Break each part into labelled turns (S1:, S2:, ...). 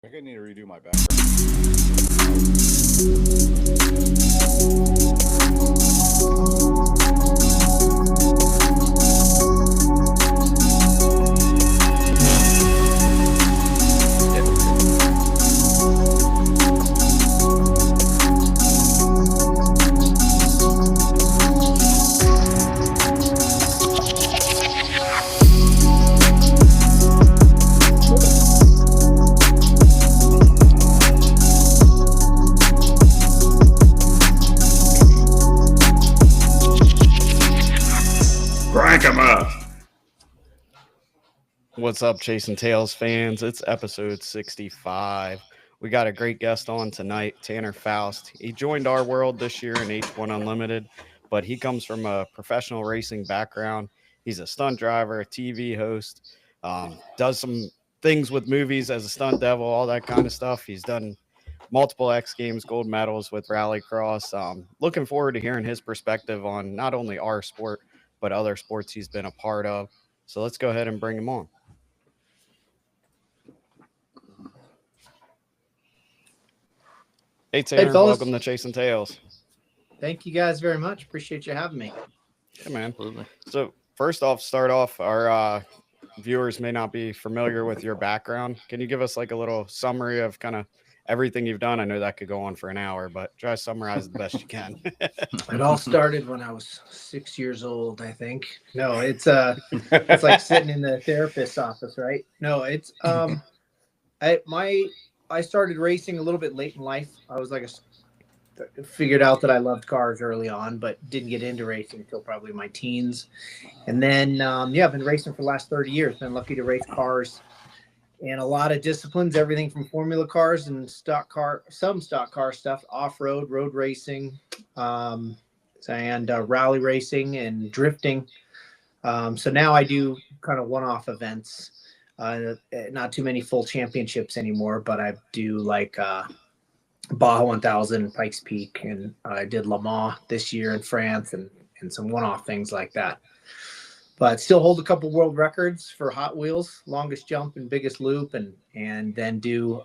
S1: I think I need to redo my background. Crank 'em up.
S2: What's up, Chasing Tails fans? It's episode 65. We got a great guest on tonight, Tanner Faust. He joined our world this year in H1 Unlimited, but he comes from a professional racing background. He's a stunt driver, a TV host, does some things with movies as a stunt devil, all that kind of stuff. He's done multiple X Games gold medals with Rallycross. Looking forward to hearing his perspective on not only our sport, but other sports he's been a part of. So let's go ahead and bring him on. Hey, Tanner, welcome to Chasing Tails.
S3: Thank you guys very much. Appreciate you having me.
S2: Yeah, man. Absolutely. So first off, our viewers may not be familiar with your background. Can you give us like a little summary of kind of everything you've done? I know that could go on for an hour, but try to summarize the best you can.
S3: It all started when I was 6 years old, I think. No, it's like sitting in the therapist's office, right? No, it's I started racing a little bit late in life. I was figured out that I loved cars early on, but didn't get into racing until probably my teens. And then, I've been racing for the last 30 years. Been lucky to race cars in a lot of disciplines, everything from formula cars and some stock car stuff, off-road, road racing, and rally racing and drifting. So now I do kind of one-off events. Not too many full championships anymore, but I do like Baja 1000, Pikes Peak, and I did Le Mans this year in France and some one-off things like that. But still hold a couple world records for Hot Wheels, longest jump and biggest loop, and then do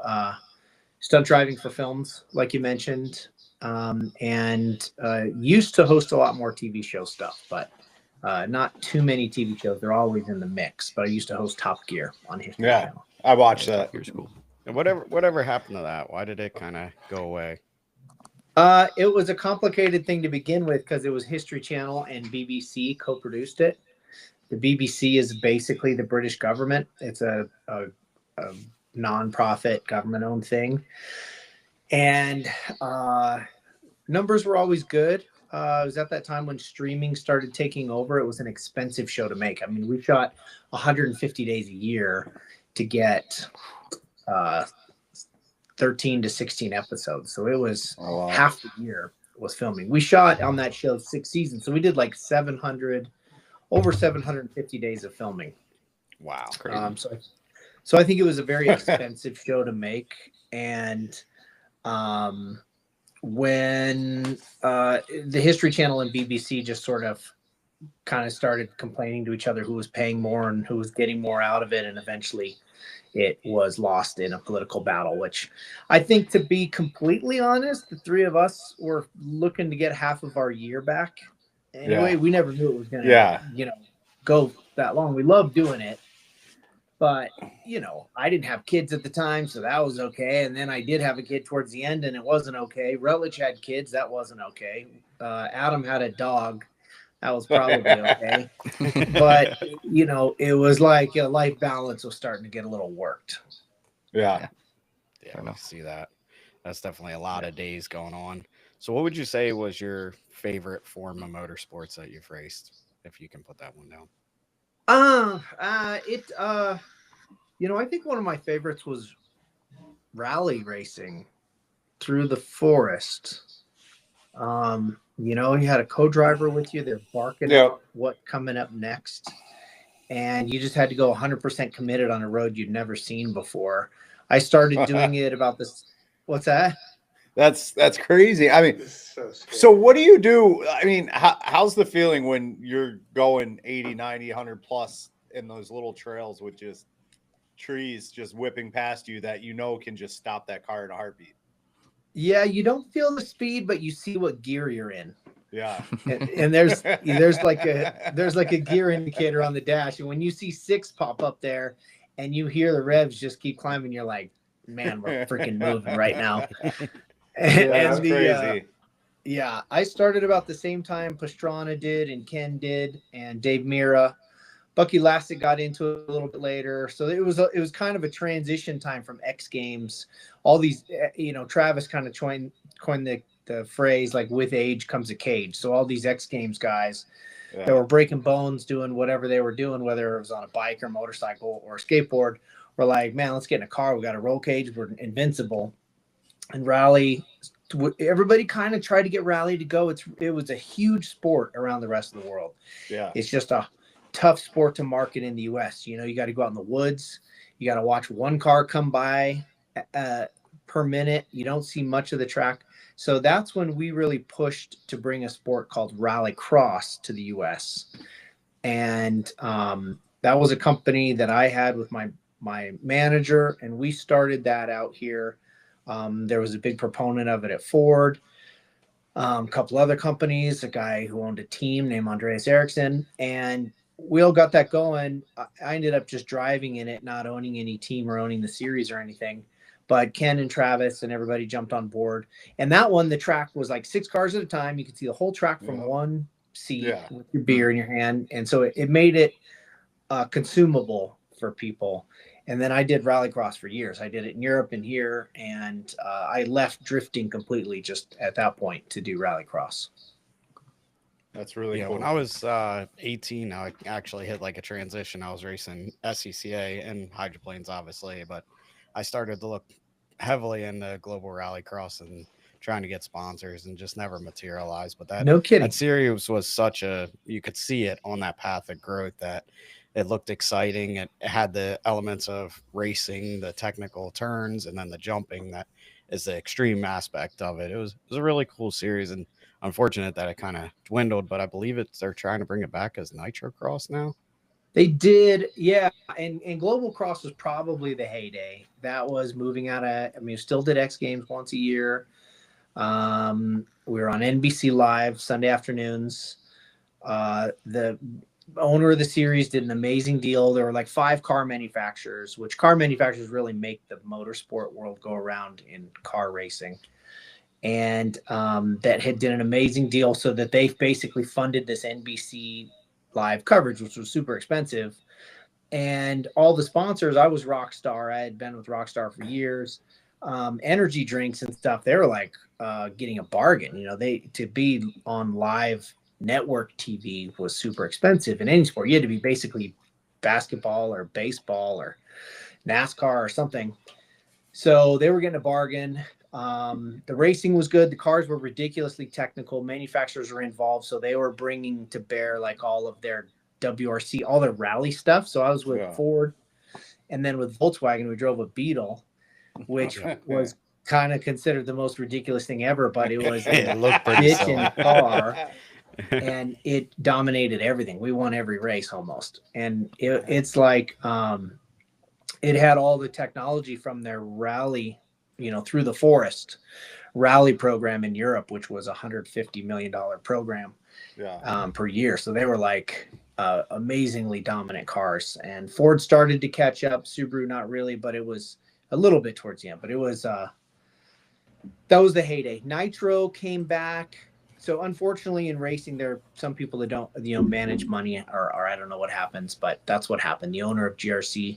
S3: stunt driving for films, like you mentioned, and used to host a lot more TV show stuff, but not too many TV shows. They're always in the mix, but I used to host Top Gear on History Channel.
S1: I watched that.
S2: Here's cool. And whatever happened to that? Why did it kind of go away?
S3: It was a complicated thing to begin with because it was History Channel and BBC co-produced it. The BBC is basically the British government. It's a non-profit government-owned thing. And numbers were always good. It was at that time when streaming started taking over. It was an expensive show to make. I mean, we shot 150 days a year to get 13 to 16 episodes. So it was half the year was filming. We shot on that show 6 seasons. So we did like over 750 days of filming.
S2: Wow.
S3: So I think it was a very expensive show to make. And when the History Channel and BBC just sort of kind of started complaining to each other who was paying more and who was getting more out of it, and eventually it was lost in a political battle, which I think, to be completely honest, the three of us were looking to get half of our year back. Anyway, we never knew it was going to, go that long. We loved doing it. But, I didn't have kids at the time, so that was okay. And then I did have a kid towards the end, and it wasn't okay. Rutledge had kids. That wasn't okay. Adam had a dog. That was probably okay. But, it was like life balance was starting to get a little worked.
S2: Yeah, I see that. That's definitely a lot of days going on. So what would you say was your favorite form of motorsports that you've raced, if you can put that one down?
S3: I think one of my favorites was rally racing through the forest. You had a co-driver with you. They're barking out what coming up next. And you just had to go 100% committed on a road you'd never seen before. I started doing it about this. What's that?
S1: That's crazy. I mean, so what do you do? I mean, how's the feeling when you're going 80, 90, 100 plus in those little trails with just trees just whipping past you that can just stop that car in a heartbeat.
S3: Yeah, you don't feel the speed, but you see what gear you're in.
S1: Yeah.
S3: And there's like a gear indicator on the dash. And when you see 6 pop up there and you hear the revs just keep climbing, you're like, man, we're freaking moving right now.
S1: That's crazy.
S3: Yeah, I started about the same time Pastrana did and Ken did and Dave Mira. Bucky Lasek got into it a little bit later. So it was kind of a transition time from X Games. All these, Travis kind of coined the phrase, like, with age comes a cage. So all these X Games guys that were breaking bones doing whatever they were doing, whether it was on a bike or motorcycle or skateboard, were like, man, let's get in a car. We got a roll cage. We're invincible. And rally, everybody kind of tried to get rally to go. It was a huge sport around the rest of the world.
S1: Yeah.
S3: It's just a tough sport to market in the US. You got to go out in the woods. You got to watch one car come by per minute. You don't see much of the track. So that's when we really pushed to bring a sport called Rallycross to the US. And that was a company that I had with my manager, and we started that out here. There was a big proponent of it at Ford, a couple other companies, a guy who owned a team named Andreas Eriksson, and we all got that going. I ended up just driving in it, not owning any team or owning the series or anything. But Ken and Travis and everybody jumped on board. And that one, the track was like 6 cars at a time. You could see the whole track from one seat with your beer in your hand. And so it made it consumable for people. And then I did Rallycross for years. I did it in Europe and here. And I left drifting completely just at that point to do Rallycross.
S1: That's really cool.
S2: When I was 18, I actually hit like a transition. I was racing SCCA and hydroplanes, obviously, but I started to look heavily into global rallycross and trying to get sponsors, and just never materialized. But that series was you could see it on that path of growth, that it looked exciting. It had the elements of racing, the technical turns, and then the jumping that is the extreme aspect of it. It was a really cool series, and unfortunate that it kind of dwindled, but I believe they're trying to bring it back as Nitro Cross now.
S3: They did, yeah. And Global Cross was probably the heyday. That was moving out of, we still did X Games once a year. We were on NBC Live Sunday afternoons. The owner of the series did an amazing deal. There were like 5 car manufacturers, which car manufacturers really make the motorsport world go around in car racing. And that did an amazing deal, so that they basically funded this NBC Live coverage, which was super expensive. And all the sponsors, I was Rockstar. I had been with Rockstar for years. Energy drinks and stuff, they were like getting a bargain. To be on live network TV was super expensive in any sport. You had to be basically basketball or baseball or NASCAR or something. So they were getting a bargain. The racing was good. The cars were ridiculously technical. Manufacturers were involved, so they were bringing to bear like all of their WRC, all their rally stuff. So I was with Ford, and then with Volkswagen, we drove a Beetle, which was kind of considered the most ridiculous thing ever, but it was a bitchin' car, and it dominated everything. We won every race almost, and it's like it had all the technology from their rally, through the forest rally program in Europe, which was $150 million program per year. So they were like amazingly dominant cars, and Ford started to catch up. Subaru, not really, but it was a little bit towards the end, but it was, that was the heyday. Nitro came back. So unfortunately in racing, there are some people that don't, manage money, or I don't know what happens, but that's what happened. The owner of GRC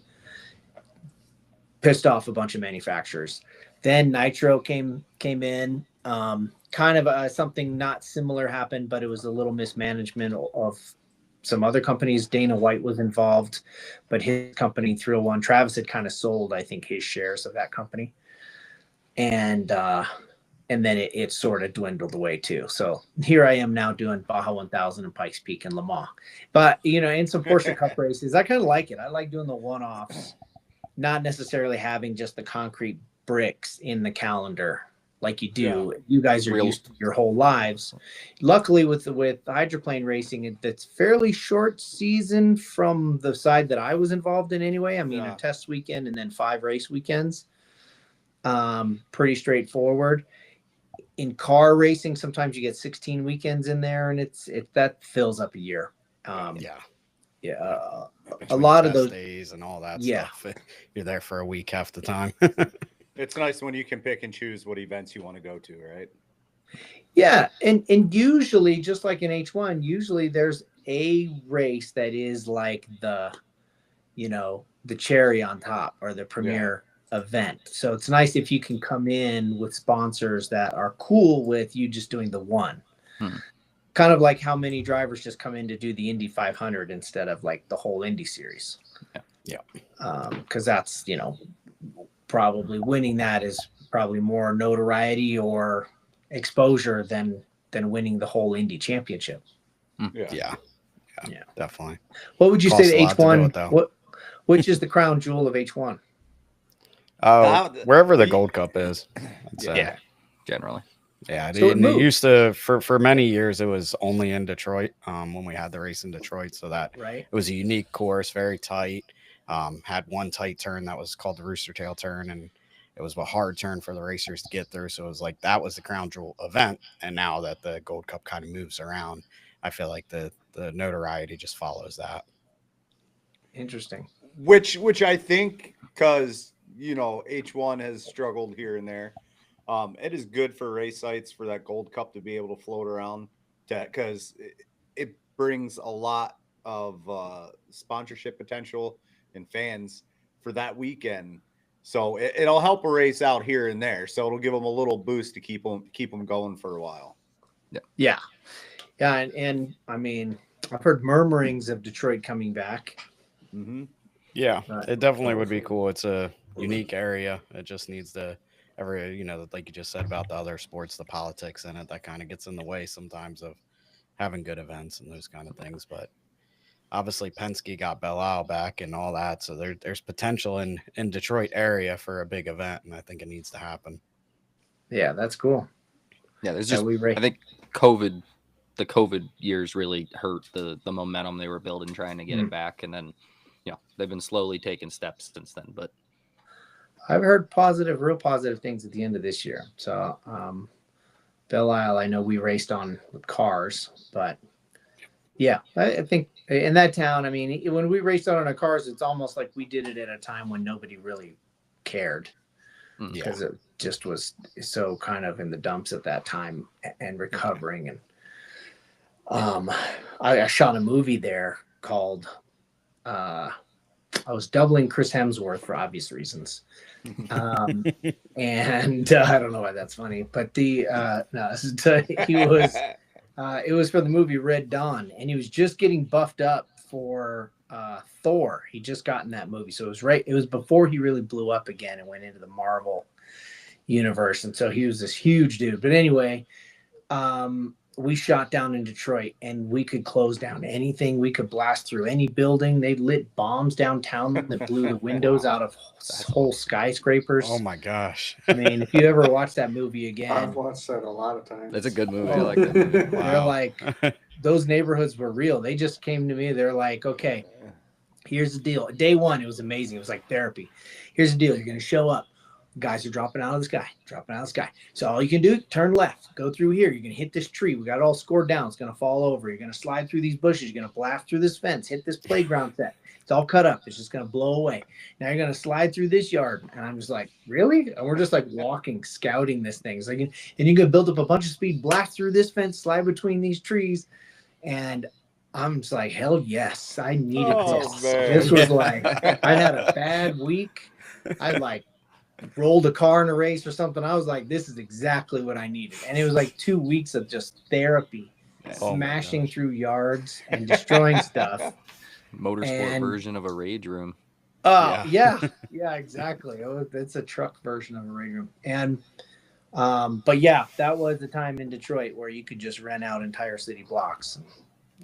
S3: pissed off a bunch of manufacturers. Then Nitro came in. Kind of something not similar happened, but it was a little mismanagement of some other companies. Dana White was involved, but his company, 301, Travis had kind of sold, I think, his shares of that company. And then it sort of dwindled away too. So here I am now doing Baja 1000 and Pikes Peak and Le Mans. But, in some Porsche Cup races, I kind of like it. I like doing the one-offs, not necessarily having just the concrete bricks in the calendar like you do. You guys are
S4: Real-
S3: used to your whole lives. Luckily, with hydroplane racing, it's fairly short season from the side that I was involved in anyway. I mean, a test weekend and then 5 race weekends. Pretty straightforward. In car racing, sometimes you get 16 weekends in there, and that fills up a year.
S2: Yeah.
S3: A
S2: Between
S3: lot of
S2: test
S3: those
S2: days and all that
S3: Yeah.
S2: stuff. You're there for a week half the time.
S1: It's nice when you can pick and choose what events you want to go to, right?
S3: Yeah, and usually, just like in H1, usually there's a race that is like the cherry on top or the premier event. So it's nice if you can come in with sponsors that are cool with you just doing the one. Kind of like how many drivers just come in to do the Indy 500 instead of like the whole Indy series.
S2: Yeah.
S3: Because that's, probably winning that is probably more notoriety or exposure than winning the whole Indy championship.
S2: Yeah. Definitely.
S3: What would you
S2: Costs
S3: say
S2: a
S3: to
S2: lot to do
S3: H1?
S2: it, though.
S3: Which is the crown jewel of H1?
S2: Wherever the Gold Cup is. I'd say.
S4: generally.
S2: Yeah,
S3: So
S2: it used to for many years it was only in Detroit when we had the race in Detroit, so that
S3: Right.
S2: it was a unique course, very tight. Had one tight turn that was called the Rooster Tail turn, and it was a hard turn for the racers to get through. So it was like that was the crown jewel event. And now that the Gold Cup kind of moves around, I feel like the notoriety just follows that.
S3: Interesting.
S1: Which I think, because H1 has struggled here and there. It is good for race sites for that Gold Cup to be able to float around, because it brings a lot of sponsorship potential and fans for that weekend. So it'll help a race out here and there. So it'll give them a little boost to keep them going for a while.
S3: Yeah. And I mean, I've heard murmurings of Detroit coming back.
S1: Mm-hmm.
S2: Yeah, it definitely would be cool. It's a unique area. It just needs to like you just said about the other sports, the politics in it, that kind of gets in the way sometimes of having good events and those kind of things. But obviously Penske got Belle Isle back and all that. So there's potential in Detroit area for a big event. And I think it needs to happen.
S3: Yeah, that's cool.
S4: Yeah, there's just, I think the COVID years really hurt the momentum they were building, trying to get it back. And then, they've been slowly taking steps since then, but
S3: I've heard real positive things at the end of this year. So, Belle Isle, I know we raced on with cars, but yeah, I think in that town, I mean, when we raced on our cars, it's almost like we did it at a time when nobody really cared, because it just was so kind of in the dumps at that time and recovering. And I shot a movie there called I was doubling Chris Hemsworth for obvious reasons. And I don't know why that's funny, but it was for the movie Red Dawn, and he was just getting buffed up for Thor. He just got in that movie. So it was before he really blew up again and went into the Marvel universe. And so he was this huge dude. But anyway, we shot down in Detroit, and we could close down anything. We could blast through any building. They lit bombs downtown that blew the windows out of whole skyscrapers.
S2: Oh my gosh.
S3: I mean, if you ever watch that movie again.
S5: I've watched that a lot of times.
S4: That's a good movie. I like that movie.
S3: They're like, those neighborhoods were real. They just came to me. They're like, okay, here's the deal. Day one, it was amazing. It was like therapy. Here's the deal. You're going to show up. Guys are dropping out of the sky. So all you can do, turn left, go through here. You're going to hit this tree. We got it all scored down. It's going to fall over. You're going to slide through these bushes. You're going to blast through this fence, hit this playground set. It's all cut up. It's just going to blow away. Now you're going to slide through this yard. And I'm just like, really? And we're just like walking, scouting this thing. It's like, and you're going to build up a bunch of speed, blast through this fence, slide between these trees. And I'm just like, hell yes, I needed this.
S1: Man.
S3: This was like, I had a bad week. I like rolled a car in a race or something. I was like, this is exactly what I needed. And it was like 2 weeks of just therapy, smashing through yards and destroying stuff.
S4: Motorsport version of a rage room.
S3: Yeah, exactly. It's a truck version of a rage room. And but yeah, that was the time in Detroit where you could just rent out entire city blocks.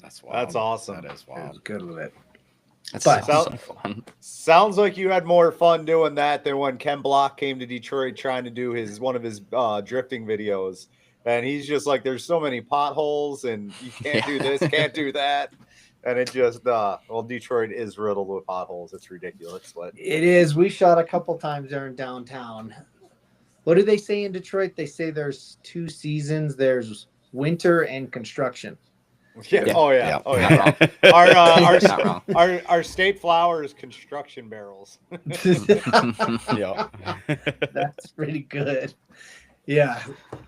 S2: That's wild.
S1: That's awesome.
S2: That is
S3: I was
S2: wild.
S3: good with it.
S4: That
S3: But-
S4: sounds so fun.
S1: Sounds like you had more fun doing that than when Ken Block came to Detroit trying to do one of his drifting videos. And he's just like, there's so many potholes and you can't do this, can't do that. And it just, well, Detroit is riddled with potholes. It's ridiculous. But
S3: It is. We shot a couple times there in downtown. What do they say in Detroit? They say there's 2 seasons. There's winter and construction.
S1: yeah.
S4: Yeah.
S1: Oh, yeah.
S2: Yeah.
S1: Oh,
S4: Not
S1: yeah.
S4: wrong. Not wrong.
S1: Our state flower is construction barrels.
S2: Yeah.
S3: That's pretty good. Yeah.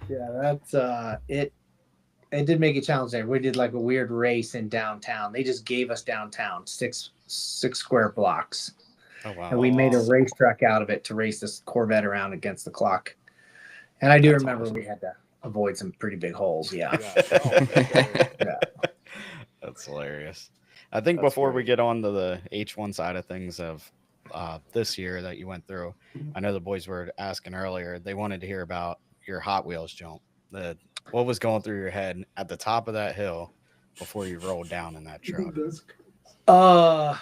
S3: That's it. It did make it challenging. We did like a weird race in downtown. They just gave us downtown six square blocks,
S2: Oh wow.
S3: and we made a racetrack out of it to race this Corvette around against the clock. And I do
S2: That's
S3: remember
S2: awesome.
S3: we had to avoid some pretty big holes. Yeah.
S1: Yeah.
S2: That's hilarious. I think
S1: That's
S2: before we
S1: great.
S2: get on to the H1 side of things of this year that you went through, I know the boys were asking earlier, they wanted to hear about your Hot Wheels jump. What was going through your head at the top of that hill before you rolled down in that truck?
S3: Well,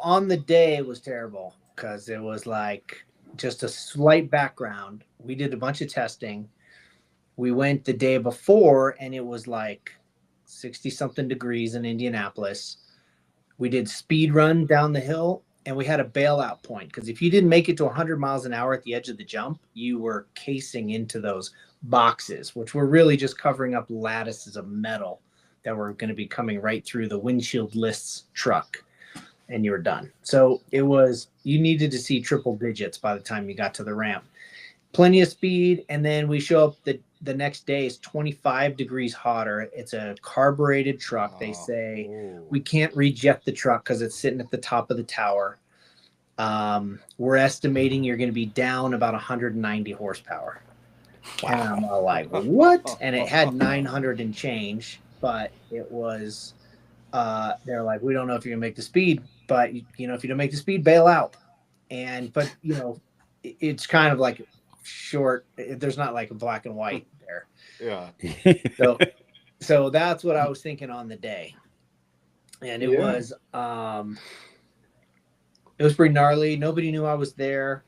S3: on the day it was terrible because it was like just a slight background. We did a bunch of testing. We went the day before and it was like 60 something degrees in Indianapolis. We did speed run down the hill and we had a bailout point because if you didn't make it to 100 miles an hour at the edge of the jump, you were casing into those boxes, which were really just covering up lattices of metal that were going to be coming right through the windshield lists truck, and you were done. So you needed to see triple digits by the time you got to the ramp. Plenty of speed, and then we show up the next day. It's 25 degrees hotter. It's a carbureted truck. They say we can't rejet the truck because it's sitting at the top of the tower. We're estimating you're going to be down about 190 horsepower. And I'm all like, what? And it had 900 and change, but it was, they're like, we don't know if you're gonna make the speed, but if you don't make the speed, bail out. But it's kind of like short. There's not like a black and white there.
S1: Yeah.
S3: So that's what I was thinking on the day. And it was pretty gnarly. Nobody knew I was there.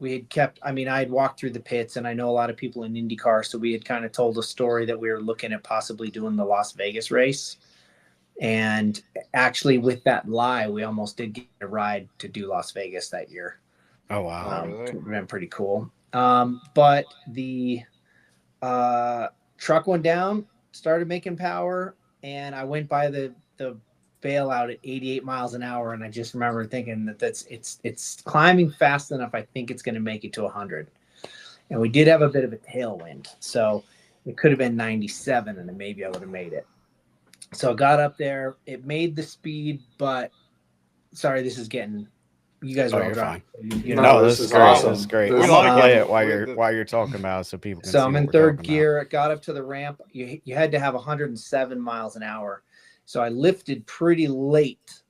S3: I had walked through the pits and I know a lot of people in IndyCar. So we had kind of told a story that we were looking at possibly doing the Las Vegas race. And actually with that lie, we almost did get a ride to do Las Vegas that year.
S2: Oh wow.
S1: Really?
S3: It would have been pretty cool. But the truck went down, started making power, and I went by the bailout at 88 miles an hour, and I just remember thinking that it's climbing fast enough. I think it's going to make it to 100, and we did have a bit of a tailwind, so it could have been 97, and then maybe I would have made it. So I got up there. It made the speed, but sorry, this is getting. You guys are all
S2: you're
S3: driving.
S2: No, this is great.
S5: awesome.
S2: This is great.
S5: This
S2: I'm
S5: is
S2: gonna play it
S1: awesome.
S2: while you're talking about it so people can
S3: So
S2: see
S3: I'm
S2: what
S3: in
S2: we're
S3: third
S2: talking
S3: gear. Got up to the ramp. You had to have 107 miles an hour. So I lifted pretty late.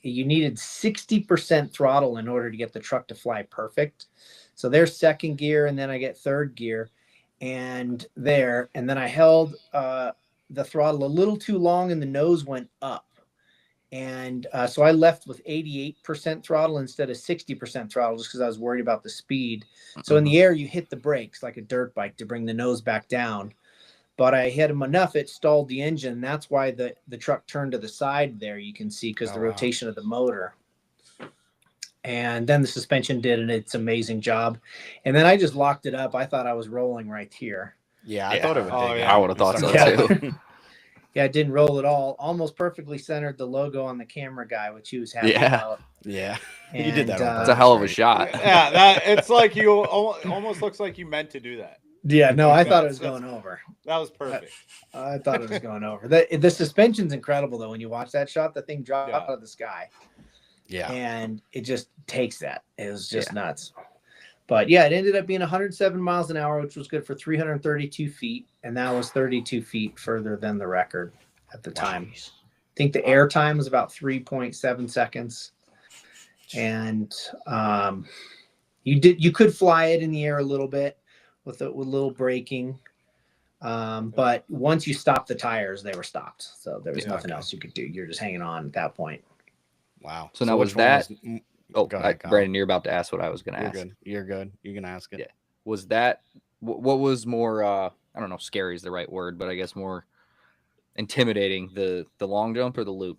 S3: You needed 60% throttle in order to get the truck to fly perfect. So there's second gear, and then I get third gear, and then I held the throttle a little too long, and the nose went up. And so I left with 88% throttle instead of 60% throttle just because I was worried about the speed. So in the air, you hit the brakes like a dirt bike to bring the nose back down. But I hit them enough, it stalled the engine. That's why the truck turned to the side there, you can see, because the rotation of the motor. And then the suspension did its amazing job. And then I just locked it up. I thought I was rolling right here.
S2: Yeah, I thought it would.
S1: Oh,
S2: dig
S1: yeah.
S2: in.
S4: I would have thought so
S3: Yeah.
S4: too.
S3: Yeah, it didn't roll at all. Almost perfectly centered the logo on the camera guy, which he was happy about.
S2: Yeah, you did that.
S3: And,
S4: It's a hell of a shot.
S1: Yeah, it's like you almost looks like you meant to do that.
S3: Yeah, no, I thought it was going over.
S1: That was perfect.
S3: I thought it was going over. The suspension's incredible, though. When you watch that shot, the thing dropped out of the sky.
S2: Yeah.
S3: And it just takes that. It was just nuts. But yeah, it ended up being 107 miles an hour, which was good for 332 feet. And that was 32 feet further than the record at the time. I think the air time was about 3.7 seconds. And you could fly it in the air a little bit with a little braking. But once you stopped the tires, they were stopped. So there was nothing
S2: okay.
S3: else you could do. You're just hanging on at that point.
S2: Wow.
S4: So now was
S2: which one
S4: that?
S2: Go ahead, Kyle.
S4: Brandon, you're about to ask what I was going to
S2: You're
S4: ask.
S2: good. You're good. You can ask it.
S4: Yeah. Was that what was more? I don't know. Scary is the right word, but I guess more intimidating, the long jump or the loop?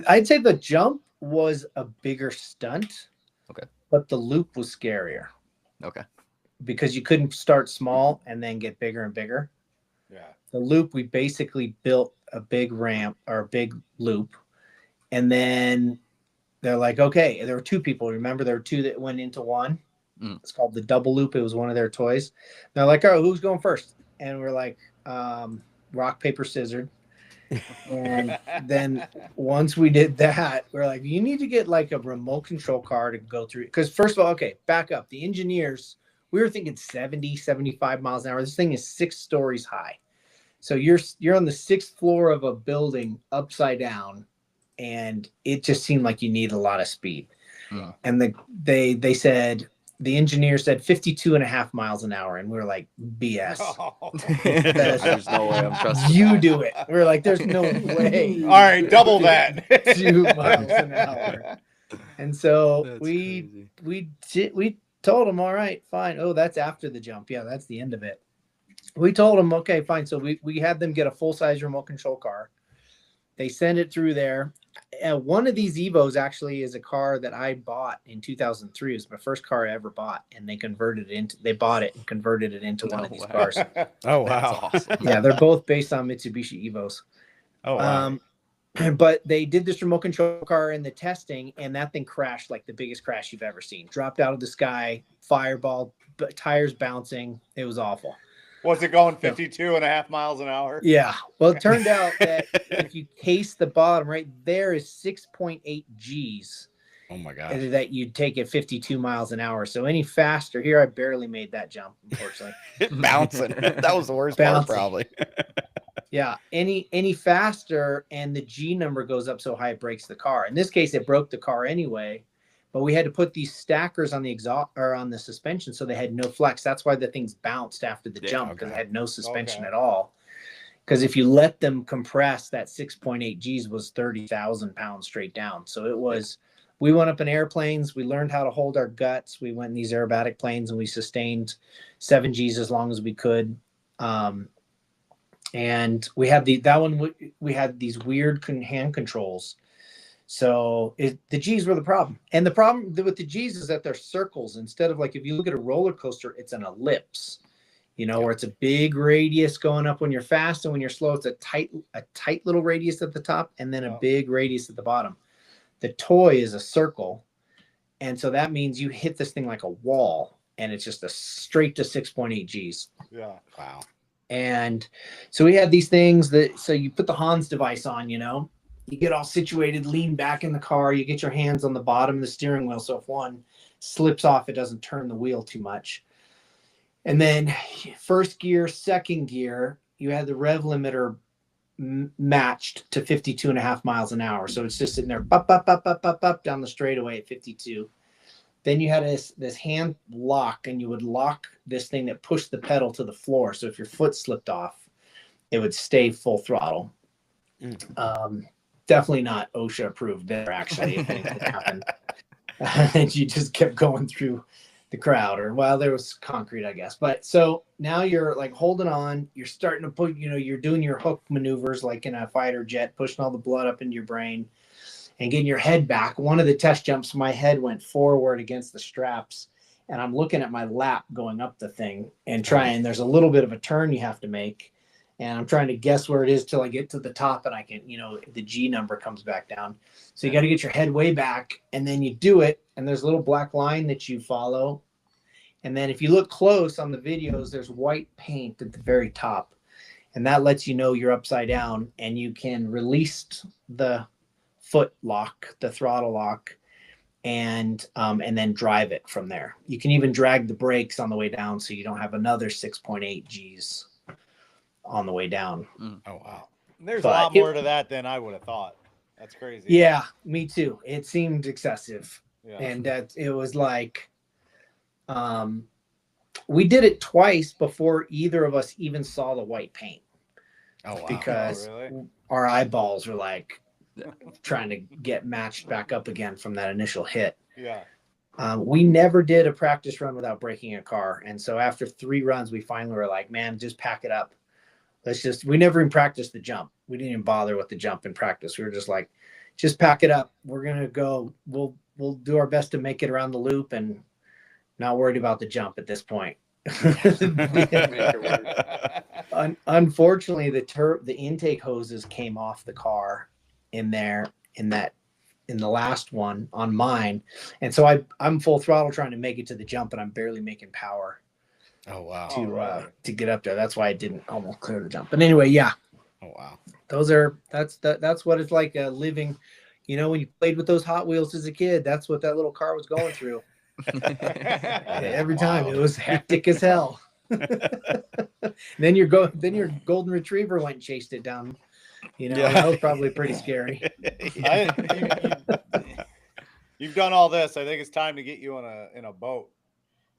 S3: I'd say the jump was a bigger stunt.
S4: Okay.
S3: But the loop was scarier.
S4: Okay.
S3: Because you couldn't start small and then get bigger and bigger.
S1: Yeah.
S3: The loop, we basically built a big ramp or a big loop. And then they're like, okay, there were two people. Remember, there were two that went into one. It's called the double loop. It was one of their toys. They're like, oh, who's going first? And we're like, rock, paper, scissors. And then once we did that, we're like, you need to get like a remote control car to go through. Because first of all, okay, back up. The engineers, we were thinking 70, 75 miles an hour. This thing is 6 stories high. So you're on the 6th floor of a building upside down, and it just seemed like you need a lot of speed. And they said, the engineer said 52.5 miles an hour. And we were like, BS.
S4: There's no way I'm trusting
S3: You
S4: that.
S3: do it. We were like, there's no way.
S1: All right, double that.
S3: 2 miles an hour. And so
S4: That's
S3: we
S4: crazy.
S3: told him, all right, fine. Oh, that's after the jump. Yeah, that's the end of it. We told him, okay, fine. So we had them get a full-size remote control car. They send it through there. One of these Evos actually is a car that I bought in 2003. It was my first car I ever bought, and they bought it and converted it into one of these cars.
S2: Oh, wow.
S4: That's awesome.
S3: Yeah, they're both based on Mitsubishi Evos.
S2: Oh, wow.
S3: But they did this remote control car in the testing, and that thing crashed like the biggest crash you've ever seen. Dropped out of the sky, fireball, tires bouncing. It was awful.
S1: Was it going 52.5 miles an hour?
S3: Yeah. Well, it turned out that if you case the bottom right there is 6.8 Gs
S2: Oh, my gosh.
S3: that you'd take at 52 miles an hour. So any faster here, I barely made that jump, unfortunately.
S2: Bouncing. That was the worst part,
S3: Bouncing.
S2: probably.
S3: Yeah. Any faster, and the G number goes up so high it breaks the car. In this case, it broke the car anyway. But we had to put these stackers on the exhaust or on the suspension, so they had no flex. That's why the things bounced after the jump, because it had no suspension at all. Because if you let them compress, that 6.8 Gs was 30,000 pounds straight down. So it was. We went up in airplanes. We learned how to hold our guts. We went in these aerobatic planes, and we sustained 7 Gs as long as we could. And we had we had these weird hand controls. So the G's were the problem. And the problem with the G's is that they're circles. Instead of, like, if you look at a roller coaster, it's an ellipse, where it's a big radius going up when you're fast, and when you're slow, it's a tight little radius at the top and then a big radius at the bottom. The toy is a circle. And so that means you hit this thing like a wall, and it's just a straight to 6.8 Gs.
S1: Yeah.
S2: Wow.
S3: And so we had these things so you put the Hans device on, you get all situated, lean back in the car, you get your hands on the bottom of the steering wheel. So if one slips off, it doesn't turn the wheel too much. And then first gear, second gear, you had the rev limiter matched to 52.5 miles an hour. So it's just sitting there, up down the straightaway at 52. Then you had this hand lock, and you would lock this thing that pushed the pedal to the floor. So if your foot slipped off, it would stay full throttle. Definitely not OSHA approved there, actually, if anything happened. And you just kept going through the crowd, there was concrete, I guess. But so now you're like holding on, you're starting to put, you're doing your hook maneuvers like in a fighter jet, pushing all the blood up into your brain and getting your head back. One of the test jumps, my head went forward against the straps, and I'm looking at my lap going up the thing and there's a little bit of a turn you have to make. And I'm trying to guess where it is till I get to the top, and I can, the G number comes back down. So you got to get your head way back, and then you do it. And there's a little black line that you follow. And then if you look close on the videos, there's white paint at the very top. And that lets you know you're upside down, and you can release the foot lock, the throttle lock, and then drive it from there. You can even drag the brakes on the way down, so you don't have another 6.8 Gs on the way down.
S2: Oh, wow.
S1: There's a lot more to that than I would have thought. That's crazy.
S3: Yeah, me too. It seemed excessive.
S1: Yeah.
S3: And that it was like, We did it twice before either of us even saw the white paint.
S2: Oh wow.
S3: Because our eyeballs were like trying to get matched back up again from that initial hit.
S1: Yeah.
S3: We never did a practice run without breaking a car. And so after 3 runs, we finally were like, man, just pack it up. We never even practiced the jump. We didn't even bother with the jump in practice. We were just like, just pack it up. We're going to go. We'll do our best to make it around the loop and not worried about the jump at this point. Unfortunately, the intake hoses came off the car in the last one on mine, and so I'm full throttle trying to make it to the jump, and I'm barely making power.
S2: Oh wow.
S3: To get up there. That's why I didn't almost clear the jump. But anyway, yeah.
S2: Oh wow.
S3: That's what it's like living. You know, when you played with those Hot Wheels as a kid, that's what that little car was going through. Every time it was hectic as hell. Then your golden retriever went and chased it down. You know, that was probably pretty scary.
S1: You've done all this. I think it's time to get you in a boat.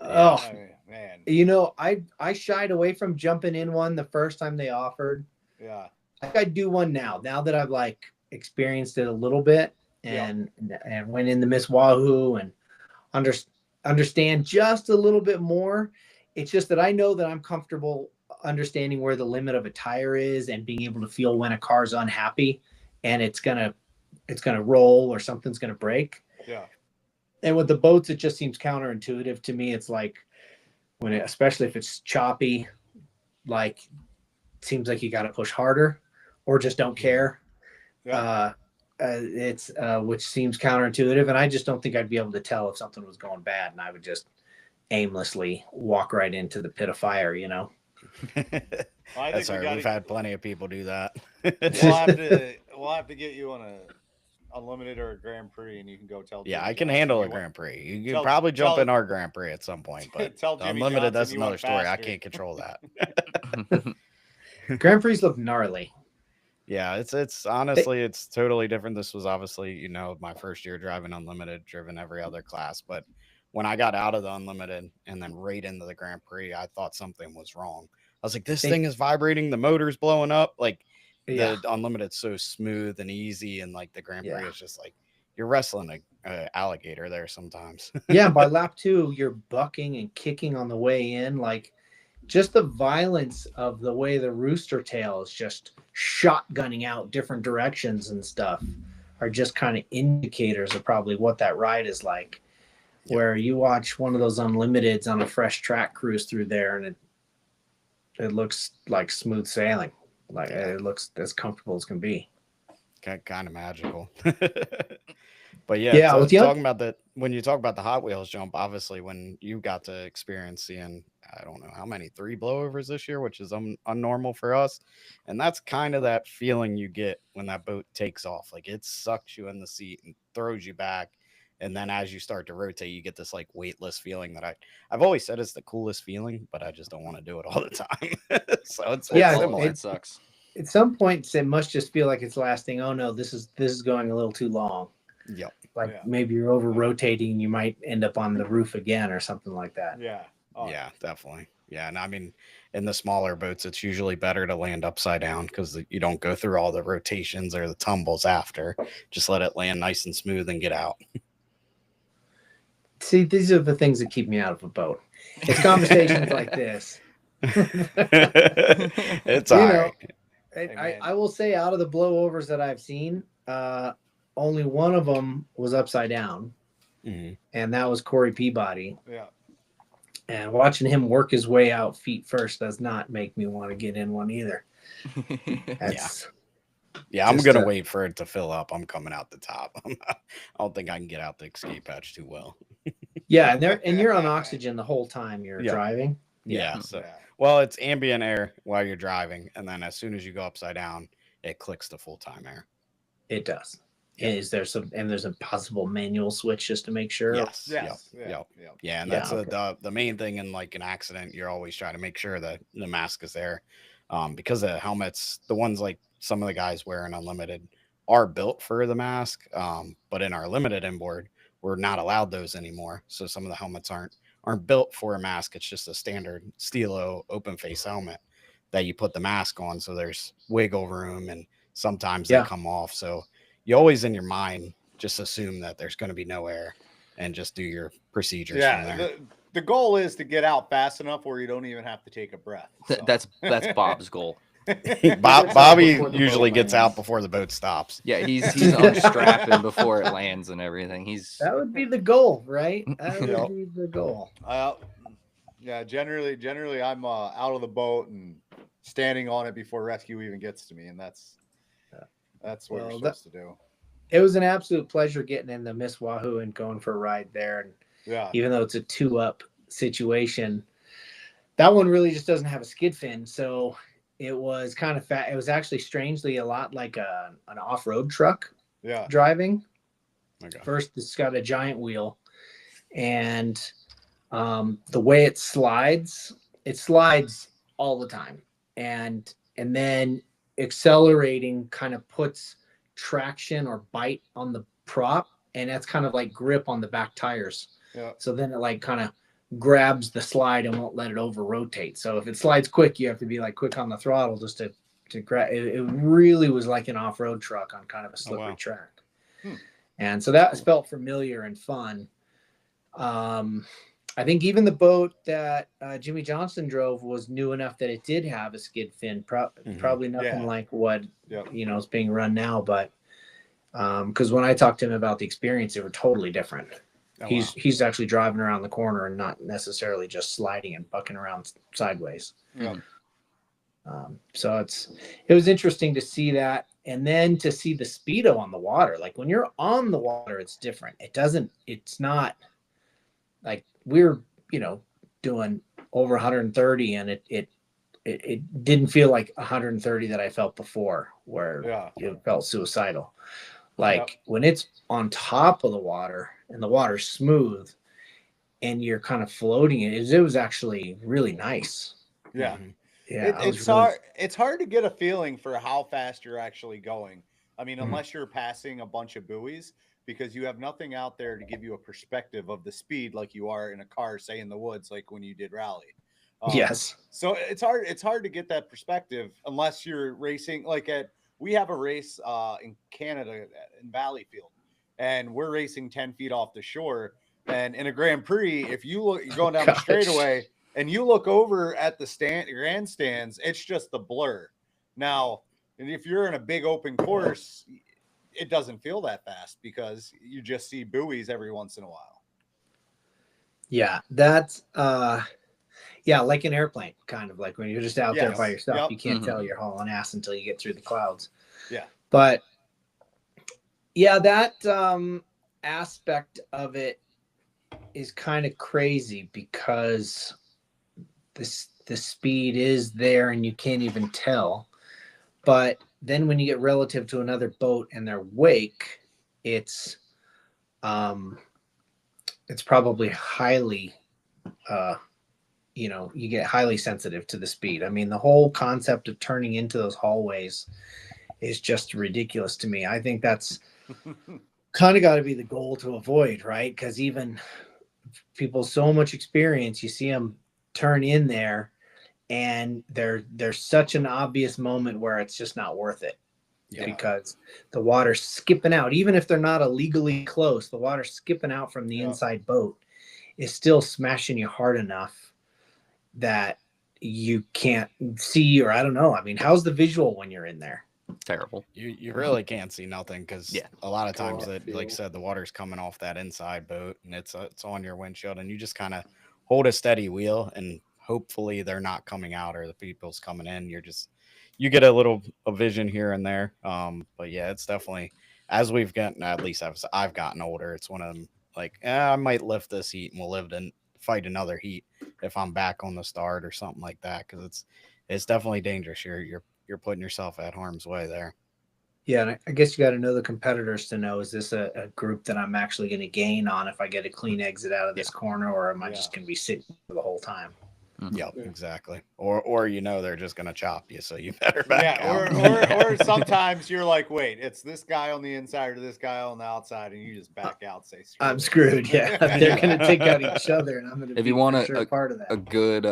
S3: Oh,
S1: I mean, man.
S3: You know, I shied away from jumping in one the first time they offered.
S1: Yeah.
S3: I think I'd do one now that I've like experienced it a little bit and went into Miss Wahoo and understand just a little bit more. It's just that I know that I'm comfortable understanding where the limit of a tire is and being able to feel when a car's unhappy and it's gonna roll or something's gonna break.
S1: Yeah.
S3: And with the boats, it just seems counterintuitive to me. It's like especially if it's choppy, like it seems like you got to push harder or just don't care. Yeah. It's which seems counterintuitive, and I just don't think I'd be able to tell if something was going bad, and I would just aimlessly walk right into the pit of fire, you know.
S1: Well,
S2: that's all right. We've had plenty of people do that.
S1: We'll have to get you on a Unlimited or a Grand Prix, and you can go tell.
S2: Yeah, Jimmy I can Johnson handle a Grand Prix. You can probably jump in our Grand Prix at some point, but Unlimited, that's another story. Faster. I can't control that.
S3: Grand Prix look gnarly.
S2: Yeah, it's honestly, it's totally different. This was obviously, you know, my first year driving Unlimited, driven every other class. But when I got out of the Unlimited and then right into the Grand Prix, I thought something was wrong. I was like, this thing is vibrating. The motor's blowing up. Like, the Unlimited's so smooth and easy, and like the Grand Prix is just like you're wrestling a alligator there sometimes.
S3: Yeah, by lap 2, you're bucking and kicking on the way in. Like, just the violence of the way the rooster tail is just shotgunning out different directions and stuff are just kind of indicators of probably what that ride is like. Yeah. Where you watch one of those Unlimiteds on a fresh track cruise through there, and it looks like smooth sailing. Like it looks as comfortable as can be.
S2: Kind of magical. But talking about that, when you talk about the Hot Wheels jump, obviously when you got to experience seeing, I don't know how many 3 blowovers this year, which is unnormal for us. And that's kind of that feeling you get when that boat takes off. Like it sucks you in the seat and throws you back. And then as you start to rotate, you get this like weightless feeling that I've always said is the coolest feeling, but I just don't want to do it all the time. So it's similar.
S4: It sucks.
S3: At some points, it must just feel like it's lasting. Oh no, this is going a little too long.
S2: Yep.
S3: Maybe you're over rotating. You might end up on the roof again or something like that.
S1: Yeah.
S2: Oh. Yeah, definitely. Yeah. And I mean, in the smaller boats, it's usually better to land upside down because you don't go through all the rotations or the tumbles after. Just let it land nice and smooth and get out.
S3: See, these are the things that keep me out of a boat. It's conversations like this.
S2: It's all right.
S3: I will say, out of the blowovers that I've seen, only one of them was upside down, and that was Corey Peabody.
S1: Yeah.
S3: And watching him work his way out feet first does not make me want to get in one either.
S2: Yeah, I'm going to wait for it to fill up. I'm coming out the top. I don't think I can get out the escape hatch too well.
S3: Yeah, and you're on oxygen the whole time you're driving.
S2: Yeah. Well, it's ambient air while you're driving, and then as soon as you go upside down, it clicks to full-time air.
S3: It does. Is there there's a possible manual switch just to make sure?
S2: Yes. Yep. Yeah, and that's the main thing in like an accident. You're always trying to make sure that the mask is there, because the helmets, the ones like some of the guys wearing Unlimited, are built for the mask. But in our limited inboard, we're not allowed those anymore. So some of the helmets aren't aren't built for a mask. It's just a standard Stilo open face helmet that you put the mask on. So there's wiggle room and sometimes they come off. So you always in your mind just assume that there's going to be no air and just do your procedures from there.
S1: The goal is to get out fast enough where you don't even have to take a breath. So.
S4: That's Bob's goal.
S2: Bobby usually gets out before the boat stops.
S4: Yeah, he's unstrapping before it lands and everything.
S3: That would be the goal, right? That would be the goal.
S1: Yeah, generally I'm out of the boat and standing on it before rescue even gets to me, and that's what you're supposed to do.
S3: It was an absolute pleasure getting in the Miss Wahoo and going for a ride there. And even though it's a 2-up situation, that one really just doesn't have a skid fin. So it was kind of fat. It was actually strangely a lot like an off-road truck driving. Okay. First, it's got a giant wheel, and the way it slides all the time. And then accelerating kind of puts traction or bite on the prop, and that's kind of like grip on the back tires. Yeah. So then it like kind of grabs the slide and won't let it over rotate. So if it slides quick, you have to be like quick on the throttle just to grab. It really was like an off-road truck on kind of a slippery track. And so that felt familiar and fun. I think even the boat that Jimmy Johnson drove was new enough that it did have a skid fin. Probably nothing like what is being run now, but because when I talked to him about the experience, they were totally different. He's actually driving around the corner and not necessarily just sliding and bucking around sideways. Yeah. So it was interesting to see that, and then to see the Speedo on the water. Like when you're on the water, it's different. It's not like we're doing over 130, and it didn't feel like 130 that I felt before, where it felt suicidal. Like when it's on top of the water and the water's smooth and you're kind of floating it was actually really nice.
S1: Yeah. Yeah. It's hard to get a feeling for how fast you're actually going. I mean, unless you're passing a bunch of buoys, because you have nothing out there to give you a perspective of the speed like you are in a car, say in the woods, like when you did rally.
S3: Yes.
S1: So it's hard to get that perspective unless you're racing. We have a race in Canada in Valleyfield, and we're racing 10 feet off the shore. And in a Grand Prix, if you're going down the straightaway and you look over at the grandstands, it's just the blur. Now, if you're in a big open course, it doesn't feel that fast because you just see buoys every once in a while.
S3: Yeah, that's like an airplane, kind of like when you're just out there by yourself. You can't tell you're hauling ass until you get through the clouds.
S1: Yeah.
S3: But that aspect of it is kind of crazy because the speed is there and you can't even tell. But then when you get relative to another boat and their wake, it's probably highly, you get highly sensitive to the speed. I mean, the whole concept of turning into those hallways is just ridiculous to me. I think that's kind of got to be the goal to avoid, right? Because even people so much experience, you see them turn in there, and there's such an obvious moment where it's just not worth it. Yeah. Because the water's skipping out. Even if they're not illegally close, the water skipping out from the inside boat is still smashing you hard enough that you can't see, or I don't know. I mean, how's the visual when you're in there?
S4: Terrible.
S2: You really can't see nothing because a lot of times that, like I said, the water's coming off that inside boat and it's on your windshield, and you just kind of hold a steady wheel and hopefully they're not coming out or the people's coming in. You get a vision here and there. But yeah, it's definitely, as we've gotten, at least I've gotten older, it's one of them like, I might lift this heat and we'll live to fight another heat if I'm back on the start or something like that. Cause it's definitely dangerous. You're putting yourself at harm's way there.
S3: Yeah. And I guess you got to know the competitors to know, is this a group that I'm actually going to gain on if I get a clean exit out of this corner, or am I just going to be sitting for the whole time?
S2: Yep,
S5: Yeah.
S2: exactly. Or they're just gonna chop you, so you better back out.
S1: Or sometimes you're like, wait, it's this guy on the inside or this guy on the outside, and you just back out, say,
S3: I'm
S1: this.
S3: screwed. Yeah, they're gonna take out each other, and I'm gonna.
S4: If
S3: be
S4: you want
S3: for sure part of that.
S4: a good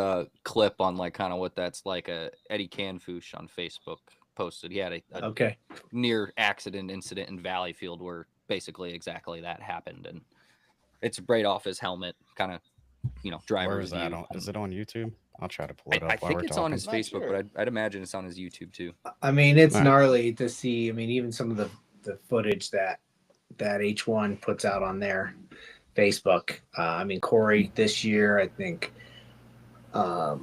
S4: clip on like kind of what that's like, Eddie Canfouche on Facebook posted. He had a
S3: Okay.
S4: near accident incident in Valleyfield where basically exactly that happened, and it's right off his helmet, kind of, driver
S2: Where is that
S4: review.
S2: on? Is it on YouTube? I'll try to pull it up.
S4: I
S2: while
S4: think
S2: we're
S4: it's
S2: talking.
S4: on his
S1: Not
S4: Facebook,
S1: sure.
S4: but I'd imagine it's on his YouTube too.
S3: I mean, it's
S2: Right.
S3: gnarly to see. I mean, even some of the footage that H1 puts out on their Facebook. I mean, Corey this year, I think there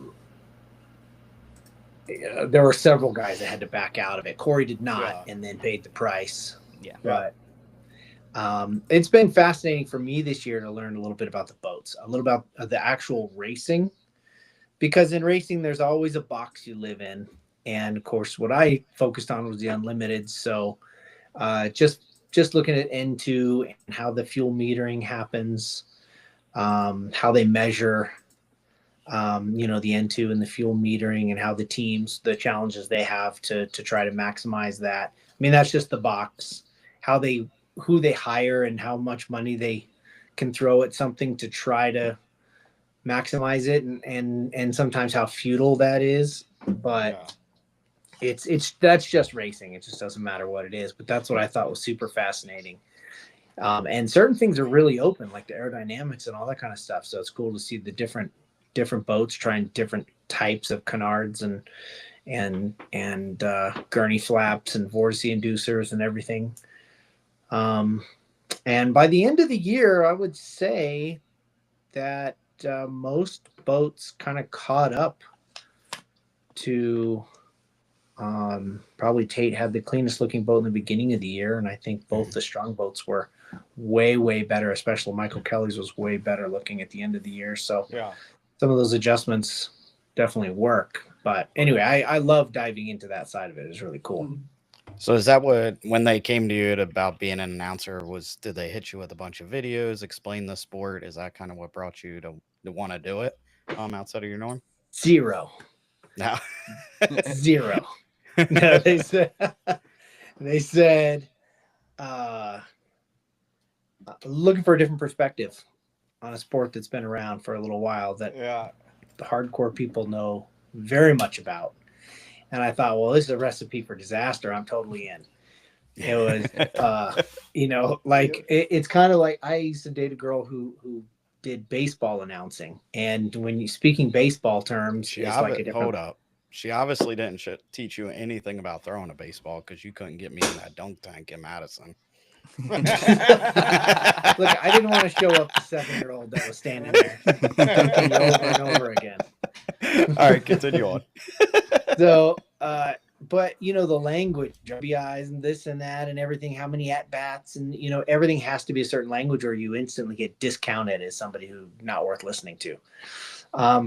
S3: were several guys that had to back out of it. Corey did not, and then paid the price.
S4: Yeah.
S3: But it's been fascinating for me this year to learn a little bit about the boats, a little about the actual racing, because in racing, there's always a box you live in. And of course, what I focused on was the unlimited. So just looking at N2 and how the fuel metering happens, how they measure, the N2 and the fuel metering, and how the teams, the challenges they have to try to maximize that. I mean, that's just the box, who they hire and how much money they can throw at something to try to maximize it, and sometimes how futile that is. But that's just racing. It just doesn't matter what it is. But that's what I thought was super fascinating. And certain things are really open, like the aerodynamics and all that kind of stuff. So it's cool to see the different boats trying different types of canards and gurney flaps and vortice inducers and everything. And by the end of the year, I would say that most boats kind of caught up to probably Tate had the cleanest looking boat in the beginning of the year. And I think both the strong boats were way, way better, especially Michael Kelly's was way better looking at the end of the year. So some of those adjustments definitely work. But anyway, I love diving into that side of it. It's really cool.
S2: So is that when they came to you about being an announcer, did they hit you with a bunch of videos, explain the sport? Is that kind of what brought you to want to do it outside of your norm?
S3: Zero.
S2: No.
S3: Zero. No, they said looking for a different perspective on a sport that's been around for a little while that the hardcore people know very much about. And I thought, well, this is a recipe for disaster. I'm totally in. It was, it's kind of like I used to date a girl who did baseball announcing. And when you speaking baseball terms,
S2: hold up. She obviously didn't teach you anything about throwing a baseball because you couldn't get me in that dunk tank in Madison.
S3: Look, I didn't want to show up the 7-year-old that was standing there over and over again.
S2: All right, continue on.
S3: So, but the language, RBIs and this and that and everything, how many at bats and everything has to be a certain language or you instantly get discounted as somebody who's not worth listening to.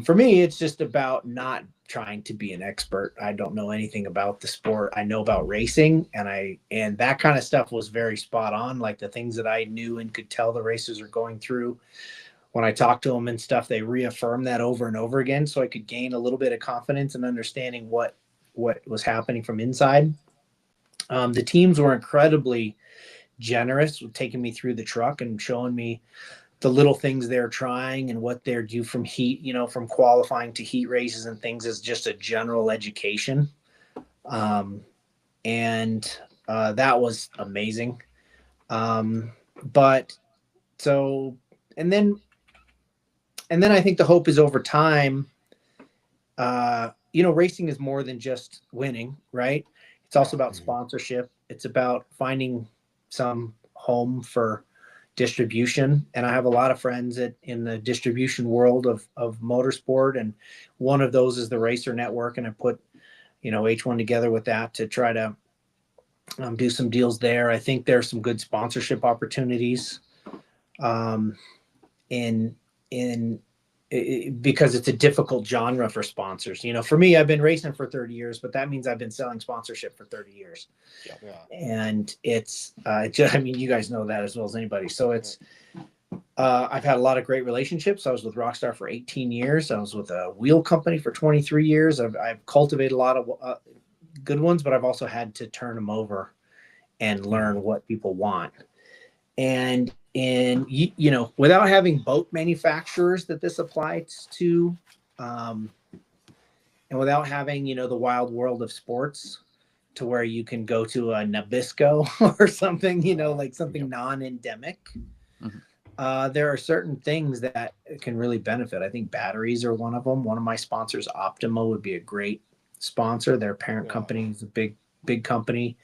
S3: For me, it's just about not trying to be an expert. I don't know anything about the sport. I know about racing, and that kind of stuff was very spot on. Like the things that I knew and could tell the racers are going through. When I talked to them and stuff, they reaffirmed that over and over again, so I could gain a little bit of confidence and understanding what was happening from inside. The teams were incredibly generous with taking me through the truck and showing me the little things they're trying and what they're due from heat, from qualifying to heat races and things as just a general education. And that was amazing. And then I think the hope is over time, racing is more than just winning, right? It's also about sponsorship. It's about finding some home for distribution. And I have a lot of friends in the distribution world of motorsport. And one of those is the Racer Network. And I put, H1 together with that to try to do some deals there. I think there's some good sponsorship opportunities because it's a difficult genre for sponsors. For me, I've been racing for 30 years, but that means I've been selling sponsorship for 30 years. And it's you guys know that as well as anybody. So I've had a lot of great relationships. I was with Rockstar for 18 years. I was with a wheel company for 23 years. I've cultivated a lot of good ones, but I've also had to turn them over and learn what people want. And without having boat manufacturers that this applies to, and without having, the wild world of sports to where you can go to a Nabisco or something, like something non-endemic. There are certain things that can really benefit. I think batteries are one of them. One of my sponsors, Optima, would be a great sponsor. Their parent company is a big company,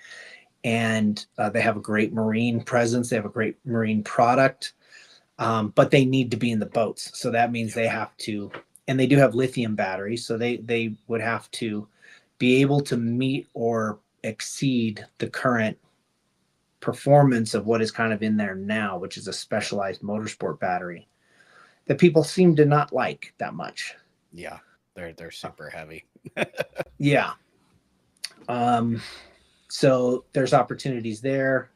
S3: and they have a great marine presence. They have a great marine product, but they need to be in the boats. So that means they have to, and they do have lithium batteries. So they would have to be able to meet or exceed the current performance of what is kind of in there now, which is a specialized motorsport battery that people seem to not like that much.
S2: Yeah, they're super heavy.
S3: Yeah. So there's opportunities there.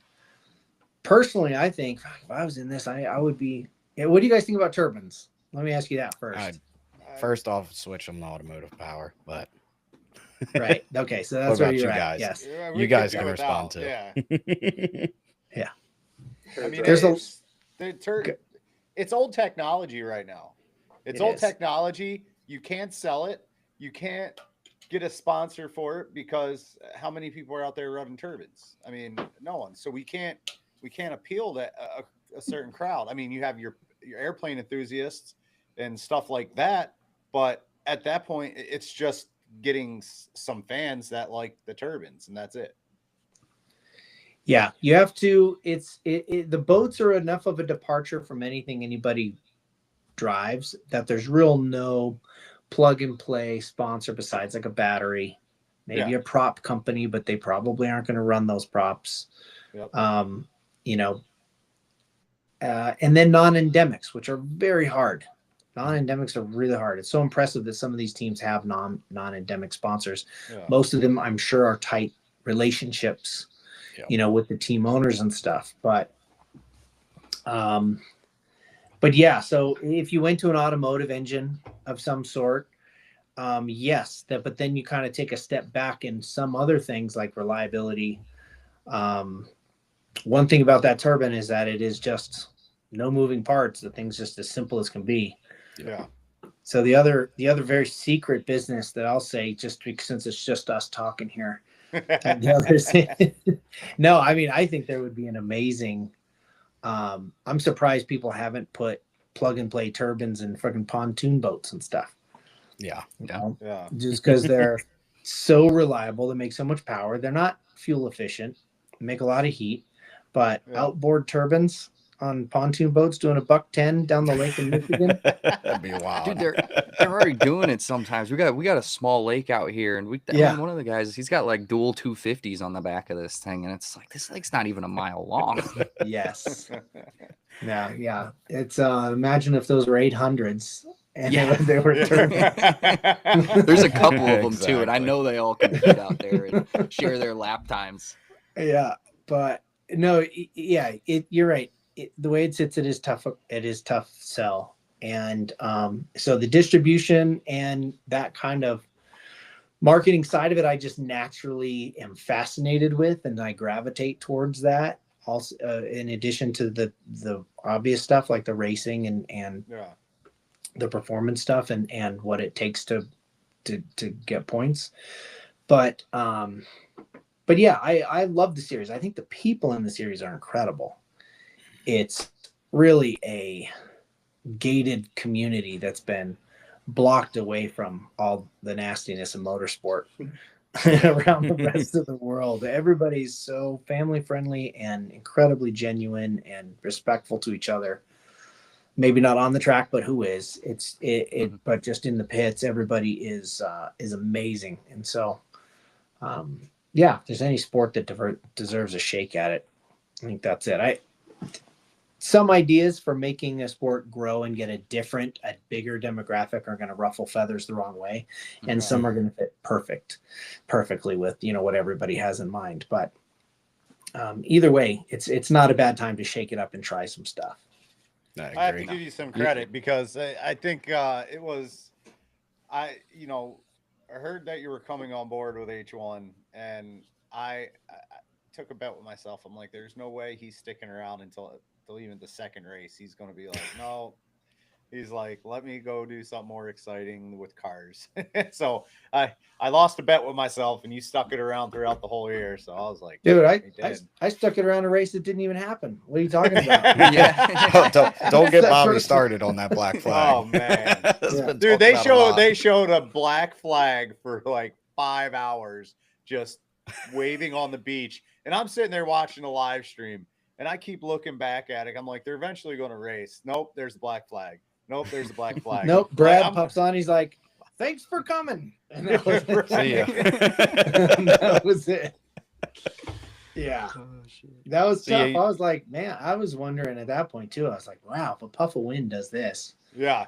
S3: Personally, I think if I was in this, I would be. What do you guys think about turbines? Let me ask you that first.
S2: First off, switch them to automotive power, but
S3: right. Okay, so that's where you're at.
S2: Guys?
S3: Yes,
S2: you guys can respond to.
S3: Yeah.
S1: I mean,
S3: there's
S1: it's old technology right now. It's old technology. You can't sell it. You can't get a sponsor for it because how many people are out there running turbines? I mean, no one. So we can't appeal to a certain crowd. I mean, you have your airplane enthusiasts and stuff like that, but at that point, it's just getting some fans that like the turbines, and that's it.
S3: Yeah, you have to. The boats are enough of a departure from anything anybody drives that there's no plug and play sponsor besides like a battery, maybe a prop company, but they probably aren't going to run those props.
S1: Yep.
S3: And then non-endemics, which are very hard. Non-endemics are really hard. It's so impressive that some of these teams have non-endemic sponsors. Yeah. Most of them, I'm sure, are tight relationships, with the team owners and stuff. But yeah, so if you went to an automotive engine of some sort, yes, but then you kind of take a step back in some other things like reliability. One thing about that turbine is that it is just no moving parts. The thing's just as simple as can be.
S1: Yeah.
S3: So the other very secret business that I'll say, just because, since it's just us talking here, no, I mean, I think there would be an amazing. I'm surprised people haven't put plug and play turbines in freaking pontoon boats and stuff.
S2: Yeah.
S1: Yeah.
S3: Just because they're so reliable, they make so much power. They're not fuel efficient, make a lot of heat, but outboard turbines on pontoon boats doing $110 down the lake in Michigan.
S2: That'd be wild.
S4: Dude, they're already doing it sometimes. We got a small lake out here, and I mean, one of the guys, he's got like dual 250s on the back of this thing, and it's like this lake's not even a mile long.
S3: Yes. Yeah. It's imagine if those were 800s and they were
S4: There's a couple of them too, and I know they all compete out there and share their lap times.
S3: Yeah, but no, you're right. The way it sits, it is tough. It is tough sell. And so the distribution and that kind of marketing side of it, I just naturally am fascinated with, and I gravitate towards that. Also, in addition to the obvious stuff like the racing and the performance stuff and what it takes to get points. But yeah, I love the series. I think the people in the series are incredible. It's really a gated community that's been blocked away from all the nastiness of motorsport around the rest of the world. Everybody's so family friendly and incredibly genuine and respectful to each other. Maybe not on the track, but who is? But just in the pits, everybody is amazing. And so, if there's any sport that deserves a shake at it, I think that's it. Some ideas for making a sport grow and get a bigger demographic are going to ruffle feathers the wrong way. And some are going to fit perfectly with, what everybody has in mind. But either way, it's not a bad time to shake it up and try some stuff.
S1: I have to give you some credit because I think it was I heard that you were coming on board with H1, and I took a bet with myself. I'm like, there's no way he's sticking around until even the second race. He's going to be like, no. He's like, let me go do something more exciting with cars. So I lost a bet with myself, and you stuck it around throughout the whole year. So I was like,
S3: dude, I stuck it around a race that didn't even happen. What are you talking about?
S4: Yeah.
S2: don't get Bobby started on that black flag.
S1: Oh man,
S3: Yeah.
S1: dude, they showed a black flag for like 5 hours, just waving on the beach, and I'm sitting there watching the live stream, and I keep looking back at it. I'm like, they're eventually going to race. Nope, there's the black flag. Nope, there's a black flag.
S3: Nope, Brad pops on. He's like, thanks for coming. And that was it.
S2: See ya.
S3: That was it. Yeah. That was tough. I was like, man, I was wondering at that point too. I was like, wow, if a puff of wind does this.
S1: Yeah.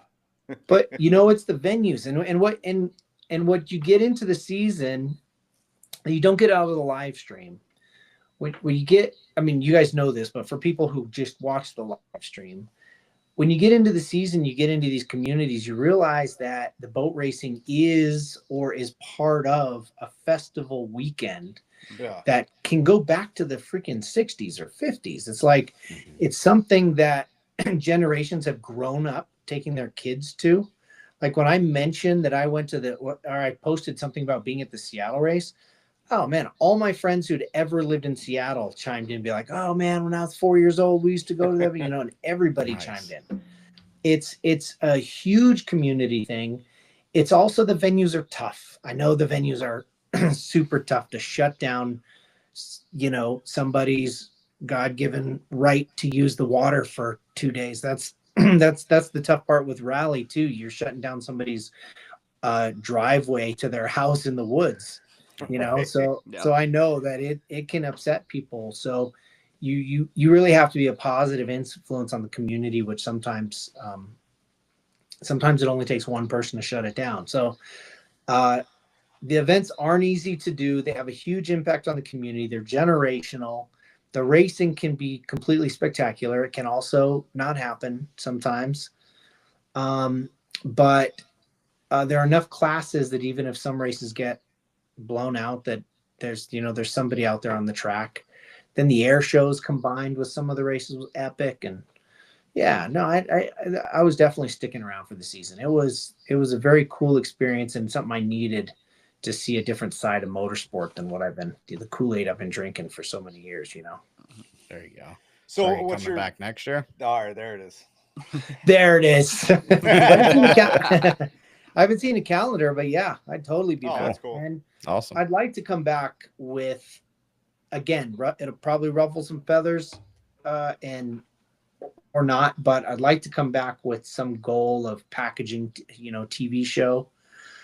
S3: But it's the venues and what you get into the season, you don't get out of the live stream. When you get, I mean, you guys know this, but for people who just watch the live stream, when you get into the season, you get into these communities, you realize that the boat racing is part of a festival weekend that can go back to the freaking 60s or 50s. It's like, it's something that generations have grown up taking their kids to. Like when I mentioned that I went to or I posted something about being at the Seattle race, oh man, all my friends who'd ever lived in Seattle chimed in and be like, oh man, when I was 4 years old, we used to go to them, and everybody chimed in. It's a huge community thing. It's also the venues are tough. I know the venues are super tough to shut down, somebody's God-given right to use the water for 2 days. That's the tough part with rally too. You're shutting down somebody's driveway to their house in the woods. So I know that it can upset people. So you really have to be a positive influence on the community, which sometimes it only takes one person to shut it down. So the events aren't easy to do. They have a huge impact on the community. They're generational. The racing can be completely spectacular. It can also not happen sometimes. But there are enough classes that even if some races get blown out, that there's somebody out there on the track. Then the air shows combined with some of the races was epic. And I was definitely sticking around for the season. It was a very cool experience and something I needed to see a different side of motorsport than what the Kool-Aid I've been drinking for so many years.
S2: There you go.
S1: So
S2: what's your back next year?
S1: All right, there it is.
S3: There it is. I haven't seen a calendar, but yeah, I'd totally be back.
S1: That's cool.
S3: And
S2: awesome.
S3: I'd like to come back with, again, it'll probably ruffle some feathers, or not, but I'd like to come back with some goal of packaging, TV show.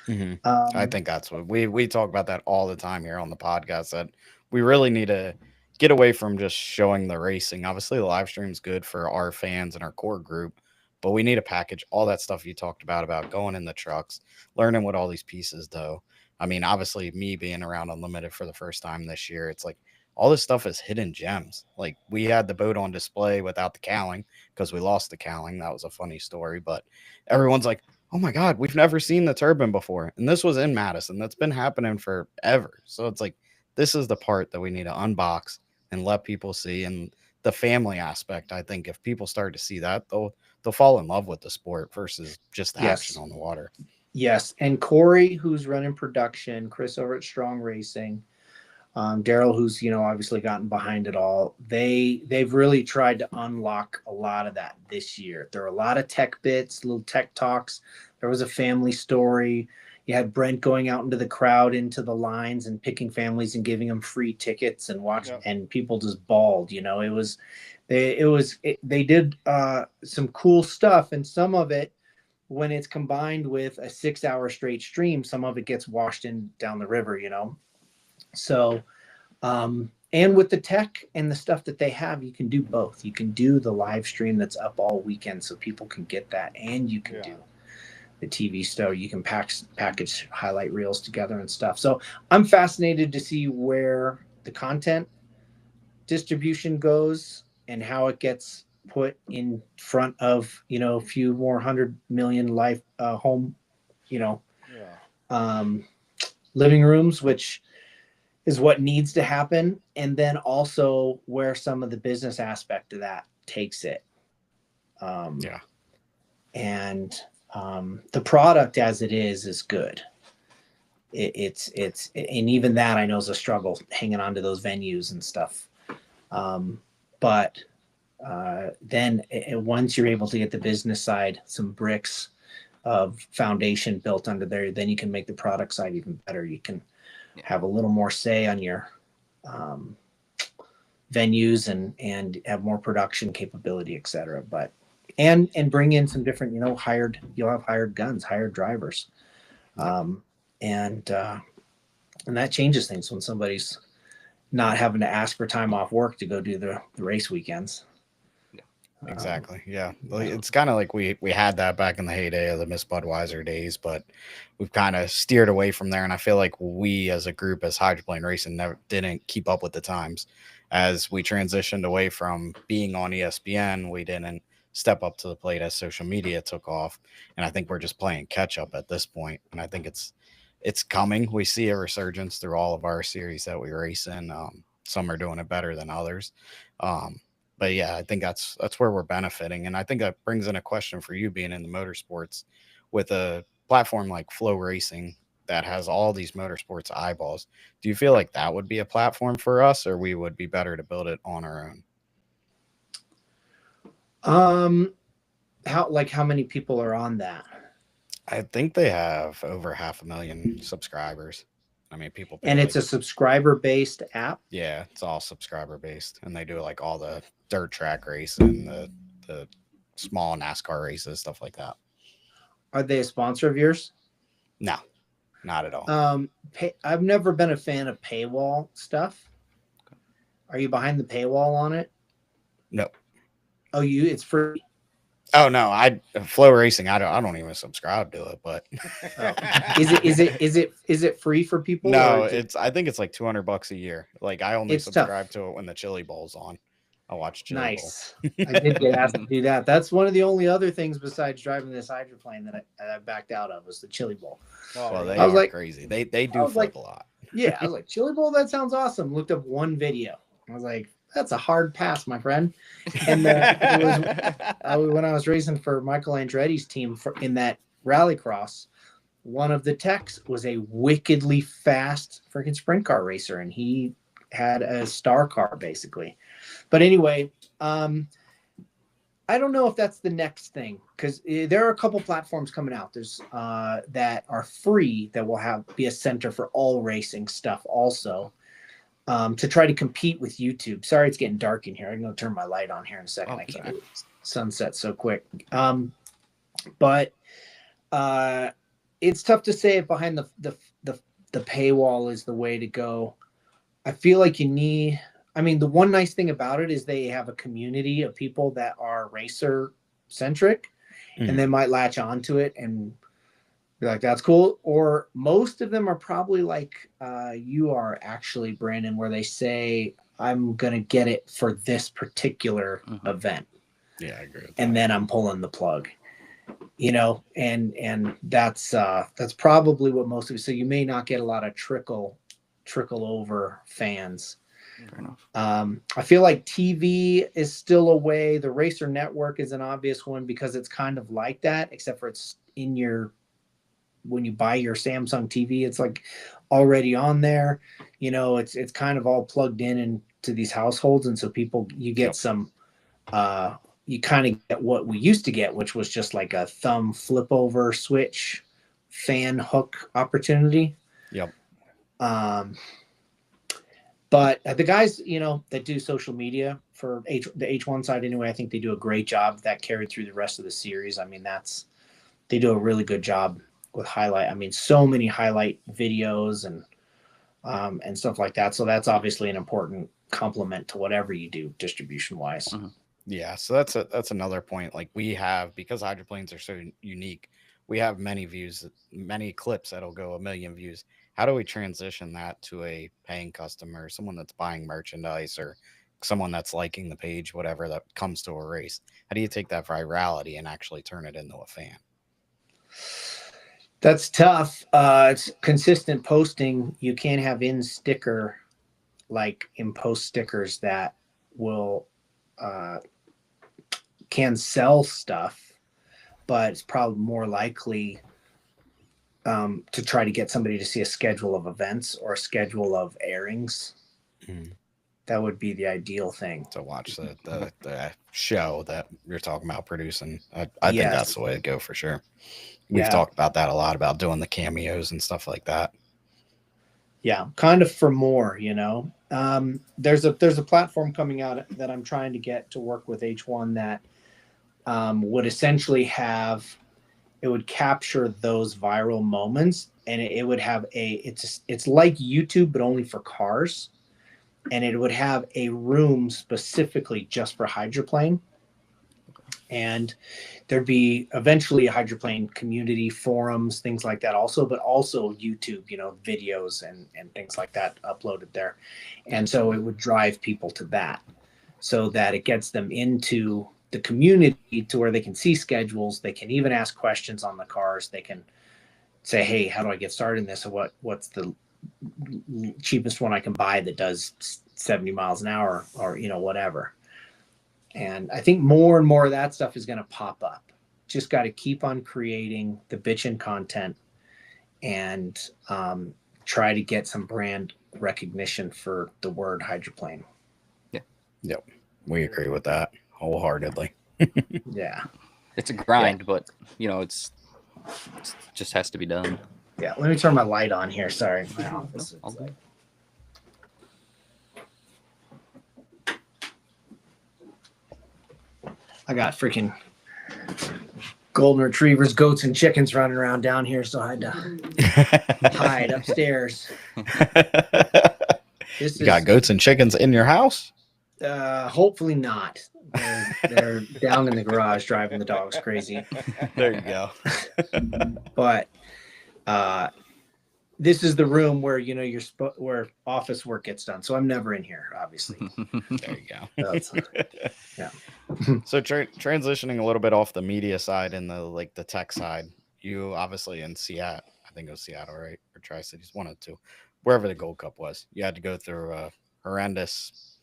S2: Mm-hmm. I think that's what we talk about that all the time here on the podcast, that we really need to get away from just showing the racing. Obviously the live stream is good for our fans and our core group, but we need to package all that stuff you talked about going in the trucks, learning what all these pieces do. I mean, obviously me being around Unlimited for the first time this year, it's like all this stuff is hidden gems. Like we had the boat on display without the cowling because we lost the cowling. That was a funny story, but everyone's like, oh my God, we've never seen the turbine before. And this was in Madison. That's been happening forever. So it's like, this is the part that we need to unbox and let people see. And the family aspect, I think if people start to see that, they'll fall in love with the sport versus just the action on the water.
S3: Yes. And Corey, who's running production, Chris over at Strong Racing, Daryl, who's, obviously gotten behind it all. They've really tried to unlock a lot of that this year. There are a lot of tech bits, little tech talks. There was a family story. You had Brent going out into the crowd, into the lines and picking families and giving them free tickets and watching, and people just bawled. They did some cool stuff, and some of it, when it's combined with a 6-hour straight stream, some of it gets washed down the river, So, and with the tech and the stuff that they have, you can do both. You can do the live stream that's up all weekend so people can get that, and you can do the TV stuff. You can package highlight reels together and stuff. So I'm fascinated to see where the content distribution goes and how it gets put in front of, a few more 100 million life home, living rooms, which is what needs to happen. And then also where some of the business aspect of that takes it. And the product as it is good. It's and even that I know is a struggle hanging on to those venues and stuff. But then once you're able to get the business side, some bricks of foundation built under there, then you can make the product side even better. You can have a little more say on your venues and have more production capability, et cetera. But and bring in some different, you'll have hired guns, hired drivers. And that changes things when somebody's not having to ask for time off work to go do the race weekends.
S2: Exactly. Yeah. It's kind of like we had that back in the heyday of the Miss Budweiser days, but we've kind of steered away from there. And I feel like we as a group, as Hydroplane Racing, didn't keep up with the times. As we transitioned away from being on ESPN, we didn't step up to the plate as social media took off. And I think we're just playing catch up at this point. And I think it's coming. We see a resurgence through all of our series that we race in. Some are doing it better than others. But yeah, I think that's where we're benefiting. And I think that brings in a question for you being in the motorsports with a platform like Flow Racing that has all these motorsports eyeballs. Do you feel like that would be a platform for us, or we would be better to build it on our
S3: own? How many people are on that?
S2: I think they have over 500,000 subscribers. I mean, people.
S3: And it's a subscriber-based app?
S2: Yeah, it's all subscriber-based. And they do like all the dirt track race and the small NASCAR races, stuff like that.
S3: Are they a sponsor of yours?
S2: No, not at all.
S3: I've never been a fan of paywall stuff. Are you behind the paywall on it?
S2: No.
S3: Oh, it's free?
S2: Oh no, Flow Racing. I don't even subscribe to it, but
S3: is it free for people?
S2: No, I think it's like $200 a year. Like I only subscribe to it when the Chili Bowl's on. I watch Chili Bowl.
S3: I did get asked to do that. That's one of the only other things besides driving this hydroplane that I backed out of was the Chili Bowl.
S2: Well, they are crazy. They do flip a lot.
S3: Yeah, I was like, Chili Bowl, that sounds awesome. Looked up one video. I was like, that's a hard pass, my friend. And when I was racing for Michael Andretti's team in that rallycross, one of the techs was a wickedly fast freaking sprint car racer, and he had a star car basically. But anyway, I don't know if that's the next thing, because there are a couple platforms coming out. There's that are free that will be a center for all racing stuff also. To try to compete with YouTube. Sorry, it's getting dark in here. I'm going to turn my light on here in a second. I can't believe sunset so quick. But it's tough to say if behind the paywall is the way to go. I feel like the one nice thing about it is they have a community of people that are racer centric, and they might latch onto it and be like, that's cool. Or most of them are probably like you are actually, Brandon, where they say, I'm going to get it for this particular event.
S2: Yeah, I agree with
S3: and then I'm pulling the plug, and that's probably what most of it. So you may not get a lot of trickle over fans.
S4: Fair enough.
S3: I feel like TV is still a way. The Racer Network is an obvious one because it's kind of like that, except for it's when you buy your Samsung TV, it's like already on there. It's kind of all plugged into these households, and so you get some. You kind of get what we used to get, which was just like a thumb flip over switch fan hook opportunity.
S2: Yep.
S3: But the guys, that do social media for the H1 side anyway, I think they do a great job. That carried through the rest of the series. I mean, they do a really good job with highlight. I mean, so many highlight videos and stuff like that. So that's obviously an important complement to whatever you do distribution wise.
S4: Mm-hmm.
S2: Yeah. So that's another point. Like we have, because hydroplanes are so unique, we have many views, many clips that'll go 1 million views. How do we transition that to a paying customer, someone that's buying merchandise or someone that's liking the page, whatever, that comes to a race? How do you take that virality and actually turn it into a fan?
S3: That's tough. It's consistent posting. You can't have in post stickers that will can sell stuff, but it's probably more likely to try to get somebody to see a schedule of events or a schedule of airings.
S2: Mm.
S3: That would be the ideal thing.
S2: To watch the show that you're talking about producing. I think that's the way to go for sure. We've talked about that a lot, about doing the cameos and stuff like that.
S3: Yeah, kind of for more, you know. There's a platform coming out that I'm trying to get to work with H1 that would essentially it would capture those viral moments, and it would have it's like YouTube but only for cars, and it would have a room specifically just for hydroplane. And there'd be eventually a hydroplane community, forums, things like that also, but also YouTube, you know, videos and things like that uploaded there. And so it would drive people to that so that it gets them into the community to where they can see schedules. They can even ask questions on the cars. They can say, hey, how do I get started in this? Or what's the cheapest one I can buy that does 70 miles an hour or, you know, whatever. And I think more and more of that stuff is going to pop up. Just got to keep on creating the bitchin' content and try to get some brand recognition for the word hydroplane.
S4: Yeah.
S2: Yep. We agree with that wholeheartedly.
S3: Yeah.
S4: It's a grind, but you know, it just has to be done.
S3: Yeah. Let me turn my light on here. Sorry. My office. I got freaking golden retrievers, goats, and chickens running around down here, so I had to hide upstairs.
S2: You got goats and chickens in your house?
S3: Hopefully not. They're down in the garage driving the dogs crazy.
S2: There you go.
S3: But this is the room where, you know, where office work gets done. So I'm never in here, obviously.
S2: There you go.
S3: Yeah.
S2: So transitioning a little bit off the media side and the tech side, you obviously in Seattle, I think it was Seattle, right? Or Tri-Cities, one of the two, wherever the Gold Cup was. You had to go through a horrendous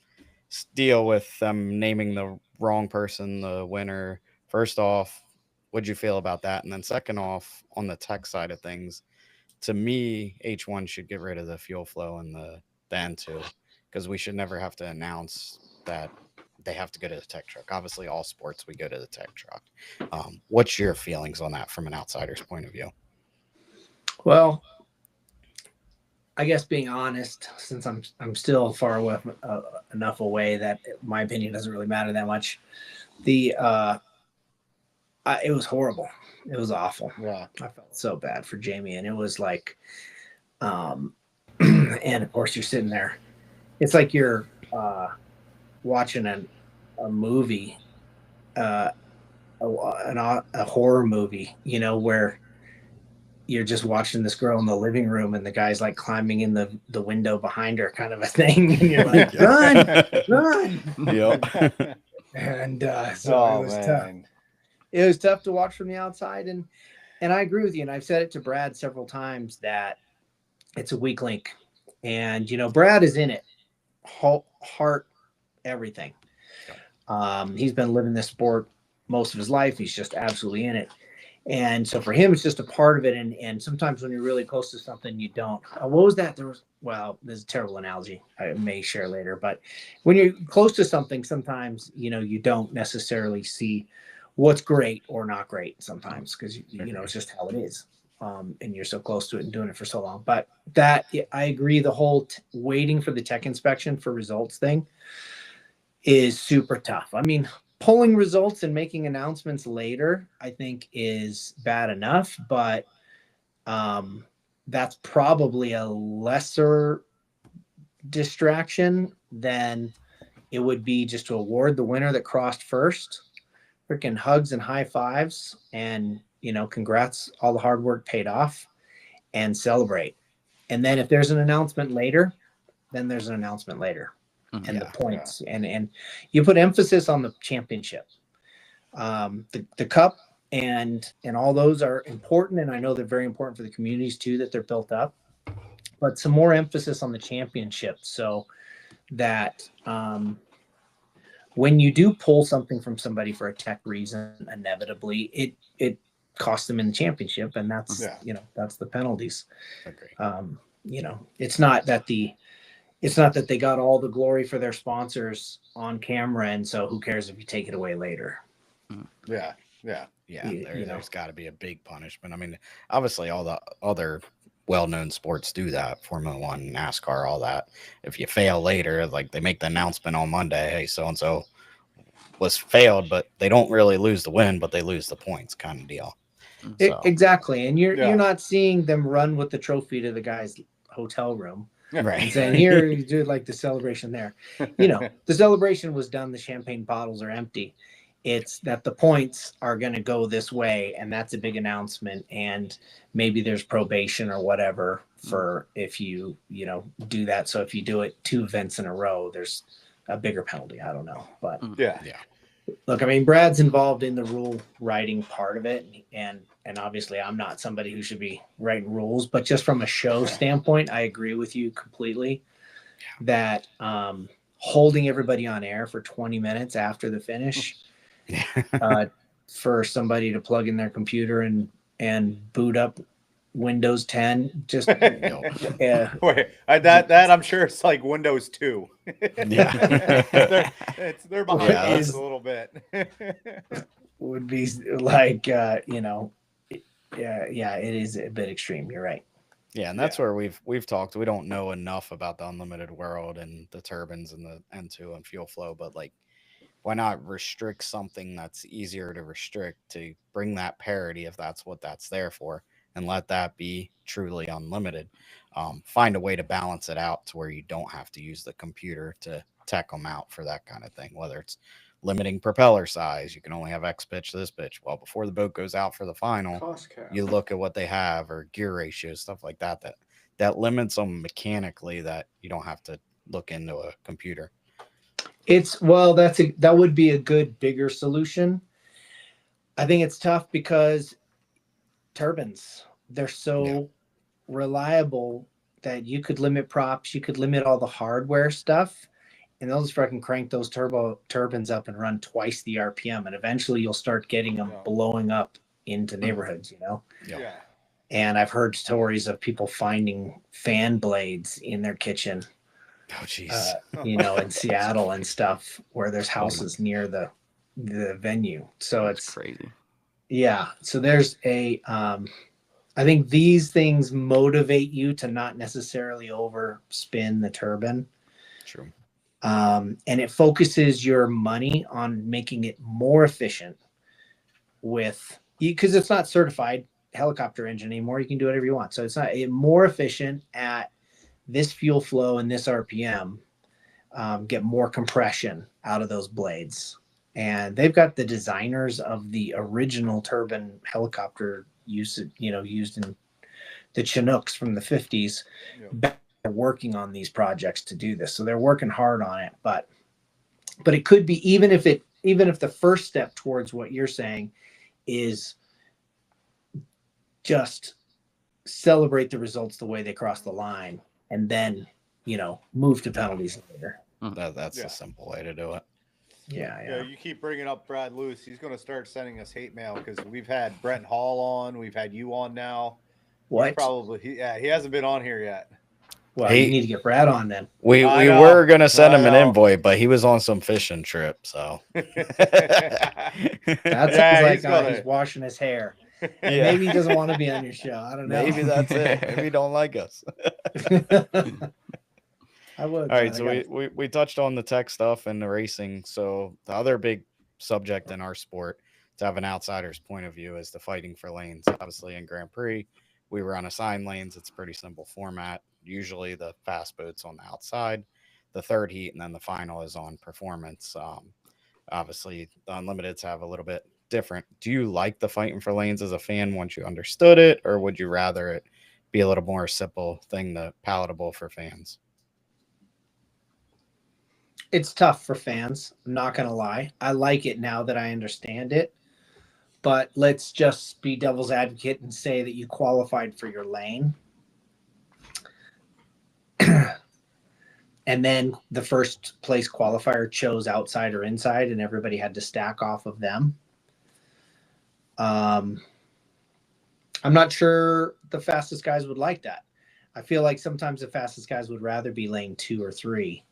S2: deal with them naming the wrong person the winner. First off, what'd you feel about that? And then second off, on the tech side of things, to me, H1 should get rid of the fuel flow and the N2, because we should never have to announce that they have to go to the tech truck. Obviously, all sports, we go to the tech truck. What's your feelings on that from an outsider's point of view?
S3: Well, I guess being honest, since I'm still far away enough away that my opinion doesn't really matter that much. It was horrible. It was awful.
S1: Yeah,
S3: I felt so bad for Jamie, and it was like, and of course you're sitting there. It's like you're watching a movie, a horror movie, you know, where you're just watching this girl in the living room and the guy's like climbing in the window behind her, kind of a thing, and you're like, run.
S2: Yep.
S3: And so it was tough. It was tough to watch from the outside, and I agree with you. And I've said it to Brad several times that it's a weak link, and you know, Brad is in it, heart, everything. He's been living this sport most of his life. He's just absolutely in it, and so for him, it's just a part of it. And sometimes when you're really close to something, you don't. What was that? There's a terrible analogy I may share later, but when you're close to something, sometimes you know you don't necessarily see what's great or not great sometimes, because you know it's just how it is, and you're so close to it and doing it for so long. But that, I agree, the whole waiting for the tech inspection for results thing is super tough. I mean, pulling results and making announcements later, I think, is bad enough, but that's probably a lesser distraction than it would be just to award the winner that crossed first. Freaking hugs and high fives, and you know, congrats, all the hard work paid off, and celebrate. And then if there's an announcement later, then there's an announcement later. and the points, and you put emphasis on the championship. The cup and all those are important, and I know they're very important for the communities too that they're built up. But some more emphasis on the championship, so that when you do pull something from somebody for a tech reason, inevitably it costs them in the championship, and that's that's the penalties. It's not that they got all the glory for their sponsors on camera, and so who cares if you take it away later.
S2: There's got to be a big punishment. I mean, obviously all the other well-known sports do that, Formula One, NASCAR, all that. If you fail later, like they make the announcement on Monday, hey, so-and-so was failed, but they don't really lose the win, but they lose the points kind of deal.
S3: Exactly. And you're not seeing them run with the trophy to the guy's hotel room.
S2: Right.
S3: And saying, here, you do like the celebration there. The celebration was done. The champagne bottles are empty. It's that the points are going to go this way, and that's a big announcement. And maybe there's probation or whatever for if you do that. So if you do it 2 events in a row, there's a bigger penalty. I don't know, but look, I mean, Brad's involved in the rule writing part of it, and obviously I'm not somebody who should be writing rules, but just from a show standpoint, I agree with you completely that holding everybody on air for 20 minutes after the finish. For somebody to plug in their computer and boot up Windows 10, just
S1: wait, that I'm sure it's like Windows 2. They're behind us a little bit.
S3: Would be like it is a bit extreme. You're right.
S2: Yeah, and that's where we've talked. We don't know enough about the unlimited world and the turbines and the N2 and fuel flow, but like, why not restrict something that's easier to restrict to bring that parity if that's what that's there for, and let that be truly unlimited. Find a way to balance it out to where you don't have to use the computer to tech them out for that kind of thing, whether it's limiting propeller size. You can only have X pitch, this pitch. Well, before the boat goes out for the final, you look at what they have, or gear ratios, stuff like that that limits them mechanically, that you don't have to look into a computer.
S3: That would be a good bigger solution. I think it's tough because turbines, they're so reliable that you could limit props, you could limit all the hardware stuff, and they'll just fucking crank those turbines up and run twice the RPM, and eventually you'll start getting them blowing up into neighborhoods, And I've heard stories of people finding fan blades in their kitchen.
S2: Oh, jeez.
S3: In Seattle and stuff, where there's houses near the venue. So it's
S4: crazy.
S3: Yeah. So there's I think these things motivate you to not necessarily overspin the turbine.
S2: True.
S3: And it focuses your money on making it more efficient because it's not certified helicopter engine anymore. You can do whatever you want. So it's not more efficient at this fuel flow and this RPM, get more compression out of those blades. And they've got the designers of the original turbine helicopter used in the Chinooks from the 50s, working on these projects to do this. So they're working hard on it, but it could be, even if the first step towards what you're saying is just celebrate the results the way they cross the line, and then, move to penalties later.
S2: That's a simple way to do it.
S3: Yeah.
S1: You keep bringing up Brad Lewis. He's going to start sending us hate mail because we've had Brent Hall on. We've had you on now.
S3: What?
S1: He hasn't been on here yet.
S3: Well, you need to get Brad on then.
S2: We were going to send him an invite, but he was on some fishing trip. So
S3: that sounds like he's washing his hair. Maybe he doesn't want to be on your show. I don't know.
S2: Maybe that's it. Maybe he don't like us.
S3: I would.
S2: All right, so we touched on the tech stuff and the racing. So the other big subject in our sport, to have an outsider's point of view, is the fighting for lanes. Obviously, in Grand Prix, we run assigned lanes. It's a pretty simple format. Usually the fast boat's on the outside, the third heat, and then the final is on performance. Obviously, the Unlimiteds have a little bit different. Do you like the fighting for lanes as a fan once you understood it, or would you rather it be a little more simple thing, palatable for fans?
S3: It's tough for fans. I'm not going to lie. I like it now that I understand it. But let's just be devil's advocate and say that you qualified for your lane. And then the first place qualifier chose outside or inside, and everybody had to stack off of them. I'm not sure the fastest guys would like that. I feel like sometimes the fastest guys would rather be lane 2 or 3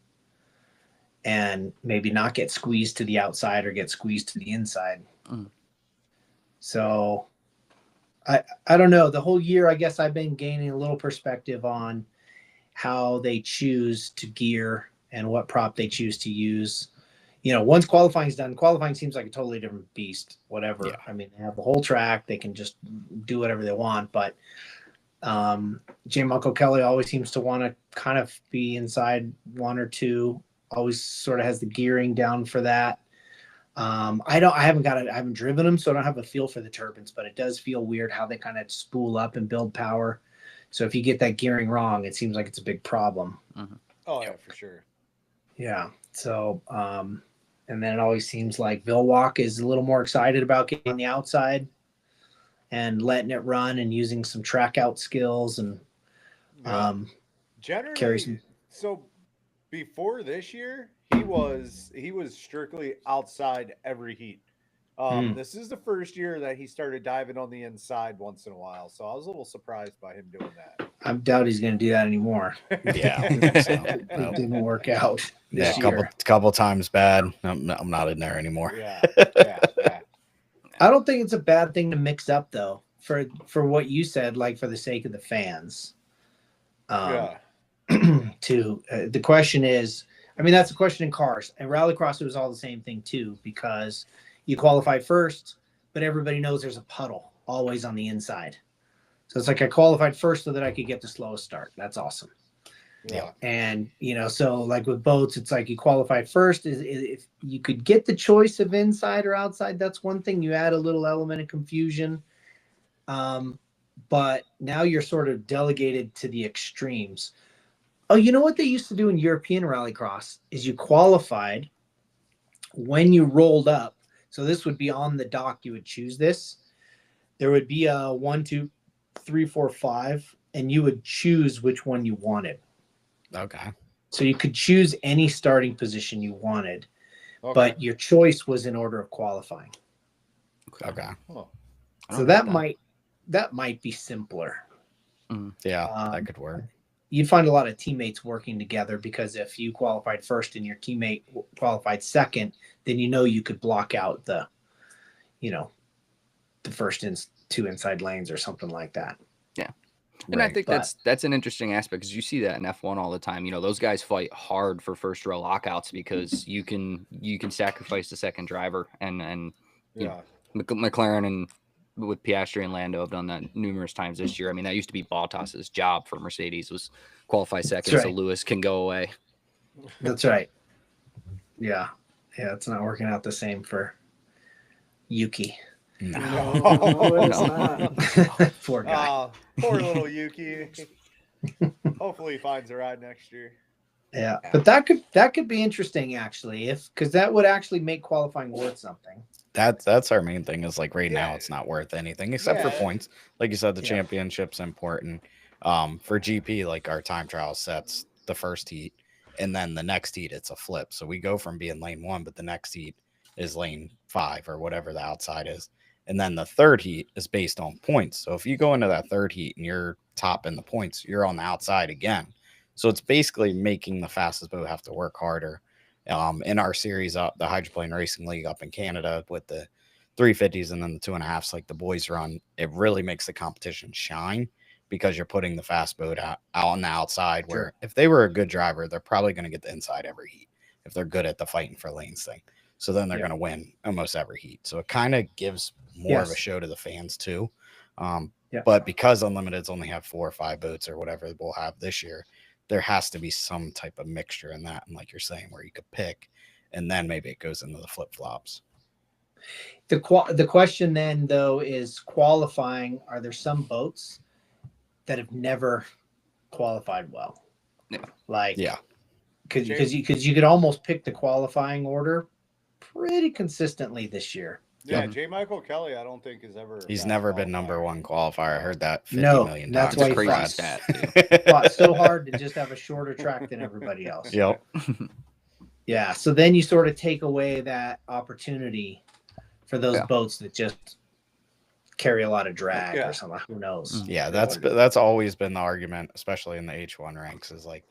S3: and maybe not get squeezed to the outside or get squeezed to the inside. So I don't know. The whole year, I guess I've been gaining a little perspective on how they choose to gear and what prop they choose to use. You know, once qualifying's done, qualifying seems like a totally different beast, whatever. Yeah. I mean, they have the whole track. They can just do whatever they want. But Jim Uncle Kelly always seems to want to kind of be inside 1 or 2, always sort of has the gearing down for that. I haven't driven them, so I don't have a feel for the turbines, but it does feel weird how they kind of spool up and build power. So if you get that gearing wrong, it seems like it's a big problem.
S1: Mm-hmm. Oh yeah, for sure.
S3: Yeah. So, and then it always seems like Vilwalk is a little more excited about getting on the outside and letting it run and using some track out skills and
S1: generally
S3: carry some.
S1: So before this year, he was strictly outside every heat. This is the first year that he started diving on the inside once in a while. So I was a little surprised by him doing that.
S3: I doubt he's going to do that anymore.
S2: Yeah.
S3: It didn't work out.
S2: Yeah, couple times bad. I'm not in there anymore.
S1: Yeah.
S3: I don't think it's a bad thing to mix up though, for what you said, like for the sake of the fans. The question is, I mean, that's a question in cars, and Rallycross, it was all the same thing too, because you qualify first, but everybody knows there's a puddle always on the inside. So it's like I qualified first so that I could get the slowest start. That's awesome.
S1: Yeah.
S3: And, so like with boats, it's like you qualified first. If you could get the choice of inside or outside, that's one thing. You add a little element of confusion. But now you're sort of delegated to the extremes. Oh, you know what they used to do in European Rallycross is you qualified when you rolled up. So this would be on the dock. You would choose this. There would be a 1, 2, 3, 4, 5, and you would choose which one you wanted.
S2: Okay.
S3: So you could choose any starting position you wanted, but your choice was in order of qualifying.
S2: Okay.
S3: So that might be simpler.
S2: Yeah, that could work.
S3: You'd find a lot of teammates working together, because if you qualified first and your teammate qualified second, then you could block out the first 2 inside lanes or something like that.
S4: Yeah. And right. I think that's an interesting aspect, because you see that in F1 all the time. Those guys fight hard for first row lockouts because you can sacrifice the second driver, and you know, McLaren and with Piastri and Lando have done that numerous times this year. I mean, that used to be Bottas's job for Mercedes, was qualify second so Lewis can go away.
S3: That's right. Yeah, it's not working out the same for Yuki.
S5: No, it's not.
S3: Poor guy.
S1: Poor little Yuki. Hopefully he finds a ride next year.
S3: Yeah, but that could be interesting actually, because that would actually make qualifying worth something.
S2: That's our main thing, is like right now it's not worth anything except for points. Like you said, the championship's important. For GP, like our time trial sets the first heat, and then the next heat it's a flip. So we go from being lane 1, but the next heat is lane 5 or whatever the outside is. And then the third heat is based on points. So if you go into that third heat and you're top in the points, you're on the outside again. So it's basically making the fastest boat have to work harder. In our series, the Hydroplane Racing League up in Canada, with the 350s and then the 2.5s, like the boys run, it really makes the competition shine, because you're putting the fast boat out on the outside, where if they were a good driver, they're probably going to get the inside every heat if they're good at the fighting for lanes thing. So then they're going to win almost every heat. So it kind of gives more of a show to the fans too. But because Unlimiteds only have 4 or 5 boats or whatever we'll have this year, there has to be some type of mixture in that. And like you're saying, where you could pick, and then maybe it goes into the flip-flops.
S3: The question then, though, is qualifying. Are there some boats that have never qualified well?
S4: Yeah.
S3: Like, because you could almost pick the qualifying order pretty consistently this year.
S1: Yeah, J. Michael Kelly, I don't think has ever.
S2: He's never been number one qualifier. I heard that 50
S3: No,
S2: million
S3: that's
S2: times.
S3: why
S4: Crazy
S3: fought.
S4: stat. Too.
S3: Fought so hard to just have a shorter track than everybody else.
S2: Yep.
S3: Yeah. So then you sort of take away that opportunity for those boats that just carry a lot of drag or something. Who knows?
S2: Yeah, that's always been the argument, especially in the H1 ranks, is like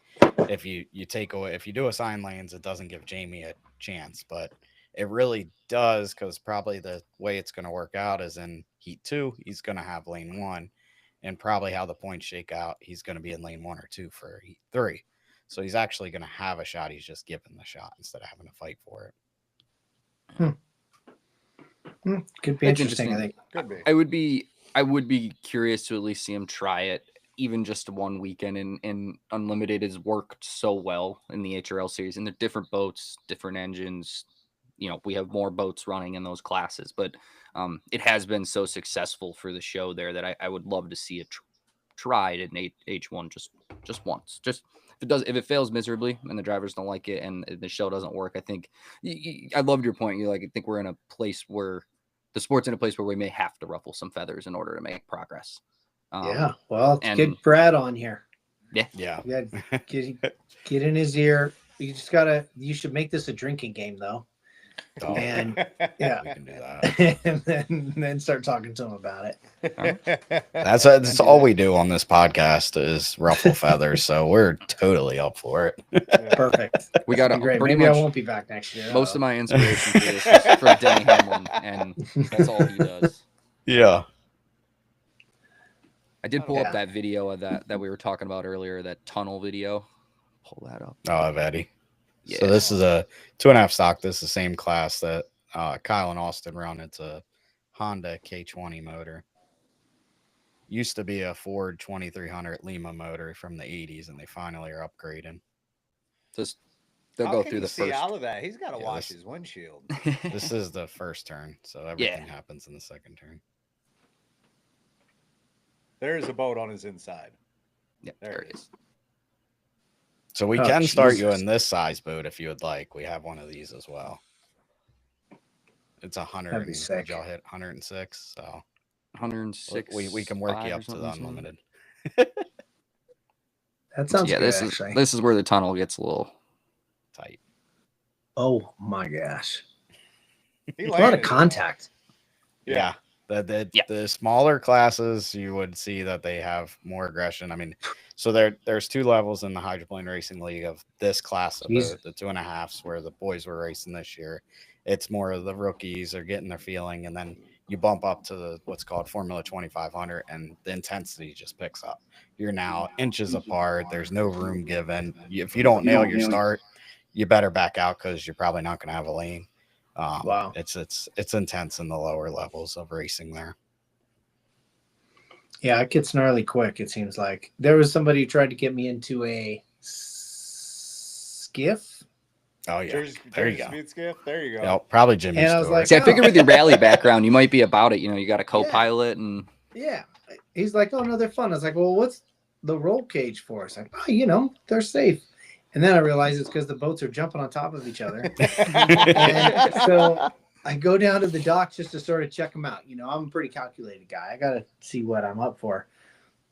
S2: if you take away, if you do assign lanes, it doesn't give Jamie a chance, but it really does, because probably the way it's going to work out is in Heat 2, he's going to have lane 1, and probably how the points shake out, he's going to be in lane 1 or 2 for Heat 3. So he's actually going to have a shot. He's just given the shot instead of having to fight for it.
S3: Could be interesting, I think.
S1: Could be.
S4: I would be curious to at least see him try it, even just one weekend. And Unlimited has worked so well in the HRL series, and they're different boats, different engines. You know, we have more boats running in those classes, but it has been so successful for the show there that I would love to see it tried in H1 just once. Just if it fails miserably and the drivers don't like it and the show doesn't work, I think I loved your point. I think we're in a place where the sport's in a place where we may have to ruffle some feathers in order to make progress.
S3: Yeah, well, let's get Brad on here.
S2: Yeah.
S3: Get in his ear. You should make this a drinking game, though.
S2: Oh,
S3: and
S2: we can do that.
S3: and then start talking to him about it.
S2: That's all we do on this podcast is ruffle feathers, so we're totally up for it.
S3: Perfect.
S4: We got
S3: great. Maybe I won't be back next year.
S4: Most of my inspiration for this is from Denny Hamlin, and that's all he does.
S2: Yeah.
S4: I did pull up that video of that we were talking about earlier, that tunnel video. Pull that up.
S2: Oh, of Eddie.
S4: Yeah.
S2: So this is a 2.5 stock. This is the same class that Kyle and Austin run. It's a Honda K20 motor. Used to be a Ford 2300 Lima motor from the 80s, and they finally are upgrading.
S4: They'll go through the
S1: see
S4: first.
S1: Out of that, he's got to wash his windshield.
S2: This is the first turn, so everything happens in the second turn.
S1: There is a boat on his inside.
S4: Yeah, there it is.
S2: So we can start you in this size boat if you would like. We have one of these as well. It's 100.
S3: That'd be sick.
S2: Y'all hit 106. So
S4: 106.
S2: We can work you up to the unlimited.
S3: That sounds good.
S4: This is where the tunnel gets a little
S2: tight.
S3: Oh my gosh!
S1: A
S3: lot of contact.
S2: Yeah. The smaller classes, you would see that they have more aggression. I mean, so there's 2 levels in the Hydroplane Racing League of this class of boat, the 2.5s, where the boys were racing this year. It's more of the rookies are getting their feeling, and then you bump up to what's called Formula 2500, and the intensity just picks up. You're now inches apart. There's no room given. If you don't nail your start, you better back out because you're probably not going to have a lane.
S3: Wow,
S2: it's intense in the lower levels of racing there.
S3: Yeah, it gets gnarly quick. It seems like there was somebody who tried to get me into a skiff.
S2: Oh yeah, there you go.
S1: Speed skiff. There you go.
S2: Yep, probably Jimmy.
S3: And I was like,
S4: I figured with your rally background, you might be about it. You got a co-pilot and.
S3: Yeah, he's like, oh no, they're fun. I was like, well, what's the roll cage for? I was like, oh, they're safe. And then I realized it's because the boats are jumping on top of each other. And so I go down to the dock just to sort of check them out. I'm a pretty calculated guy. I got to see what I'm up for.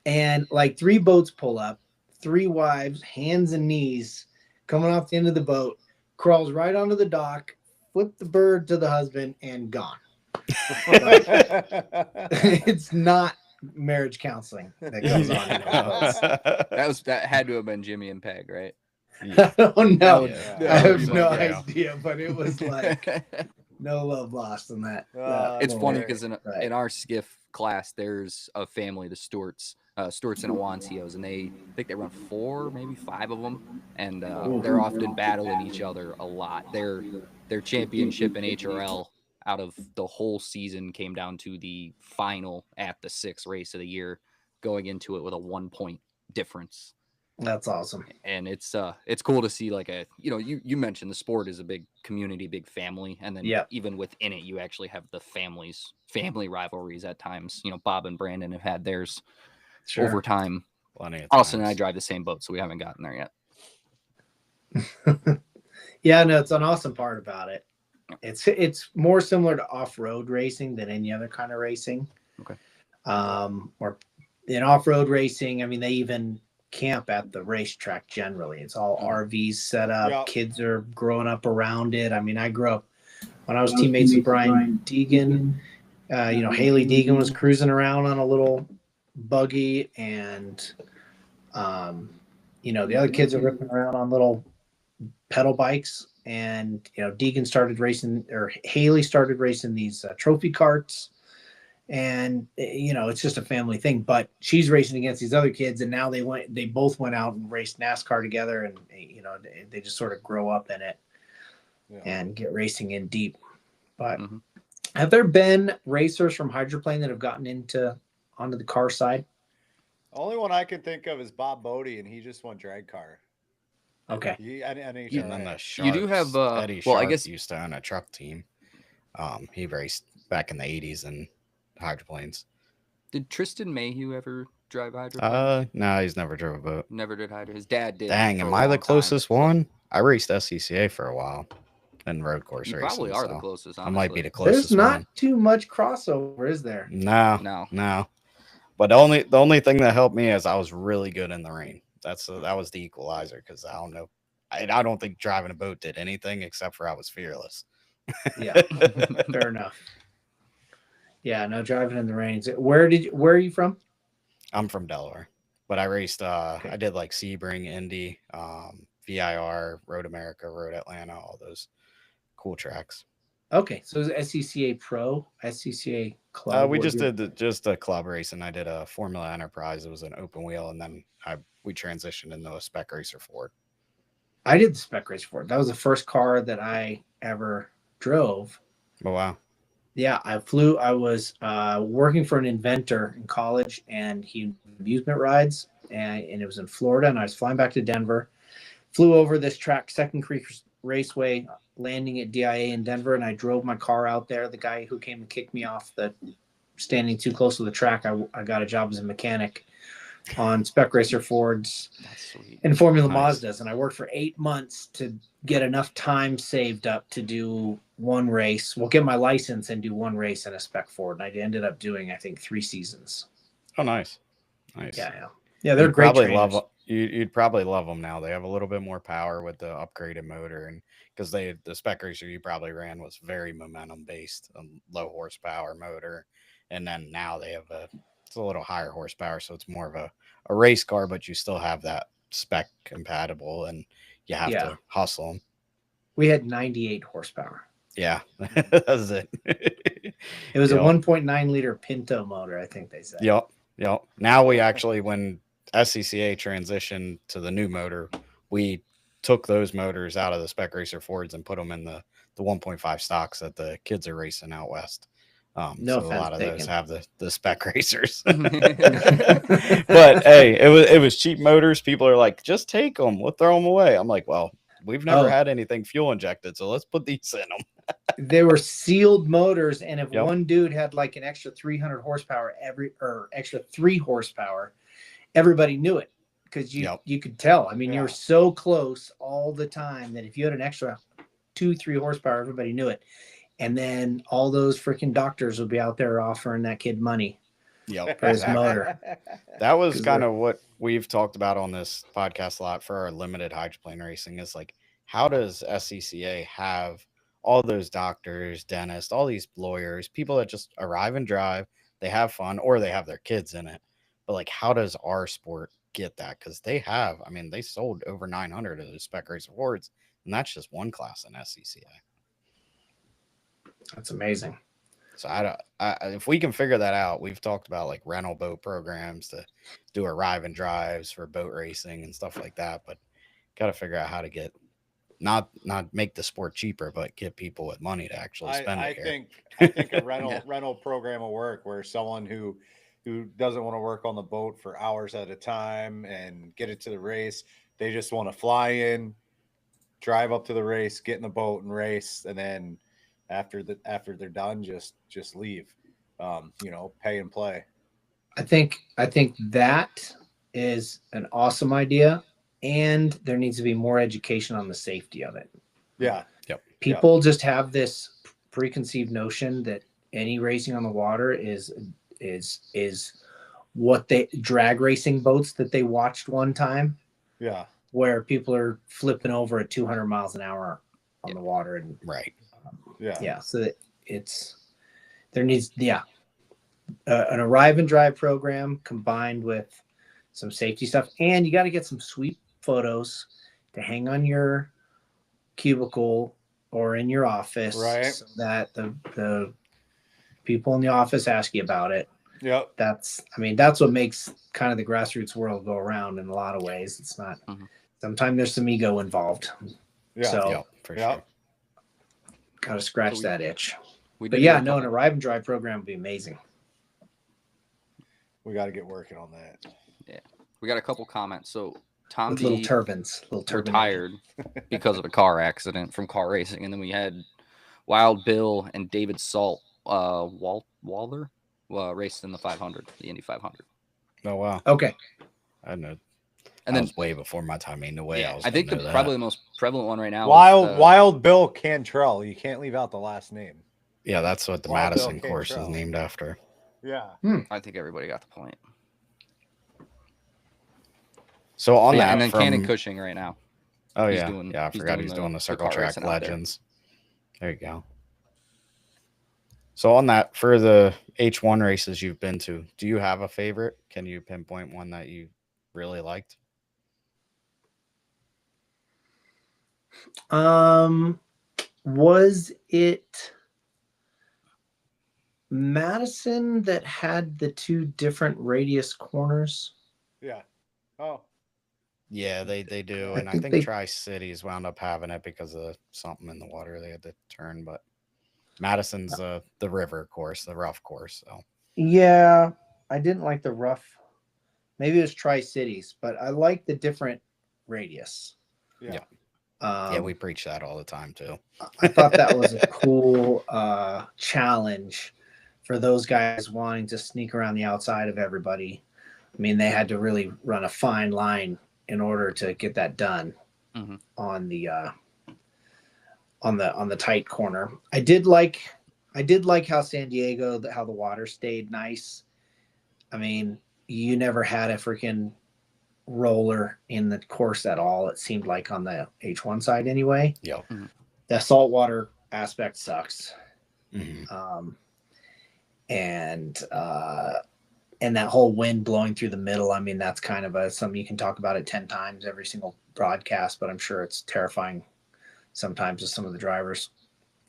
S3: And like 3 boats pull up, 3 wives, hands and knees, coming off the end of the boat, crawls right onto the dock, flip the bird to the husband, and gone. It's not marriage counseling that goes on in those boats.
S4: That had to have been Jimmy and Peg, right?
S3: I don't know.
S1: Yeah.
S3: I have no idea, but it was like no love lost in that.
S4: It's funny because in our skiff class, there's a family, the Stewarts and Awancios, and I think they run 4, maybe 5 of them, and they're often battling each other a lot. Their championship in HRL out of the whole season came down to the final at the 6th race of the year, going into it with a 1-point difference.
S3: That's awesome.
S4: And it's cool to see you mentioned the sport is a big community, big family. And then even within it, you actually have the family rivalries at times. Bob and Brandon have had theirs over time. Austin and I drive the same boat, so we haven't gotten there yet.
S3: Yeah, no, it's an awesome part about it. It's more similar to off-road racing than any other kind of racing.
S4: Okay.
S3: Or in off-road racing, I mean, they even camp at the racetrack generally. It's all RVs set up.
S1: Yeah.
S3: Kids are growing up around it. I mean, I grew up when I was teammates with Brian Deegan. Haley Deegan was cruising around on a little buggy, and the other kids are ripping around on little pedal bikes. And Deegan started racing, or Haley started racing these trophy carts, and it's just a family thing. But she's racing against these other kids, and now they both went out and raced NASCAR together, and they just sort of grow up in it and get racing in deep. But have there been racers from Hydroplane that have gotten onto the car side?
S1: Only one I can think of is Bob Bodie, and he just won drag car.
S3: Okay.
S2: And then the Sharks,
S4: you do have
S2: Eddie Sharp
S4: I guess
S2: used to own a truck team. He raced back in the 80s in hydroplanes.
S4: Did Tristan Mayhew ever drive hydroplane?
S2: No, he's never drove a boat.
S4: Never did hydro. His dad did.
S2: Dang, am I the closest one? I raced SCCA for a while and road course
S4: You
S2: racing.
S4: Probably are the closest. Honestly.
S2: I might be the closest.
S3: There's not too much crossover, is there?
S2: No. But the only thing that helped me is I was really good in the rain. That was the equalizer, because I don't know. I don't think driving a boat did anything except for I was fearless.
S3: Yeah, fair enough. Yeah, no, driving in the rain. Where are you from?
S2: I'm from Delaware, but I raced. I did like Sebring, Indy, VIR, Road America, Road Atlanta, all those cool tracks.
S3: Okay, so is SCCA Pro, SCCA Club?
S2: We just did just a club race, and I did a Formula Enterprise. It was an open wheel, and then we transitioned into a Spec Racer Ford.
S3: I did the Spec Racer Ford. That was the first car that I ever drove.
S2: Oh, wow.
S3: Yeah, I flew. I was working for an inventor in college, and he amusement rides, and it was in Florida, and I was flying back to Denver. Flew over this track, Second Creek Raceway, landing at DIA in Denver, and I drove my car out there. The guy who came and kicked me off standing too close to the track, I got a job as a mechanic on Spec Racer Fords and Formula Mazdas, and I worked for 8 months to get enough time saved up to do one race. Well, get my license and do one race in a Spec Ford, and I ended up doing, I think, 3 seasons.
S2: Oh, nice.
S3: Yeah. They're great.
S2: You'd probably love them now. They have a little bit more power with the upgraded motor, and because the Spec Racer you probably ran was very momentum based, low horsepower motor, and then now they have it's a little higher horsepower, so it's more of a race car, but you still have that spec compatible, and you have to hustle them.
S3: We had 98 horsepower.
S2: Yeah, that's it.
S3: It was a 1.9 liter Pinto motor, I think they said.
S2: Yep. Now we actually, when SCCA transitioned to the new motor, we took those motors out of the Spec Racer Fords and put them in the 1.5 stocks that the kids are racing out west. So a lot of those have the Spec Racers. But hey, it was cheap motors. People are like, just take them. We'll throw them away. I'm like, well, we've never had anything fuel injected, so let's put these in them.
S3: They were sealed motors, and if one dude had like an extra 300 horsepower extra 3 horsepower, everybody knew it, because you could tell. I mean, you were so close all the time that if you had an extra 2-3 horsepower, everybody knew it. And then all those freaking doctors would be out there offering that kid money for his motor.
S2: That was kind of what we've talked about on this podcast a lot for our limited hydroplane racing, is like, how does SCCA have all those doctors, dentists, all these lawyers, people that just arrive and drive, they have fun, or they have their kids in it. But like, how does our sport get that? Because they sold over 900 of those Spec Racer Fords, and that's just one class in SCCA.
S3: That's amazing.
S2: So if we can figure that out, we've talked about like rental boat programs to do arrive and drives for boat racing and stuff like that, but got to figure out how to get not make the sport cheaper, but get people with money to actually spend it here.
S1: I think a rental program will work, where someone who doesn't want to work on the boat for hours at a time and get it to the race, they just want to fly in, drive up to the race, get in the boat and race, and then after they're done, just leave, pay and play.
S3: I think that is an awesome idea. and there needs to be more education on the safety of it.
S1: Yeah.
S3: People just have this preconceived notion that any racing on the water is what they drag racing boats that they watched one time.
S1: Yeah.
S3: Where people are flipping over at 200 miles an hour on the water. And
S2: Right.
S3: yeah. So that there needs, an arrive and drive program combined with some safety stuff. And you got to get some sweet photos to hang on your cubicle or in your office,
S1: right?
S3: So that the people in the office ask you about it.
S1: Yep.
S3: That's what makes kind of the grassroots world go around in a lot of ways. It's not, sometimes there's some ego involved.
S1: Yeah.
S3: So
S2: for sure.
S3: Got to scratch that itch.
S4: But
S3: an arrive and drive program would be amazing.
S1: We got to get working on that.
S4: Yeah. We got a couple comments. So Tom
S3: With little turbans,
S4: retired because of a car accident from car racing. And then we had Wild Bill and David Salt, Walder, raced in the 500, the Indy 500.
S2: Oh, wow.
S3: Okay.
S2: I know.
S4: And then
S2: was way before my time. Ain't no way I was.
S4: I think probably the most prevalent one right now.
S1: Wild Bill Cantrell. You can't leave out the last name.
S2: Yeah, that's what the
S1: Wild
S2: Madison
S1: Bill
S2: course
S1: Cantrell.
S2: is named after.
S1: Yeah.
S4: I think everybody got the point.
S2: So on that,
S4: and then Cannon Cushing right now.
S2: Oh
S4: He's
S2: yeah,
S4: doing-
S2: I
S4: he's
S2: forgot
S4: doing
S2: he's
S4: the-
S2: doing the
S4: the
S2: Circle
S4: car
S2: Track
S4: racing out there.
S2: Legends. There you go. So on that, for the H1 races you've been to, do you have a favorite? Can you pinpoint one that you really liked?
S3: Was it Madison that had the two different radius corners?
S1: Yeah. Oh.
S2: Yeah, they do, and I think Tri-Cities wound up having it because of something in the water they had to turn. But Madison's the river course, the rough course. So
S3: yeah, I didn't like the rough. Maybe it was Tri-Cities, but I like the different radius.
S1: Yeah.
S2: Yeah, we preach that all the time too.
S3: I thought that was a cool challenge for those guys wanting to sneak around the outside of everybody. I mean, they had to really run a fine line in order to get that done on the tight corner. I did like how San Diego, how the water stayed nice. I mean, you never had a freaking roller in the course at all. It seemed like on the H1 side anyway.
S2: Yep.
S3: The saltwater aspect sucks.
S2: Mm-hmm.
S3: And that whole wind blowing through the middle, I mean, that's kind of something you can talk about it 10 times every single broadcast, but I'm sure it's terrifying sometimes to some of the drivers.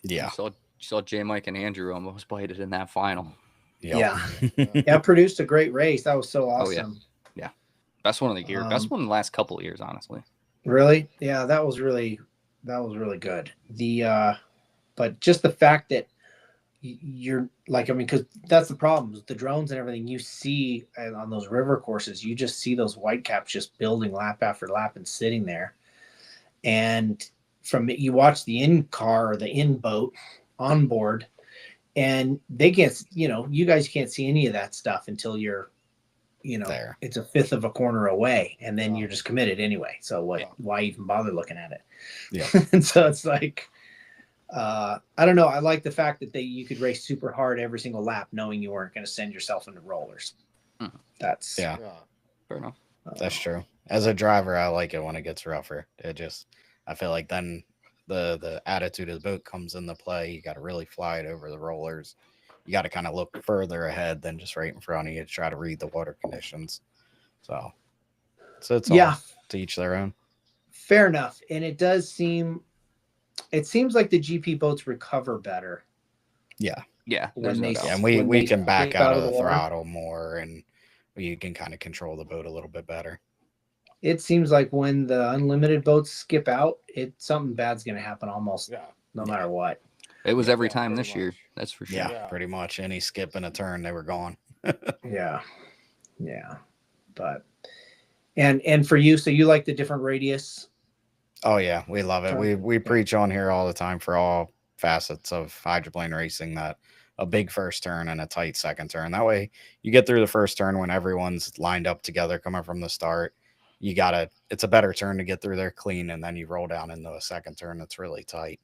S2: Yeah.
S4: You saw J. Mike and Andrew almost bladed in that final.
S2: Yep.
S3: Yeah. Produced a great race. That was so awesome.
S4: Oh, yeah. Best one of the year. Best one in the last couple of years, honestly.
S3: Really? Yeah, that was really good. But just the fact that you're like, I mean, because that's the problem with the drones and everything you see on those river courses, you just see those white caps just building lap after lap and sitting there. And you watch the in car or the in boat on board, and they can't, you guys can't see any of that stuff until you're,
S2: there.
S3: It's a fifth of a corner away, and then you're just committed anyway. So why even bother looking at it?
S2: Yeah.
S3: And so it's like, I don't know. I like the fact that you could race super hard every single lap, knowing you weren't going to send yourself into rollers. That's
S2: fair
S4: enough.
S2: That's true. As a driver, I like it when it gets rougher. I feel like then the attitude of the boat comes into play. You got to really fly it over the rollers. You got to kind of look further ahead than just right in front of you to try to read the water conditions. So it's all to each their own.
S3: Fair enough. And it seems like the GP boats recover better.
S2: Yeah.
S4: Yeah.
S2: And we can back out of the throttle more, and you can kind of control the boat a little bit better.
S3: It seems like when the unlimited boats skip out, something bad's going to happen almost no matter what.
S4: It was every time this year. That's for sure.
S2: Yeah, pretty much. Any skip and a turn, they were gone.
S3: Yeah. But and for you, so you like the different radius?
S2: Oh yeah, we love it. We preach on here all the time for all facets of hydroplane racing that a big first turn and a tight second turn. That way you get through the first turn when everyone's lined up together coming from the start. it's a better turn to get through there clean, and then you roll down into a second turn that's really tight.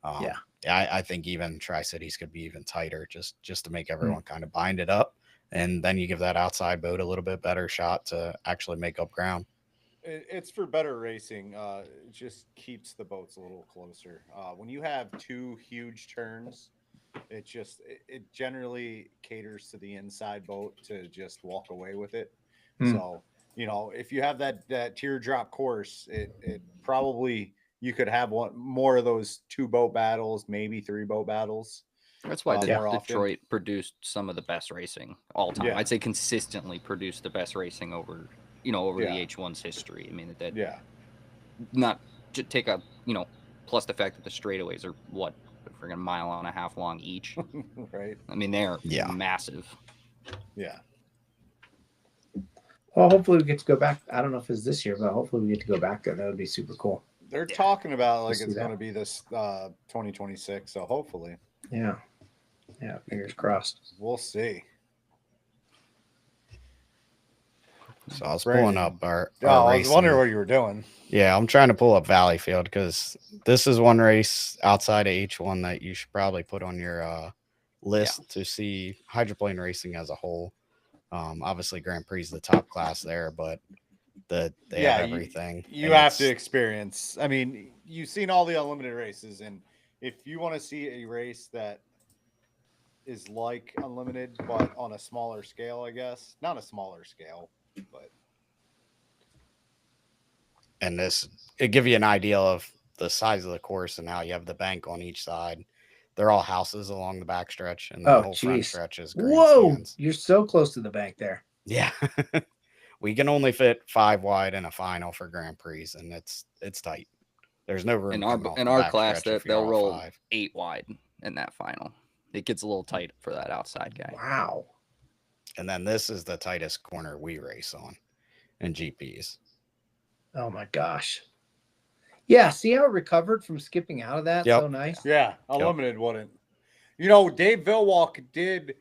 S2: I think even Tri-Cities could be even tighter just to make everyone kind of bind it up, and then you give that outside boat a little bit better shot to actually make up ground.
S1: It's for better racing. It just keeps the boats a little closer. When you have two huge turns, it generally caters to the inside boat to just walk away with it. So, if you have that teardrop course, it probably you could have more of those 2 boat battles, maybe 3 boat battles.
S4: That's why Detroit produced some of the best racing all time. I'd say consistently produced the best racing over the H1's history. I mean, not to take a, plus the fact that the straightaways are what, a friggin' mile and a half long each.
S1: Right.
S4: I mean, they're massive.
S1: Yeah.
S3: Well, hopefully we get to go back. I don't know if it's this year, but hopefully we get to go back there. That would be super cool.
S1: They're talking about like it's going to be this 2026. So hopefully.
S3: Yeah. Fingers crossed.
S1: We'll see.
S2: So I was pulling up our
S1: I was wondering what you were doing.
S2: Yeah, I'm trying to pull up Valleyfield because this is one race outside of H1 that you should probably put on your list to see hydroplane racing as a whole. Obviously, Grand Prix is the top class there, but they have everything.
S1: You have to experience. I mean, you've seen all the unlimited races, and if you want to see a race that is like unlimited but on a smaller scale, I guess not a smaller scale. But
S2: it give you an idea of the size of the course and how you have the bank on each side. They're all houses along the back stretch, and the whole front stretch is grandstands.
S3: You're so close to the bank there.
S2: Yeah. We can only fit 5 wide in a final for Grand Prix, and it's tight. There's no room
S4: in our class that they'll roll 5. 8 wide in that final. It gets a little tight for that outside guy.
S3: Wow.
S2: And then this is the tightest corner we race on in GPs.
S3: Oh my gosh. Yeah, see how it recovered from skipping out of that?
S2: Yep.
S3: So nice.
S1: Yeah, unlimited wouldn't. Dave Vilwalk did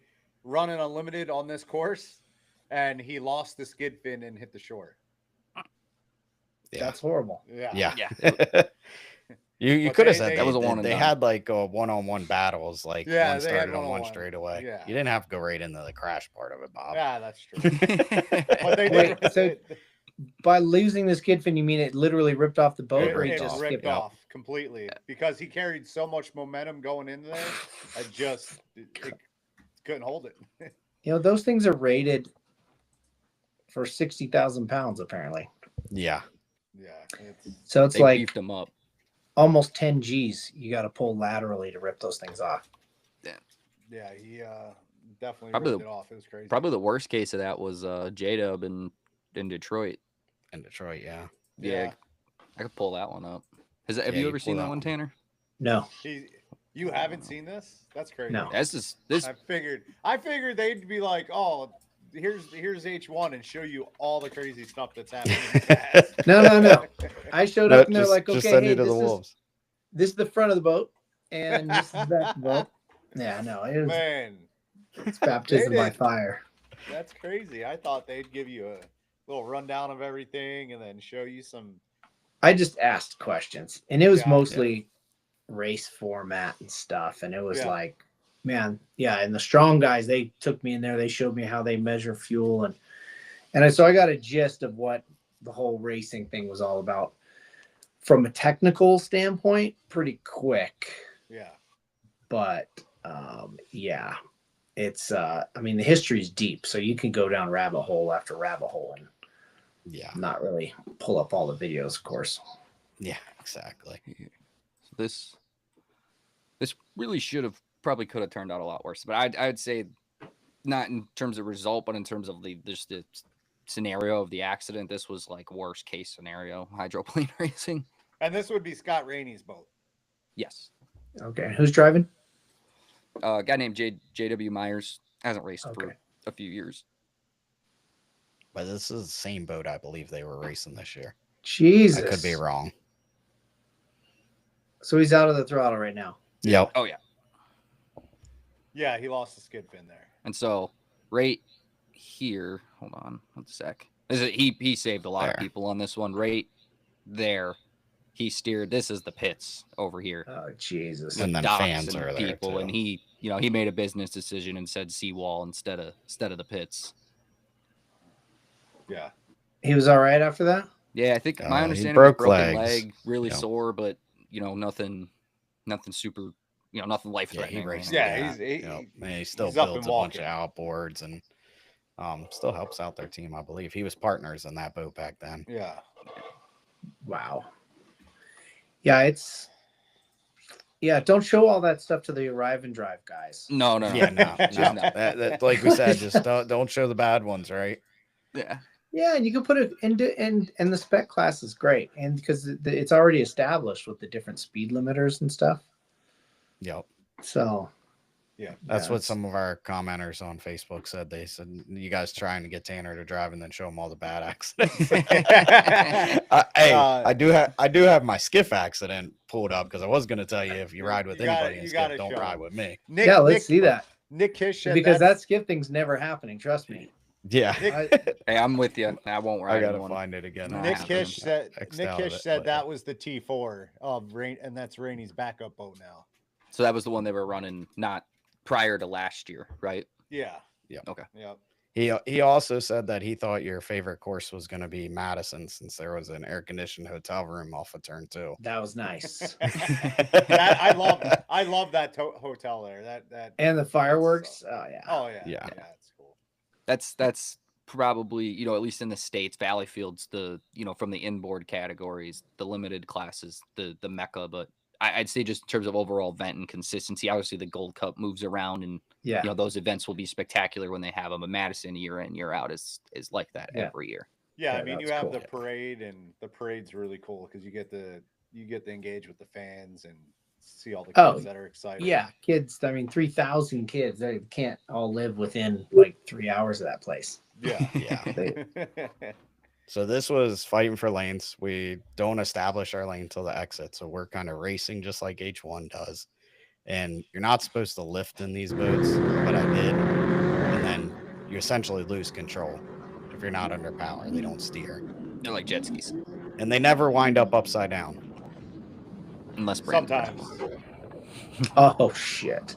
S1: run an unlimited on this course, and he lost the skid fin and hit the shore.
S2: Yeah.
S3: That's horrible.
S2: Yeah. You could have said that was a one. They had like a one-on-one battles, like one started on one straight away. Yeah. You didn't have to go right into the crash part of it, Bob.
S1: Yeah, that's true. But they did.
S3: So by losing the skid fin, you mean it literally ripped off the boat, or
S1: it just ripped off completely because he carried so much momentum going into there. It couldn't hold it.
S3: Those things are rated for 60,000 pounds, apparently.
S2: Yeah.
S3: So it's
S4: they
S3: like
S4: beefed them up.
S3: Almost 10 G's you got to pull laterally to rip those things off.
S1: Yeah, he definitely ripped it off. It was crazy.
S4: Probably the worst case of that was J-Dub in Detroit.
S2: In Detroit,
S4: yeah. I could pull that one up. Have you ever seen that one, Tanner?
S3: No.
S1: You haven't seen this? That's crazy.
S3: No.
S4: This.
S1: I figured they'd be like, oh, here's H1 and show you all the crazy stuff that's happening.
S3: No. I showed up and they're like, okay, hey,
S2: this
S3: is the front of the boat and this is the back of the boat. Yeah, no, it's baptism by fire.
S1: That's crazy. I thought they'd give you a little rundown of everything and then show you some.
S3: I just asked questions, and it was mostly race format and stuff, and it was like, man, and the strong guys, they took me in there, they showed me how they measure fuel, and so I got a gist of what the whole racing thing was all about from a technical standpoint pretty quick. But it's I mean, the history is deep, so you can go down rabbit hole after rabbit hole and not really pull up all the videos, of course.
S2: Yeah, exactly.
S4: So this really probably could have turned out a lot worse, but I'd say not in terms of result, but in terms of the scenario of the accident. This was like worst case scenario hydroplane racing.
S1: And this would be Scott Rainey's boat.
S4: Yes.
S3: Okay. Who's driving?
S4: A guy named J.W. Myers. Hasn't raced for a few years.
S2: But this is the same boat I believe they were racing this year.
S3: Jesus.
S2: I could be wrong.
S3: So he's out of the throttle right now.
S2: Yep.
S4: Oh, yeah.
S1: Yeah, he lost the skid fin there.
S4: And so right here, hold on one sec. He saved a lot of
S2: There.
S4: people on this one right there. He steered. This is the pits over here.
S3: Oh Jesus!
S2: And then
S4: Docks
S2: fans
S4: and
S2: are there,
S4: people,
S2: too.
S4: and he made a business decision and said seawall instead of the pits.
S1: Yeah.
S3: He was all right after that.
S4: Yeah, I think my
S2: He
S4: understanding
S2: broke
S4: was broken
S2: legs.
S4: leg, really
S2: Yep.
S4: sore, but nothing super, nothing life
S2: Yeah, he
S4: threatening.
S2: raced.
S1: Yeah,
S2: that,
S1: he's-
S2: you know, and he still
S1: he's up
S2: builds
S1: and
S2: a bunch of
S1: walking.
S2: outboards and still helps out their team. I believe he was partners in that boat back then.
S1: Yeah.
S3: Wow. Yeah, don't show all that stuff to the arrive and drive guys.
S4: No.
S2: Yeah, no.
S4: Just no.
S2: That, like we said, just don't show the bad ones, right?
S4: Yeah.
S3: Yeah, and you can put it and the spec class is great, and because it's already established with the different speed limiters and stuff.
S2: Yep.
S3: So
S1: Yeah.
S2: That's what some of our commenters on Facebook said. They said, you guys trying to get Tanner to drive and then show him all the bad accidents. I do have my skiff accident pulled up because I was going to tell you if you ride with
S1: You gotta-
S2: anybody in
S1: you
S2: skiff,
S1: gotta
S2: don't
S1: show
S2: ride
S1: him.
S2: with me.
S1: Nick,
S3: yeah, let's
S1: Nick,
S3: see that
S1: Nick Kish said
S3: because that
S1: that's-
S3: skip thing's never happening. Trust me.
S2: Yeah.
S4: Hey, I'm with you. I won't ride.
S2: I got to
S4: one.
S2: find it again.
S4: Nah,
S1: Nick
S4: happen.
S1: Kish said
S2: X'd
S1: Nick
S2: out of
S1: Kish
S2: it,
S1: said
S2: but
S1: that was the T4 of Rain, and that's Rainey's backup boat now.
S4: So that was the one they were running not prior to last year, right?
S1: Yeah.
S2: Yeah.
S4: Okay.
S1: Yep.
S2: He also said that he thought your favorite course was going to be Madison since there was an air conditioned hotel room off of turn 2.
S3: That was nice.
S1: I love that hotel there. That
S3: And the fireworks. Oh yeah.
S1: Oh yeah.
S2: Yeah.
S1: That's cool.
S4: That's probably, at least in the States, Valleyfield's the, from the inboard categories, the limited classes, the mecca. But I'd say just in terms of overall event and consistency, obviously the Gold Cup moves around and,
S3: Yeah.
S4: those events will be spectacular when they have them. But Madison year in, year out is like that
S3: Yeah.
S4: every year.
S1: Yeah,
S3: Yeah,
S1: I mean you
S3: that's
S1: have
S3: cool.
S1: the parade, and the parade's really cool because you get to engage with the fans and see all the kids
S3: Oh,
S1: that are excited.
S3: Yeah, kids. I mean, 3,000 kids. They can't all live within like 3 hours of that place.
S1: Yeah.
S2: Yeah. So this was fighting for lanes. We don't establish our lane till the exit. So we're kind of racing just like H1 does. And you're not supposed to lift in these boats, but I did. And then you essentially lose control if you're not under power. They don't steer.
S4: They're like jet skis,
S2: And they never wind up upside down.
S4: unless Brandon
S1: Sometimes.
S3: Oh shit!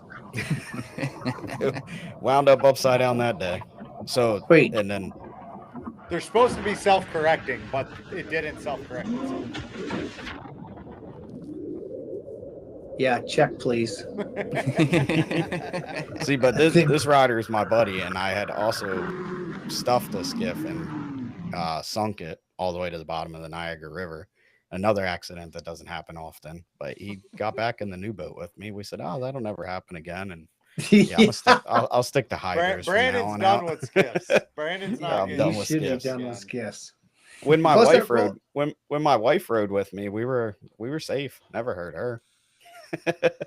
S2: Wound up upside down that day. So
S3: Wait.
S2: and then
S1: They're supposed to be self-correcting, but it didn't self-correct itself.
S3: Yeah, check please.
S2: see, but this rider is my buddy, and I had also stuffed a skiff and sunk it all the way to the bottom of the Niagara River. Another accident that doesn't happen often, but he got back in the new boat with me. We said, "Oh, that'll never happen again." And yeah, I'll stick to hydros from now
S1: Brandon's
S2: on
S1: done
S2: out.
S1: with skiffs. Brandon's
S2: Yeah,
S1: not
S2: I'm
S1: good.
S2: done
S3: You
S2: with
S3: should have
S2: skiffs.
S3: done
S1: Yeah.
S3: with skiffs.
S2: When my
S3: Plus,
S2: wife
S3: they're-
S2: rode, when my wife rode with me, we were safe. Never hurt her.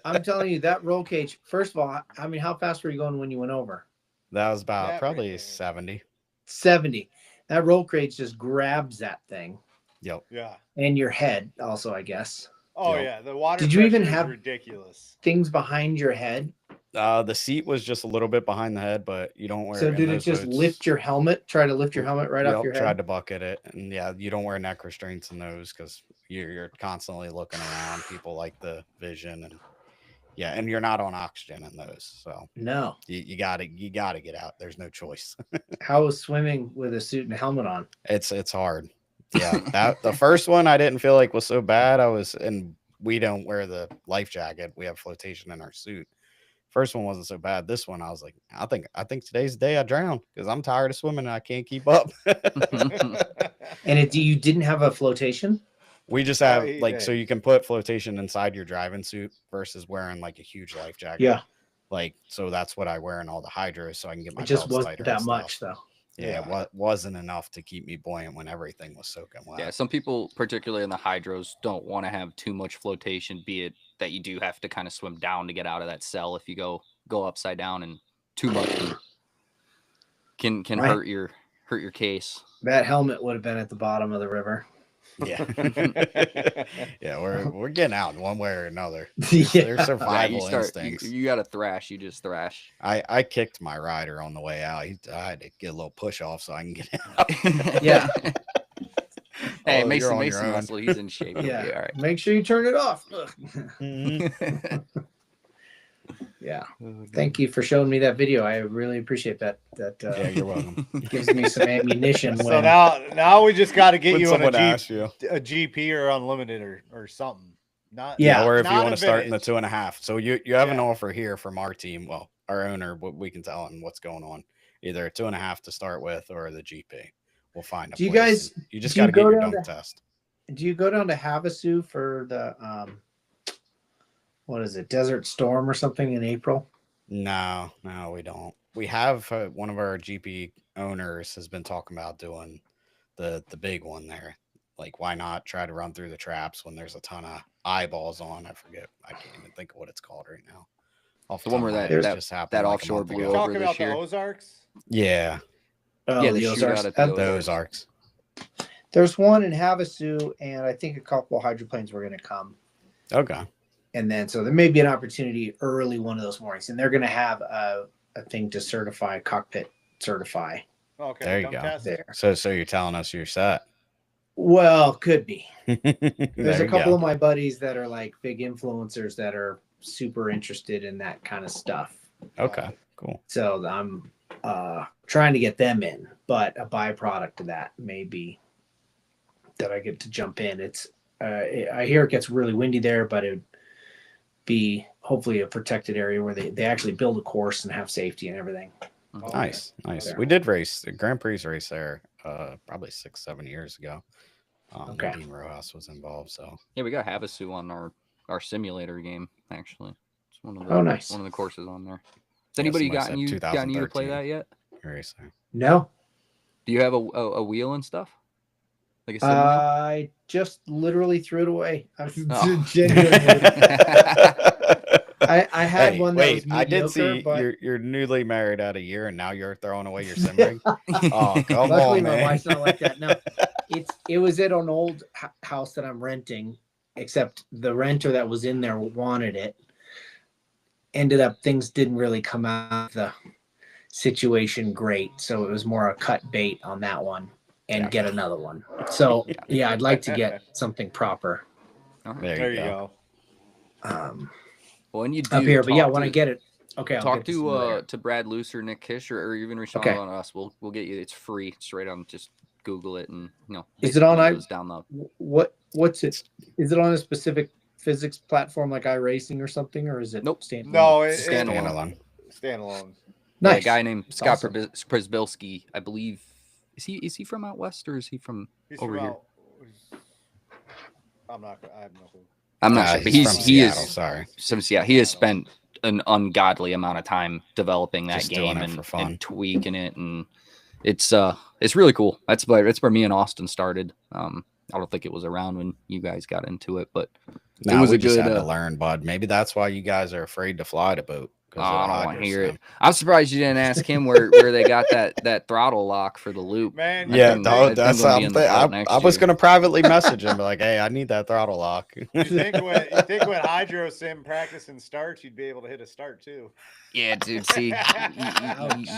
S3: I'm telling you, that roll cage. First of all, I mean, how fast were you going when you went over?
S2: That was about
S1: That
S2: probably
S1: right there.
S2: 70.
S3: 70. That roll cage just grabs that thing
S2: Yep.
S1: Yeah.
S3: and your head. Also, I guess
S1: Oh
S2: Yep.
S1: yeah. The water.
S3: Did you even
S1: pressure is
S3: have-
S1: ridiculous?
S3: things behind your head.
S2: The seat was just a little bit behind the head, but you don't wear.
S3: So
S2: in
S3: did it
S2: those
S3: just
S2: boats.
S3: lift your helmet? Try to lift your helmet right off
S2: Yep,
S3: your
S2: tried
S3: head.
S2: to bucket it, and yeah, you don't wear neck restraints in those because you're constantly looking around. People like the vision, and yeah, and you're not on oxygen in those, so
S3: No.
S2: you gotta get out. There's no choice.
S3: How was swimming with a suit and a helmet on?
S2: It's hard. Yeah, that the first one I didn't feel like was so bad. And we don't wear the life jacket. We have flotation in our suit. First one wasn't so bad. This one I was like, I think today's the day I drown because I'm tired of swimming and I can't keep up.
S3: And you didn't have a flotation?
S2: We just
S1: Oh,
S2: have
S1: he
S2: like
S1: did.
S2: so you can put flotation inside your driving suit versus wearing like a huge life jacket.
S3: Yeah.
S2: Like so that's what I wear in all the hydros so I can get my
S3: It just
S2: belts
S3: wasn't
S2: tighter
S3: that
S2: and stuff.
S3: much, though.
S2: Yeah, it wasn't enough to keep me buoyant when everything was soaking wet.
S4: Yeah, some people, particularly in the hydros, don't want to have too much flotation, be it that you do have to kind of swim down to get out of that cell if you go upside down, and too much can
S3: Right.
S4: hurt your case.
S3: That helmet would have been at the bottom of the river.
S2: Yeah. Yeah, we're getting out in one way or another.
S3: Yeah.
S2: There's
S4: Yeah,
S2: survival instincts.
S4: you got to thrash. You just thrash.
S2: I kicked my rider on the way out. I had to get a little push off so I can get out.
S3: Yeah.
S4: Hey,
S2: Oh, you're on your
S4: Mason
S2: own.
S4: Russell, he's in shape. He'll be
S3: Yeah.
S4: all right.
S3: Make sure you turn it off.
S2: Mhm.
S3: Yeah. Thank you for showing me that video. I really appreciate that.
S2: Yeah, you're welcome.
S3: Gives me some ammunition.
S1: So
S3: when,
S1: now we just got to get
S2: When
S1: you on
S2: someone asks you,
S1: a GP or unlimited or something. Not
S3: Yeah.
S2: or if you
S1: not
S2: want
S1: a
S2: to start in the
S1: vintage.
S2: 2.5. So you have an
S1: Yeah.
S2: offer here from our team. Well, our owner, we can tell him what's going on. Either a 2.5 to start with or the GP. We'll find a
S3: Do you
S2: place.
S3: guys-
S2: You just
S3: do you
S2: got to get
S3: go
S2: your
S3: down
S2: dunk
S3: to-
S2: test.
S3: Do you go down to Havasu for the what is it, Desert Storm or something in April?
S2: No, we don't. We have one of our GP owners has been talking about doing the big one there. Like, why not try to run through the traps when there's a ton of eyeballs on? I forget. I can't even think of what it's called right now. Off
S4: The one
S2: top of
S4: where
S2: my
S4: that-
S2: head, just happened
S4: that
S2: like a
S4: offshore
S2: month
S4: blew
S2: ago.
S4: over
S1: Talking
S4: this
S1: about
S4: year.
S1: the Ozarks.
S2: Yeah,
S3: Oh,
S4: Yeah,
S3: the
S4: the
S3: Ozarks.
S4: shootout at the
S3: That-
S2: the
S4: Ozarks.
S2: Ozarks.
S3: There's one in Havasu, and I think a couple hydroplanes were going to come.
S2: Okay.
S3: And then, so there may be an opportunity early one of those mornings, and they're going to have a thing to certify, cockpit certify
S1: Okay,
S2: There you
S1: dunk
S2: go.
S1: test.
S3: there.
S2: So you're telling us you're set.
S3: Well, could be. There's
S2: There
S3: a
S2: you
S3: couple
S2: go.
S3: of my buddies that are like big influencers that are super interested in that kind of stuff.
S2: Okay, cool.
S3: So I'm trying to get them in, but a byproduct of that may be that I get to jump in. It's I hear it gets really windy there, but it would be hopefully a protected area where they actually build a course and have safety and everything.
S1: Okay.
S2: Nice.
S3: Yeah.
S2: We did race the Grand Prix race there probably 6-7 years ago.
S3: Okay.
S2: Dean Rojas was involved, so
S4: Yeah, we got Havasu on our simulator game. Actually, it's one of the
S3: Oh, nice.
S4: one of the courses on there. Has
S2: Yeah,
S4: anybody
S2: somebody said
S4: gotten you to play
S2: 2013.
S4: that yet?
S2: racing.
S3: No,
S4: Do you have a wheel and stuff? Like a sim wheel?
S3: I just literally threw it away. I'm
S4: Oh.
S3: genuinely. I had
S2: Hey,
S3: one that
S2: wait,
S3: was
S2: I did
S3: mediocre,
S2: see
S3: but
S2: you're newly married at a year and now you're throwing away your sim rig. Oh, come
S3: luckily
S2: on,
S3: my
S2: man.
S3: wife's not like that. No, it was at an old house that I'm renting, except the renter that was in there wanted it. Ended up things didn't really come out of the situation great, so it was more a cut bait on that one and get another one. So yeah, I'd like to get something proper
S4: All right.
S2: There you
S1: There you
S2: go.
S1: go.
S4: Well, and you do
S3: up here. But yeah,
S4: talk
S3: when
S4: to-
S3: I get it, okay, I'll
S4: talk
S3: get the simulator.
S4: to Brad Luce or Nick Kish or even Rashawn
S3: Okay.
S4: on us. We'll get you. It's free. It's right on. Just Google it and
S3: Is it on
S4: basically goes down the.
S3: What's it? Is it on a specific physics platform like iRacing or something, or is it
S4: Nope.
S3: standalone?
S1: No,
S4: Standalone.
S2: Standalone.
S1: standalone.
S4: Yeah, a
S3: Nice.
S4: guy named Scott
S3: awesome.
S4: Przybylski, I believe. Is he from out west or is he from
S1: He's
S4: over
S1: from
S4: here?
S1: out- I'm not. I have no clue.
S4: I'm not sure, but
S2: he's from
S4: he
S2: Seattle,
S4: is
S2: sorry.
S4: he has spent an ungodly amount of time developing that
S2: Just doing
S4: game
S2: it for fun.
S4: and tweaking it, and it's really cool. That's where me and Austin started. I don't think it was around when you guys got into it, but
S2: No,
S4: was
S2: we
S4: a
S2: just
S4: good,
S2: had to learn, bud. Maybe that's why you guys are afraid to fly the boat. 'cause of
S4: I
S2: the
S4: don't want to
S2: hydro
S4: hear it.
S2: sim.
S4: I'm surprised you didn't ask him where they got that throttle lock for the loop.
S1: Man,
S2: Yeah,
S4: think-
S2: no,
S4: I think
S2: that's
S4: I'm gonna be in
S2: something.
S4: the boat next
S2: I was
S4: year.
S2: gonna privately message him, be like, "Hey, I need that throttle lock."
S1: You think when hydro sim practice and starts, you'd be able to hit a start too.
S4: Yeah, dude. See,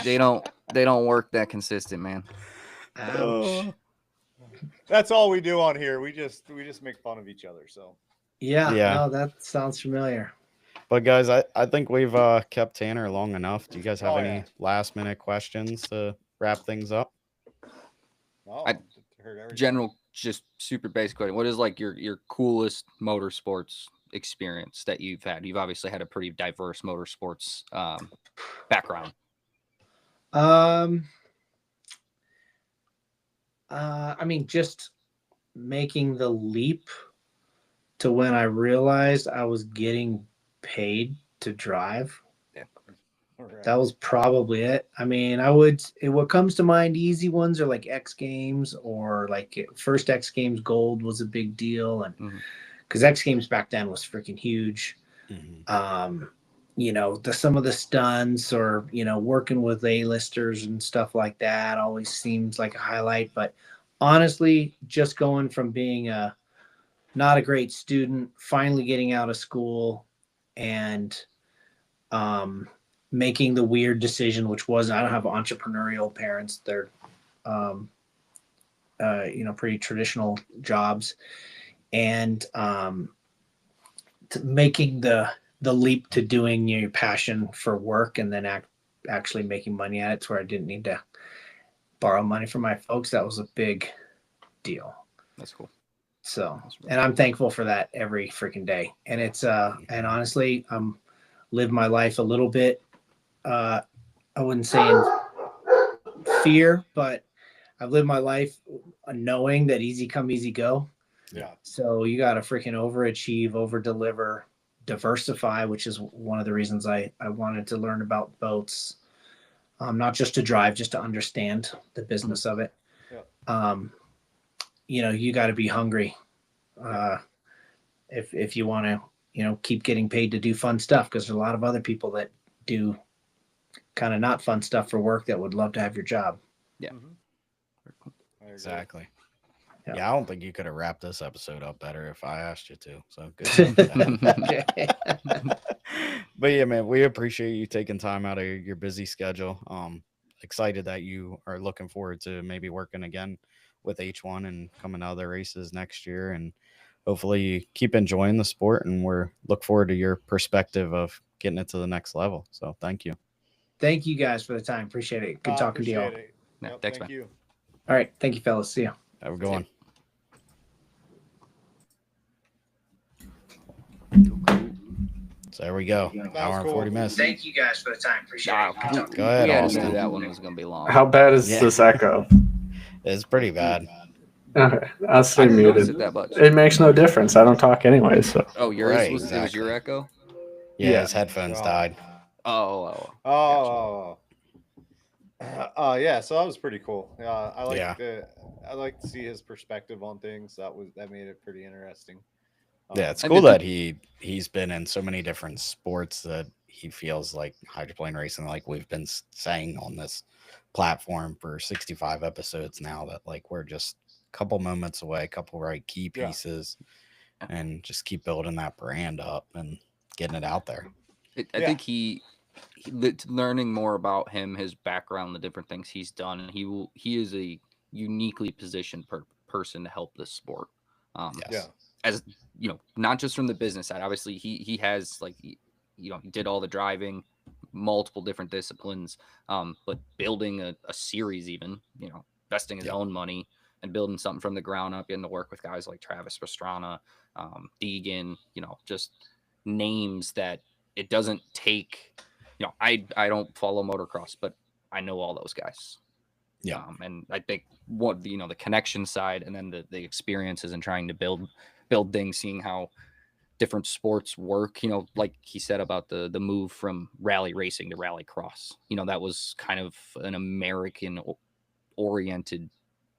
S4: they don't work that consistent, man.
S3: Ouch.
S1: That's all we do on here. We just make fun of each other. So
S3: Yeah,
S2: Yeah.
S3: no, that sounds familiar.
S2: But guys, I think we've kept Tanner long enough. Do you guys have
S1: Oh,
S2: any
S1: yeah.
S2: last minute questions to wrap things up?
S1: no,
S4: I-
S1: heard everything.
S4: General, just super basic question. What is like your coolest motorsports experience that you've had? You've obviously had a pretty diverse motorsports background.
S3: I mean, just making the leap to when I realized I was getting paid to drive.
S1: All right.
S3: That was probably it. I mean, what comes to mind, easy ones are like X Games or like first X Games Gold was a big deal. And
S4: Mhm.
S3: because X Games back then was freaking huge. Some of the stunts or, working with A-listers and stuff like that always seems like a highlight. But honestly, just going from being not a great student, finally getting out of school, and making the weird decision, which was I don't have entrepreneurial parents. They're pretty traditional jobs, and making the leap to doing your passion for work and then actually making money at it, to where I didn't need to borrow money from my folks. That was a big deal.
S4: That's cool.
S3: So, and I'm thankful for that every freaking day. And it's and honestly, I'm live my life a little bit. I wouldn't say in fear, but I've lived my life knowing that easy come, easy go.
S1: Yeah.
S3: So you got to freaking overachieve, over deliver, diversify, which is one of the reasons I wanted to learn about boats. Not just to drive, just to understand the business of it. Yeah. You got to be hungry if you want to, keep getting paid to do fun stuff, because there's a lot of other people that do kind of not fun stuff for work that would love to have your job.
S4: Yeah.
S2: Exactly.
S3: Yeah.
S2: Yeah, I don't think you could have wrapped this episode up better if I asked you to. So good. But yeah, man, we appreciate you taking time out of your busy schedule. Excited that you are looking forward to maybe working again with H1 and coming out of the races next year, and hopefully you keep enjoying the sport, and we're look forward to your perspective of getting it to the next level. So thank you.
S3: Thank you guys for the time. Appreciate it. Good talking to you all.
S4: Yeah, thanks, man.
S1: You.
S3: All right. Thank you, fellas. See ya.
S2: Have a good one. So there we go. Hour and 40 minutes.
S3: Thank you guys for the time. Appreciate it.
S2: Go ahead,
S4: Yeah,
S2: Austin.
S4: that one was gonna be long.
S5: How bad is this echo?
S2: It's pretty bad.
S5: Okay, I'll stay
S4: I didn't notice
S5: muted.
S4: it that much.
S5: It makes no difference. I don't talk anyway, so.
S4: Oh, yours
S2: Right,
S4: was it was
S2: exactly.
S4: your echo?
S2: Yeah, his headphones died.
S4: Oh.
S1: Yeah, so that was pretty cool. I like
S2: Yeah.
S1: I like to see his perspective on things. That made it pretty interesting.
S2: Yeah, it's
S4: I
S2: cool
S4: did
S2: that he's been in so many different sports that he feels like hydroplane racing, like we've been saying on this platform for 65 episodes now, that like we're just a couple moments away, a couple right key pieces, and just keep building that brand up and getting it out there.
S4: I think he learning more about him, his background, the different things he's done, and he is a uniquely positioned person to help this sport.
S2: Yes.
S4: As you know, not just from the business side. Obviously, he has he did all the driving, multiple different disciplines, but building a series, even investing his own money and building something from the ground up, getting to work with guys like Travis Pastrana, Deegan, just names that it doesn't take. I don't follow motocross, but I know all those guys.
S2: Yeah.
S4: And I think what the connection side, and then the experiences and trying to build things, seeing how different sports work, like he said about the move from rally racing to rally cross, that was kind of an American oriented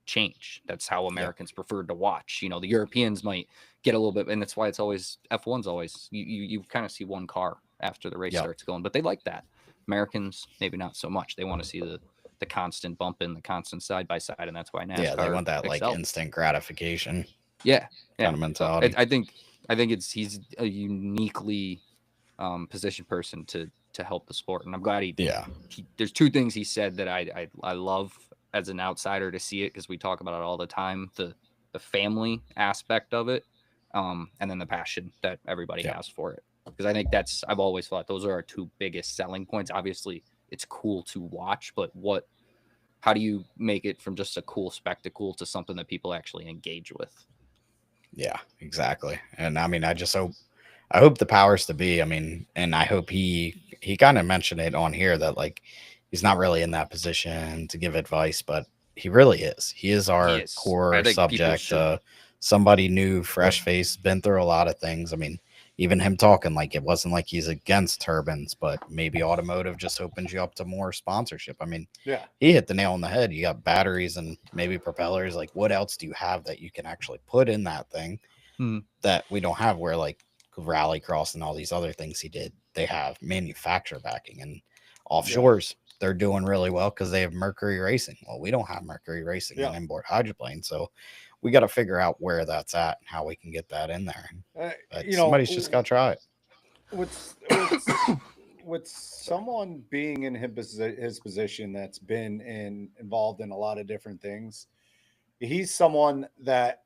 S4: change. That's how Americans preferred to watch. The Europeans might get a little bit, and that's why it's always F1's always you kind of see one car after the race starts going, but they like that. Americans maybe not so much. They want to see the constant bumping, the constant side by side, and that's why NASCAR
S2: they want that
S4: excels.
S2: like instant gratification.
S4: Yeah.
S2: Kind of mentality.
S4: I think he's a uniquely positioned person to help the sport, and I'm glad he there's two things he said that I love as an outsider to see it, because we talk about it all the time, the family aspect of it, and then the passion that everybody has for it, because I think I've always thought those are our two biggest selling points. Obviously it's cool to watch, but how do you make it from just a cool spectacle to something that people actually engage with?
S2: Yeah, exactly. And I mean, I hope the powers to be, and I hope he kind of mentioned it on here that like he's not really in that position to give advice, but he really is. He is our core subject. Somebody new, fresh face, been through a lot of things. Even him talking, like it wasn't like he's against turbines, but maybe automotive just opens you up to more sponsorship. He hit the nail on the head. You got batteries and maybe propellers. Like, what else do you have that you can actually put in that thing that we don't have? Where like Rallycross and all these other things he did, they have manufacturer backing and offshores. they're doing really well because they have Mercury Racing. Well, we don't have Mercury Racing
S1: Yeah.
S2: on inboard hydroplane, so we got to figure out where that's at and how we can get that in there. But somebody's just got to try it.
S1: With someone being in his position that's been involved in a lot of different things, he's someone that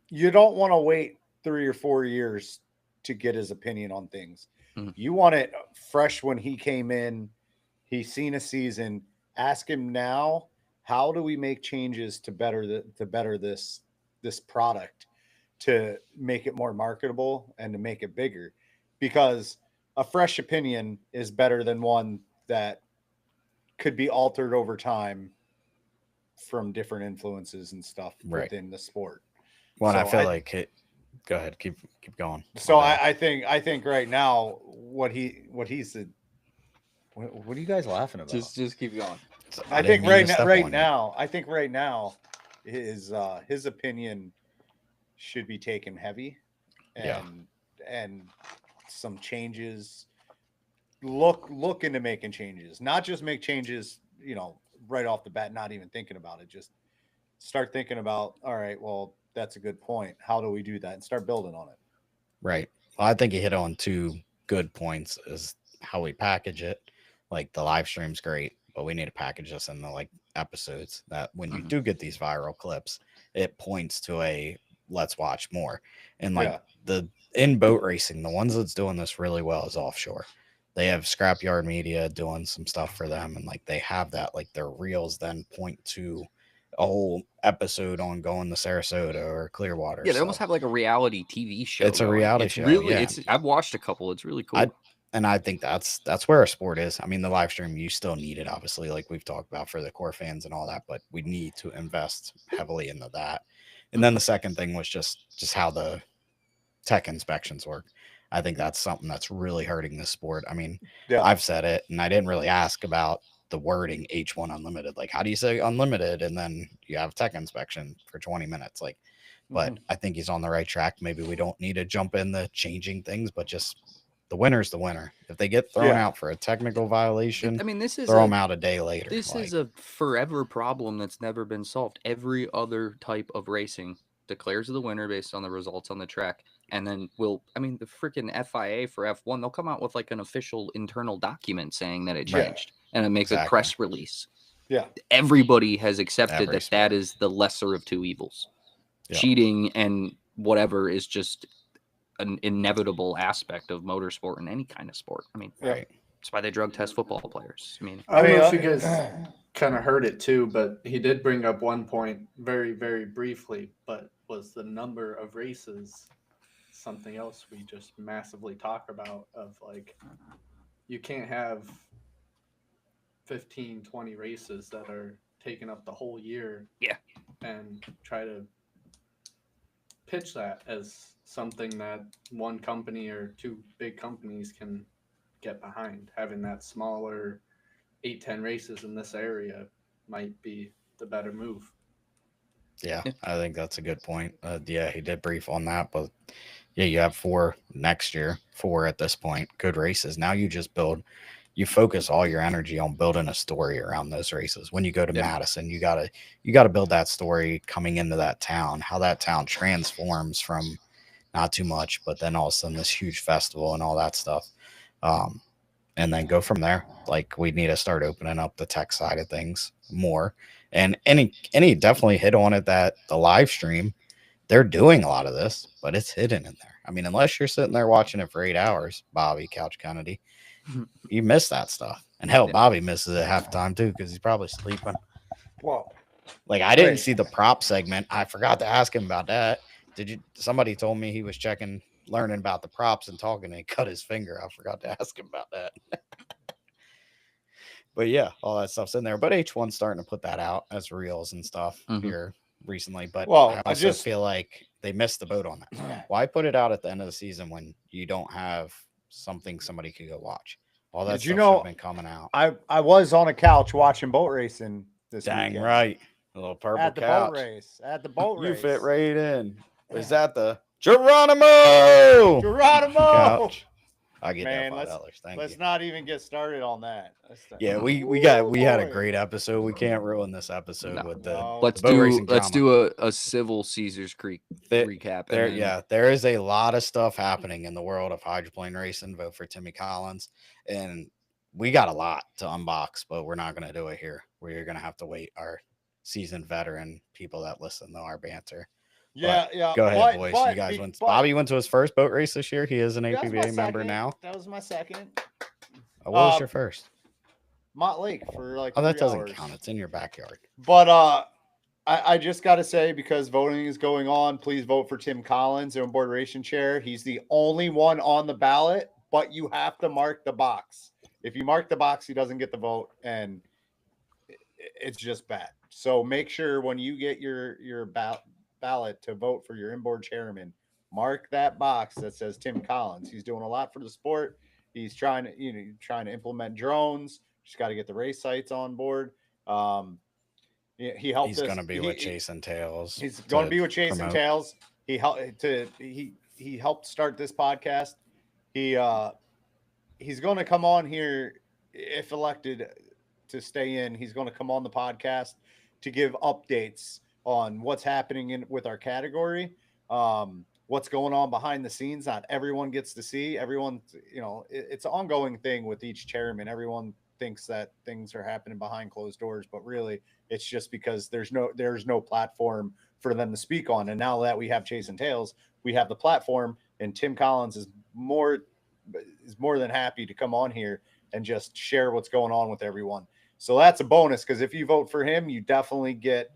S1: you don't want to wait 3 or 4 years to get his opinion on things.
S4: Mhm.
S1: You want it fresh when he came in. He's seen a season. Ask him now, how do we make changes to better this product, to make it more marketable and to make it bigger? Because a fresh opinion is better than one that could be altered over time from different influences and stuff within the sport.
S2: Well, I feel like it. Go ahead, keep going.
S1: So I think right now what he's said. What are you guys laughing about?
S4: Just keep going.
S1: I think right now his opinion should be taken heavy, and some changes. Look into making changes, not just make changes, right off the bat, not even thinking about it. Just start thinking about, all right, well, that's a good point. How do we do that? And start building on it.
S2: Right. Well, I think you hit on 2 good points is how we package it. Like the live stream's great, but we need to package this in the episodes that when you do get these viral clips, it points to a let's watch more. And the in boat racing, the ones that's doing this really well is offshore. They have Scrapyard Media doing some stuff for them, and they have that, their reels then point to a whole episode on going to Sarasota or Clearwater.
S4: Yeah, they almost have a reality TV show.
S2: It's a reality show.
S4: Really, I've watched a couple. It's really cool.
S2: And I think that's where a sport is. I mean, the live stream, you still need it, obviously, like we've talked about for the core fans and all that, but we need to invest heavily into that. And then the second thing was just how the tech inspections work. I think that's something that's really hurting this sport. I mean, I've said it, and I didn't really ask about the wording H1 Unlimited. How do you say unlimited? And then you have tech inspection for 20 minutes. But I think he's on the right track. Maybe we don't need to jump in the changing things, but just the winner's the winner. If they get thrown out for a technical violation,
S4: I mean, this is
S2: throw them out a day later.
S4: This is a forever problem that's never been solved. Every other type of racing declares the winner based on the results on the track. And then the freaking FIA for F1, they'll come out with an official internal document saying that it changed, and it makes a press release.
S1: Yeah.
S4: Everybody has accepted that is the lesser of 2 evils. Yeah. Cheating and whatever is just an inevitable aspect of motorsport and any kind of sport. I mean, that's why they drug test football players. I
S5: don't know if you guys kind of heard it too, but he did bring up one point very, very briefly, but was the number of races something else we just massively talk about of you can't have 15, 20 races that are taking up the whole year and try to pitch that as something that one company or 2 big companies can get behind. Having that smaller 8-10 races in this area might be the better move.
S2: Yeah, I think that's a good point. He did brief on that, but you have 4 next year, 4 at this point, good races. Now you focus all your energy on building a story around those races. When you go to Madison, you gotta build that story coming into that town, how that town transforms from not too much, but then all of a sudden this huge festival and all that stuff. And then go from there. We need to start opening up the tech side of things more. And any definitely hit on it that the live stream, they're doing a lot of this, but it's hidden in there. I mean, unless you're sitting there watching it for 8 hours, Bobby Couch Kennedy, you miss that stuff. And hell, Bobby misses it half the time too, because he's probably sleeping.
S1: Well,
S2: I didn't see the prop segment. I forgot to ask him about that. Somebody told me he was learning about the props and talking, and he cut his finger. I forgot to ask him about that. But yeah, all that stuff's in there. But H1's starting to put that out as reels and stuff here recently. But I also feel like they missed the boat on that. Why put it out at the end of the season when you don't have something somebody could go watch? All that stuff should have been coming out.
S1: I was on a couch watching boat racing this
S2: Dang
S1: weekend.
S2: Right. A little purple
S1: at the
S2: couch.
S1: boat race. At the boat race.
S2: You fit right in. Is that the Geronimo
S1: couch?
S2: I get
S1: Man,
S2: that $5. Thank
S1: let's
S2: you.
S1: not even get started on that.
S2: Yeah, we had a great episode. We can't ruin this episode with the
S4: let's
S2: boat racing
S4: do a civil Caesars Creek recap.
S2: There is a lot of stuff happening in the world of hydroplane racing. Vote for Timmy Collins, and we got a lot to unbox, but we're not going to do it here. We're going to have to wait our seasoned veteran people that listen to our banter.
S1: Yeah,
S2: Go ahead, boys. You guys went. Bobby went to his first boat race this year. He is an APBA member now.
S1: That was my second.
S2: What was your first?
S1: Mott Lake for like.
S2: Oh, that doesn't count. It's in your backyard.
S1: But I just got to say, because voting is going on, please vote for Tim Collins, the onboard racing chair. He's the only one on the ballot, but you have to mark the box. If you mark the box, he doesn't get the vote, and it's just bad. So make sure when you get your ballot to vote for your inboard chairman, mark that box that says Tim Collins. He's doing a lot for the sport. He's trying to implement drones. Just got to get the race sites on board. He helped.
S2: He's going to be with Chase and Tails.
S1: He's going to be with Chase and Tails. He helped start this podcast. He's going to come on here if elected to stay in. He's going to come on the podcast to give updates on what's happening with our category, what's going on behind the scenes. Not everyone gets to see. Everyone, it's an ongoing thing with each chairman. Everyone thinks that things are happening behind closed doors, but really it's just because there's no platform for them to speak on. And now that we have Chase and Tails, we have the platform, and Tim Collins is more than happy to come on here and just share what's going on with everyone. So that's a bonus, because if you vote for him, you definitely get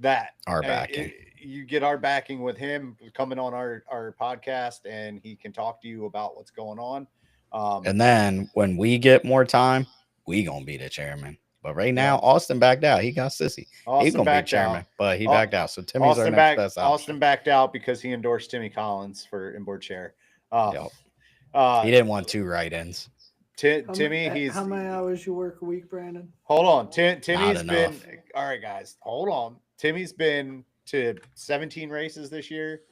S1: that.
S2: Our backing.
S1: You get our backing with him coming on our podcast, and he can talk to you about what's going on.
S2: And then when we get more time, we gonna be the chairman. But right now, Austin backed out. He got sissy. He's gonna be chairman, but he backed out. So Timmy's our next best option.
S1: Austin backed out because he endorsed Timmy Collins for inboard chair.
S2: He didn't want 2 write-ins.
S1: Timmy,
S6: how many hours you work a week, Brandon?
S1: Hold on. Timmy's been all right, guys. Hold on. Timmy's been to 17 races this year,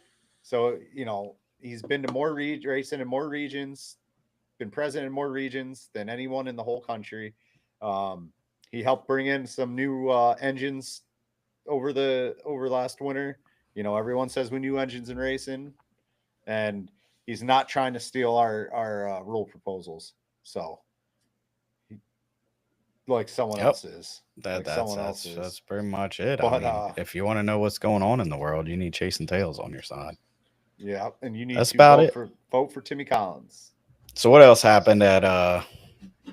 S1: so he's been to more racing in more regions, been present in more regions than anyone in the whole country. He helped bring in some new engines over last winter. Everyone says we new engines in racing, and he's not trying to steal our rule proposals. So, like someone else is.
S2: That's pretty much it. But, if you want to know what's going on in the world, you need Chase and Tails on your side.
S1: Yeah, and you need vote for Timmy Collins.
S2: So what else happened at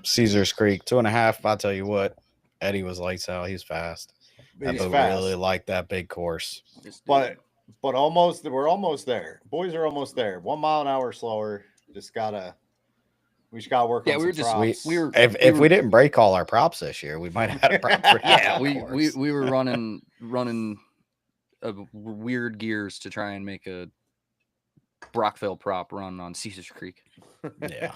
S2: Caesars Creek? 2.5. I'll tell you what, Eddie was lights out. He's fast. I really like that big course.
S1: But we're almost there. Boys are almost there. 1 mile an hour slower. We just gotta work on some props.
S2: If we didn't break all our props this year, we might have had a prop for
S4: yeah, we were running weird gears to try and make a Brockville prop run on Caesars Creek.
S2: Yeah,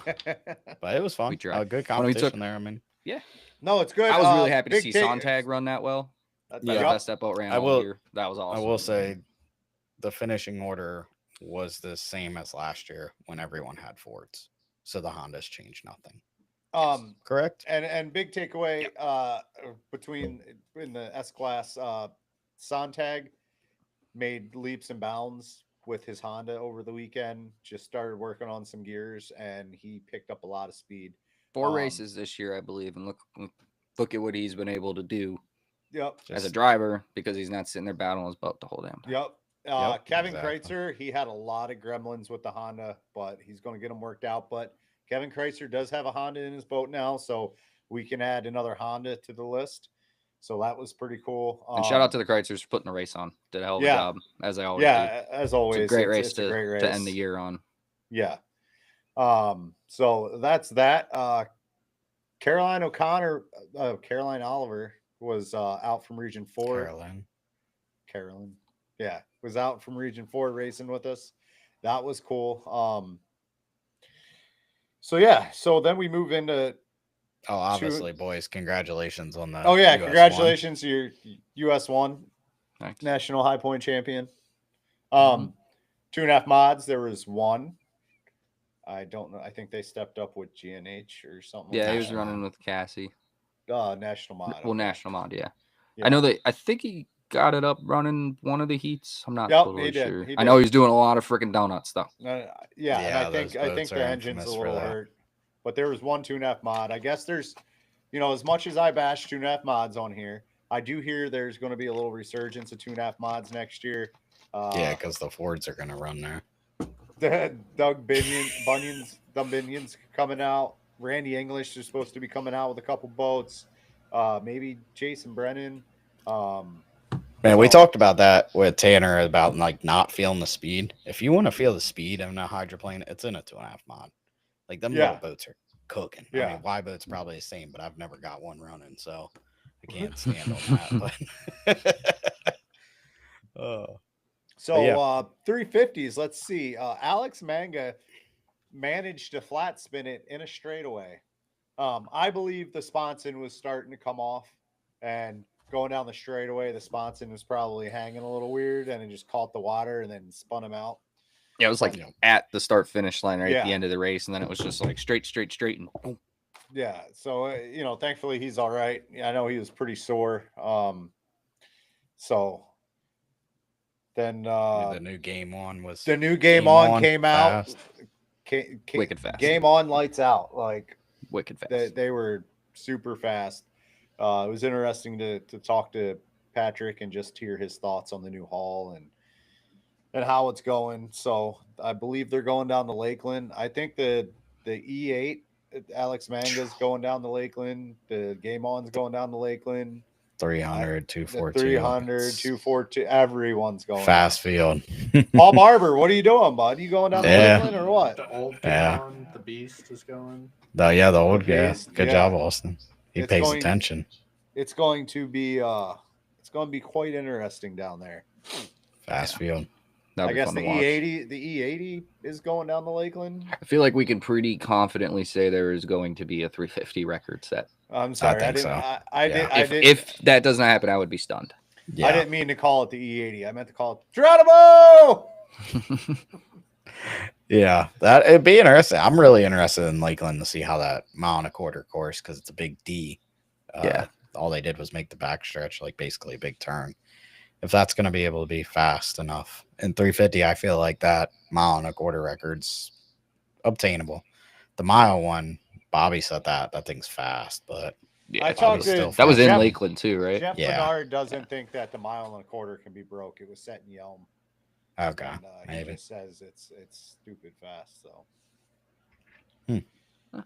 S2: but it was fun. A good competition there. I mean,
S4: yeah,
S1: no, it's good.
S4: I was really happy to see Sontag run that well. That's the best that boat ran all year. That was awesome.
S2: I will say, the finishing order was the same as last year when everyone had Fords. So the Hondas changed nothing. Correct.
S1: And big takeaway in the S class, Sontag made leaps and bounds with his Honda over the weekend. Just started working on some gears, and he picked up a lot of speed.
S4: 4 races this year, I believe, and look at what he's been able to do.
S1: Yep.
S4: As a driver, because he's not sitting there battling his boat the whole damn time.
S1: Yep. Kevin Kreitzer, he had a lot of gremlins with the Honda, but he's going to get them worked out. But Kevin Kreitzer does have a Honda in his boat now, so we can add another Honda to the list. So that was pretty cool.
S4: And shout out to the Kreitzers for putting a race on. Did a hell of a job, as I always do.
S1: As always.
S4: It's a great race to end the year on.
S1: Yeah. So that's that. Caroline Oliver was out from Region 4. Carolyn. Yeah, was out from Region 4 racing with us. That was cool. So then we move into
S2: obviously, boys, congratulations on that.
S1: US congratulations to your US1
S4: Thanks.
S1: National High Point champion. 2.5 mods, there was one. I don't know. I think they stepped up with GNH or something.
S4: Yeah,
S1: like
S4: he was
S1: that.
S4: running with Cassie.
S1: National Mod.
S4: Well,
S1: okay.
S4: National Mod, yeah.
S1: Yeah.
S4: I know that. I think he got it up running one of the heats. I'm not
S1: Yep,
S4: totally
S1: he did.
S4: sure.
S1: He
S4: I know
S1: did.
S4: he's doing a lot of freaking donut stuff.
S1: Yeah, and
S2: Yeah,
S1: I
S2: those
S1: think
S2: boats
S1: the
S2: are
S1: engine's a
S2: infamous for
S1: little
S2: that.
S1: hurt. But there was one 2.5 mod. I guess there's, as much as I bash 2.5 mods on here, I do hear there's going to be a little resurgence of 2.5 mods next year.
S2: Yeah, because the Fords are going to run there.
S1: Doug Binions coming out. Randy English is supposed to be coming out with a couple boats. Maybe Jason Brennan.
S2: Man, we talked about that with Tanner about like not feeling the speed. If you want to feel the speed of a hydroplane, it's in a 2.5 mod. Like them little boats are cooking.
S1: Yeah.
S2: I mean, Y boat's probably the same, but I've never got one running, so I can't stand on that. But
S1: So
S2: yeah.
S1: 350s. Let's see. Alex Manga managed to flat spin it in a straightaway. I believe the sponson was starting to come off, and going down the straightaway, the sponson was probably hanging a little weird, and it just caught the water and then spun him out.
S4: Yeah, it was like at the start finish line right at the
S1: Yeah.
S4: end of the race, and then it was just like straight, and boom.
S1: Yeah. So thankfully he's all right. Yeah, I know he was pretty sore. So then
S2: the new game on was
S1: the new game on came
S2: fast.
S1: out.
S4: Wicked fast.
S1: Game on, lights out. Like
S4: Wicked fast.
S1: they were super fast. It was interesting to talk to Patrick and just hear his thoughts on the new hull and how it's going. So I believe they're going down to Lakeland. I think the E8, Alex Manga's going down to Lakeland. The Game On's going down to Lakeland.
S2: 300, 242.
S1: 300, 242. Everyone's going.
S2: Fast field.
S1: Paul Barber, what are you doing, bud? You going down to Lakeland or what?
S5: The old Game On, the Beast is going.
S2: The old guy.
S1: Beast,
S2: Good job, Austin. He pays attention.
S1: It's going to be quite interesting down there.
S2: Fast field.
S1: I guess the E80 is going down to Lakeland.
S4: I feel like we can pretty confidently say there is going to be a 350 record set.
S1: I'm sorry,
S2: I think so.
S4: If that doesn't happen, I would be stunned.
S1: Yeah. I didn't mean to call it the E80. I meant to call it Geronimo.
S2: Yeah, that it'd be interesting. I'm really interested in Lakeland to see how that 1.25 mile course, because it's a big D. All they did was make the backstretch like basically a big turn. If that's going to be able to be fast enough in 350, I feel like that 1.25 mile record's obtainable. The mile one, Bobby said that thing's fast, but
S1: I talked to
S4: that was in Lakeland too, right?
S1: Jeff Bernard doesn't think that the 1.25 mile can be broke. It was set in Yelm.
S2: Okay,
S1: and,
S2: maybe.
S1: He just says it's stupid fast. So,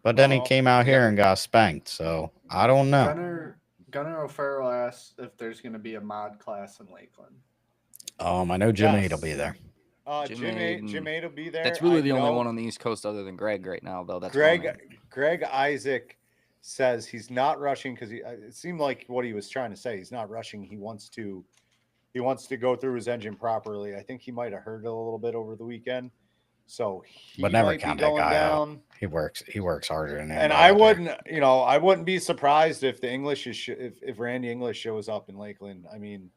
S2: but then he came out here and got spanked. So I don't know.
S5: Gunnar O'Farrell asked if there's going to be a mod class in Lakeland.
S2: I know Jim 8 will be there.
S1: Jim 8 will be there.
S4: That's really the only one on the East Coast other than Greg right now, though. That's
S1: Greg Isaac says he's not rushing because it seemed like what he was trying to say. He's not rushing. He wants to go through his engine properly. I think he might have heard it a little bit over the weekend. So
S2: but never count that guy out. He works harder than
S1: and I wouldn't be surprised if the English if Randy English shows up in Lakeland. I mean,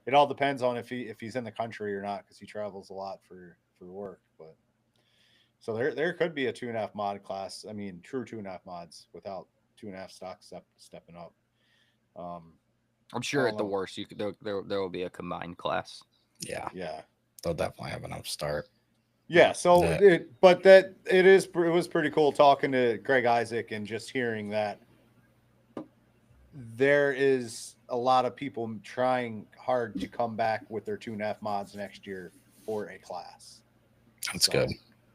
S1: it all depends on if he's in the country or not, because he travels a lot for work. But so there could be a 2.5 mod class. I mean, true 2.5 mods without 2.5 stock stepping up.
S4: I'm sure at the worst there will be a combined class.
S2: Yeah, they'll definitely have enough start.
S1: Yeah, so it was pretty cool talking to Greg Isaac and just hearing that there is a lot of people trying hard to come back with their 2.5 mods next year for a class.
S2: That's good.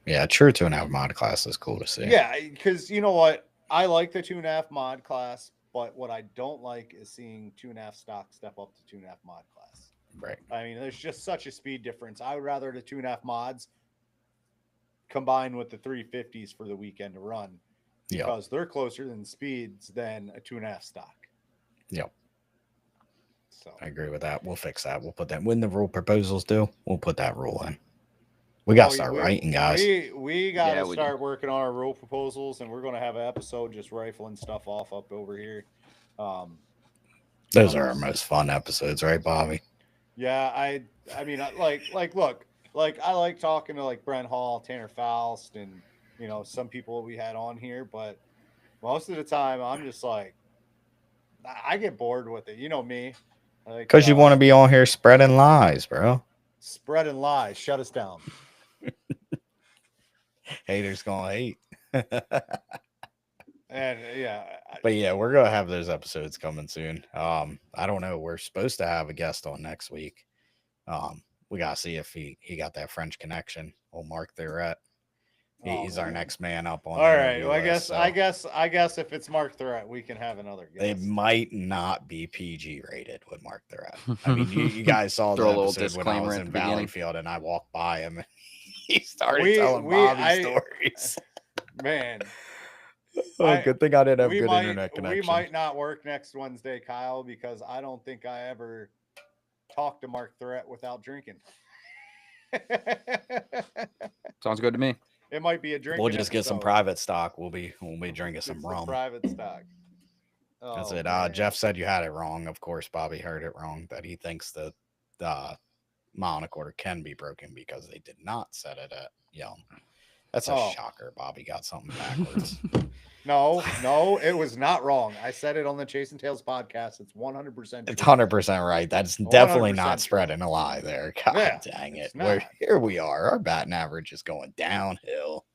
S2: Yeah, true 2.5 mod class is cool to see.
S1: Yeah, because you know what? I like the 2.5 mod class, but what I don't like is seeing 2.5 stock step up to 2.5 mod class.
S2: Right.
S1: I mean, there's just such a speed difference. I would rather the 2.5 mods combine with the 350s for the weekend to run, because they're closer than speeds than a 2.5 stock.
S2: Yep.
S1: So
S2: I agree with that. We'll fix that. We'll put that when the rule proposals do. We'll put that rule in. We got to start writing, guys.
S1: We got to start working on our rule proposals, and we're going to have an episode just rifling stuff off up over here.
S2: Those are our most fun episodes, right, Bobby?
S1: Yeah, I mean, look, I like talking to like Brent Hall, Tanner Faust, and some people we had on here, but most of the time I'm just like, I get bored with it. You know me.
S7: Because you want to be on here spreading lies, bro.
S1: Spreading lies. Shut us down.
S7: Haters gonna hate.
S1: And
S7: but yeah, we're gonna have those episodes coming soon. I don't know. We're supposed to have a guest on next week. We gotta see if he got that French connection. Old Mark Thurett. He's our next man up on.
S1: All right. Well, I guess if it's Mark Thurett, we can have another guest.
S7: They might not be PG rated with Mark Thurett. I mean, you guys saw the episode when I was in Valleyfield and I walked by him and he started telling Bobby stories.
S1: Man.
S7: Good thing I didn't have good internet connection.
S1: We might not work next Wednesday, Kyle, because I don't think I ever talked to Mark Thurett without drinking.
S4: Sounds good to me.
S1: It might be a drink.
S7: We'll just get some private stock. We'll be drinking some rum.
S1: Private stock.
S7: That's it. Jeff said you had it wrong. Of course, Bobby heard it wrong. That he thinks that the mile and a quarter can be broken because they did not set it at Yelm. That's a shocker. Bobby got something backwards.
S1: No, it was not wrong. I said it on the Chasing Tails podcast. It's 100%.
S7: It's 100% right. That's definitely not spreading a lie there. God dang it. Here we are. Our batting average is going downhill.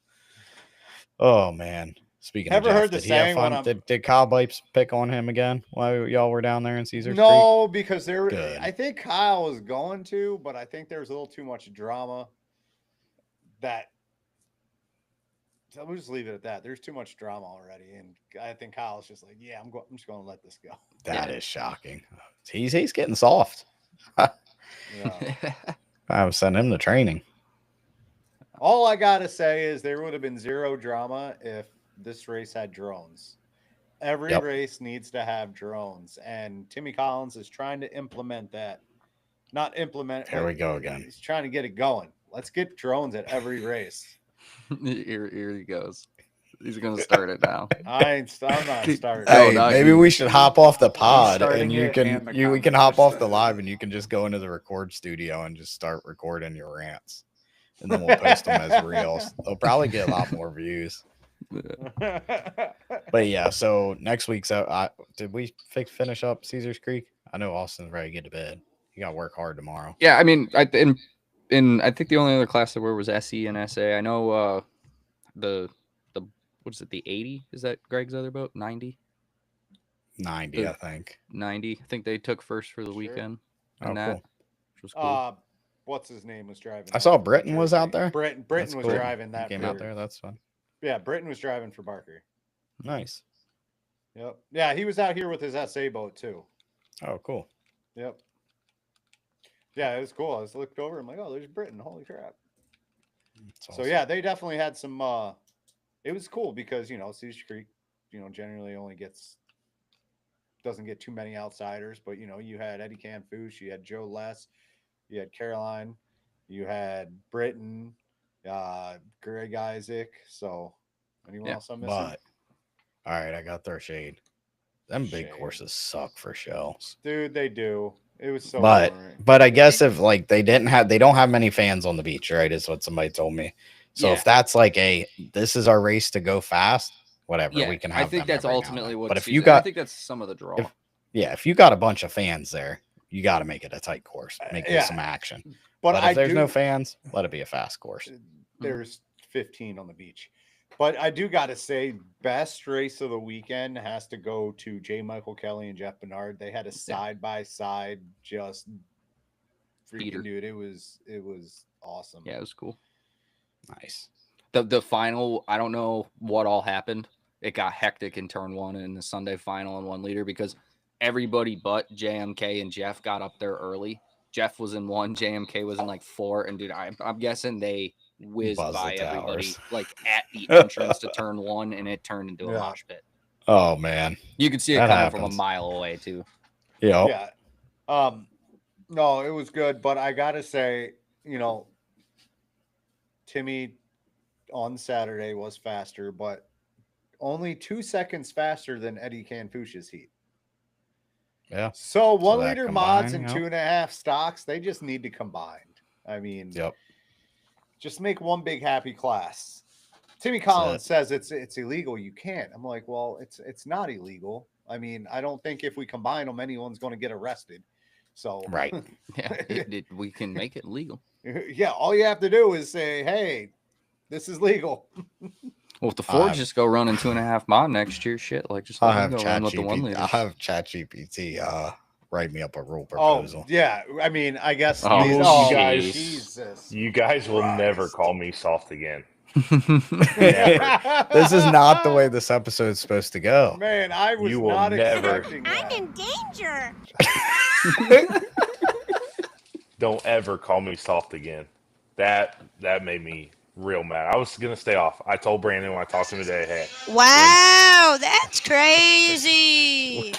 S7: Oh, man. Speaking of Jeff,
S1: heard the saying
S7: did Kyle Bipes pick on him again while y'all were down there in Caesars Creek?
S1: No, because I think Kyle was going to, but I think there was a little too much drama So we'll just leave it at that. There's too much drama already, and I think Kyle's just like, I'm just going to let this go.
S7: That is shocking. He's getting soft. I would send him to training.
S1: All I gotta say is there would have been zero drama if this race had drones. Every race needs to have drones, and Timmy Collins is trying to implement that. Not implement.
S7: There we go again.
S1: He's trying to get it going. Let's get drones at every race.
S4: Here he goes. He's gonna start it now.
S1: I'm not starting.
S7: Hey, maybe we should hop off the pod and we can hop off the live and you can just go into the record studio and just start recording your rants, and then we'll post them as reels. They'll probably get a lot more views. But yeah, so next week's did we finish up Caesars Creek? I know Austin's ready to get to bed. You got to work hard tomorrow.
S4: Yeah, I mean, I think the only other class that was SE and SA. I know the what is it, the 80? Is that Greg's other boat? 90?
S7: 90, I think.
S4: 90. I think they took first for the weekend.
S7: Cool.
S4: Which was cool.
S1: What's his name was driving?
S7: I saw Britton was out there.
S1: Britton was driving that.
S7: Came out there. That's fun.
S1: Yeah, Britton was driving for Barker.
S7: Nice.
S1: Yep. Yeah, he was out here with his SA boat too.
S7: Oh, cool.
S1: Yep. Yeah, it was cool. I just looked over. I'm like, oh, there's Britton. Holy crap. Awesome. So yeah, they definitely had some. It was cool because Caesars Creek, generally only doesn't get too many outsiders, but you had Eddie Canfouche, you had Joe Less, you had Caroline, you had Britton, Greg Isaac. So anyone else I'm missing?
S7: But all right, I got their shade. Them big courses suck for shells,
S1: dude. They do. It was so.
S7: But I guess if they don't have many fans on the beach, right? Is what somebody told me. So if that's like this is our race to go fast, whatever, we can have.
S4: I think that's ultimately what.
S7: But if
S4: I think that's some of the draw.
S7: If you got a bunch of fans there, you got to make it a tight course, make it some action. But if there's no fans, let it be a fast course.
S1: There's 15 on the beach. But I do got to say, best race of the weekend has to go to J. Michael Kelly and Jeff Bernard. They had a side-by-side just freaking dude. It was awesome.
S4: Yeah, it was cool.
S7: Nice.
S4: The final, I don't know what all happened. It got hectic in turn one in the Sunday final in 1 liter because everybody but JMK and Jeff got up there early. Jeff was in 1, JMK was in like 4, and dude, I'm guessing they whizzed by everybody like at the entrance to turn 1, and it turned into a mosh pit.
S7: Oh man,
S4: you could see it coming from a mile away too.
S7: Yeah.
S1: No, it was good, but I gotta say, Timmy on Saturday was faster, but only 2 seconds faster than Eddie Canfouche's heat.
S7: Yeah.
S1: So 1 liter mods and 2.5 stocks, they just need to combine. I mean, just make one big happy class. Timmy Collins says it's illegal. You can't. I'm like, well, it's not illegal. I mean, I don't think if we combine them, anyone's going to get arrested. So
S7: right.
S4: Yeah, we can make it legal.
S1: Yeah, all you have to do is say, hey, this is legal.
S4: Well, if the Fords just go running 2.5 mod next year, shit, like just
S7: I'll
S4: go run with the 1 liter.
S7: I'll have ChatGPT write me up a rule proposal.
S1: Oh, yeah. I mean, I guess
S8: you guys will never call me soft again.
S7: This is not the way this episode's supposed to go.
S1: Man, I was not expecting that.
S9: I'm in danger.
S8: Don't ever call me soft again. That made me real mad. I was gonna stay off. I told Brandon when I talked to him today, hey.
S9: Wow, that's crazy.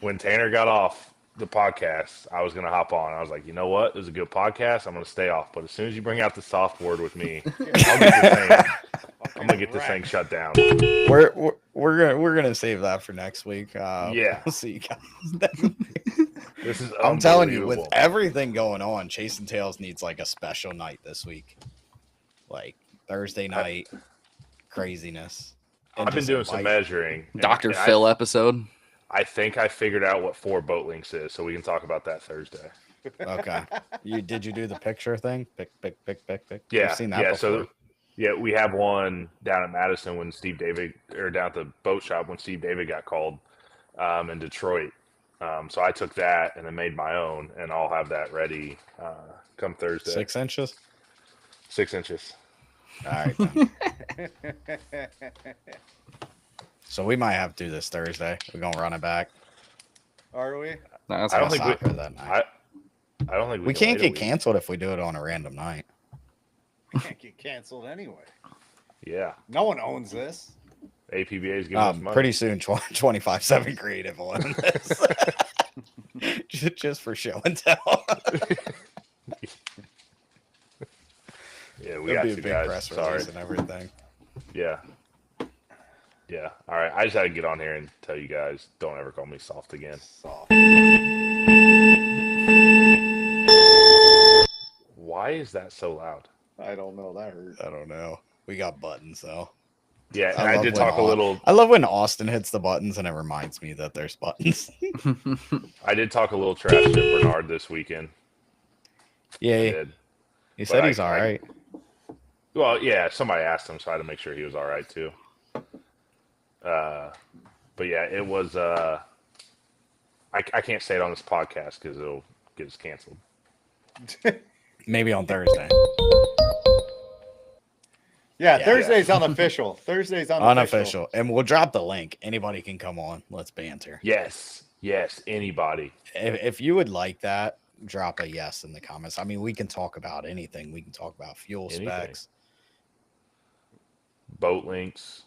S8: When Tanner got off the podcast, I was gonna hop on. I was like, you know what? It was a good podcast. I'm gonna stay off. But as soon as you bring out the soft word with me, I'm gonna get this thing shut down.
S7: We're gonna save that for next week.
S8: Yeah,
S7: we'll see you guys.
S8: This is
S7: I'm telling you, with everything going on, Chasing Tails needs like a special night this week, like Thursday night craziness.
S8: I've been doing some measuring.
S4: Dr. Phil episode.
S8: I think I figured out what 4 boat links is, so we can talk about that Thursday.
S7: Okay. Did you do the picture thing? Pick.
S8: Yeah.
S7: I've seen that before.
S8: So we have one down at Madison when Steve David, or down at the boat shop when Steve David got called in Detroit. So I took that and then made my own, and I'll have that ready come Thursday.
S7: 6 inches?
S8: 6 inches.
S7: All right. So we might have to do this Thursday. We're gonna run it back.
S1: Are we?
S4: No,
S8: I don't think
S7: we can't get canceled if we do it on a random night.
S1: We can't get canceled anyway.
S8: Yeah.
S1: No one owns this.
S8: APBA is giving us money.
S7: Pretty soon, 25/7 Creative will own this. just for show and tell.
S8: Yeah, we got
S7: be a
S8: you
S7: big
S8: guys.
S7: press
S8: Sorry.
S7: release and everything.
S8: Yeah. Yeah. All right. I just had to get on here and tell you guys, don't ever call me soft again.
S1: Soft.
S8: Why is that so loud?
S1: I don't know. That hurt.
S7: I don't know. We got buttons though.
S8: Yeah, and I did talk a little.
S7: I love when Austin hits the buttons and it reminds me that there's buttons.
S8: I did talk a little trash to Bernard this weekend.
S7: Yeah. He said he's all right.
S8: Well, yeah, somebody asked him, so I had to make sure he was all right too. But yeah, it was. I can't say it on this podcast because it'll get us canceled.
S7: Maybe on Thursday.
S1: Yeah, Thursday's unofficial. Thursday's
S7: unofficial. And we'll drop the link. Anybody can come on. Let's banter.
S8: Yes, anybody.
S7: If you would like that, drop a yes in the comments. I mean, we can talk about anything. We can talk about fuel specs.
S8: Boat links.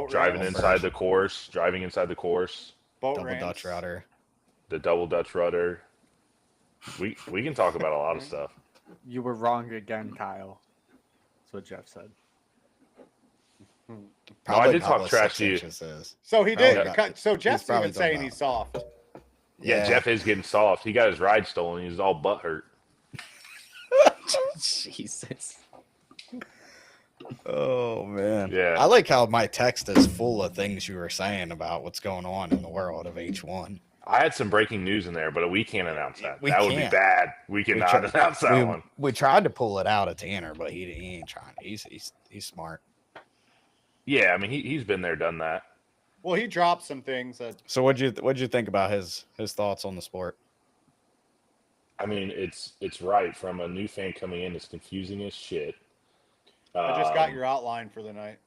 S1: Driving
S8: inside the course.
S1: Double
S7: Dutch rudder.
S8: The double Dutch rudder. We can talk about a lot of stuff.
S5: You were wrong again, Kyle. That's what Jeff said.
S8: I did talk trash to you.
S1: So he did. So Jeff's even saying he's soft.
S8: Yeah, Jeff is getting soft. He got his ride stolen. He's all butt hurt.
S4: Jesus.
S7: Oh man.
S8: Yeah.
S7: I like how my text is full of things you were saying about what's going on in the world of H1.
S8: I had some breaking news in there, but we can't announce that. That would be
S7: can't.
S8: bad. We cannot announce that one.
S7: We tried to pull it out of Tanner, but he ain't trying. He's smart.
S8: Yeah, I mean he's been there, done that.
S1: Well, he dropped some things that.
S7: So what'd you think about his thoughts on the sport?
S8: I mean, it's right from a new fan coming in. It's confusing as shit.
S1: I just got your outline for the night.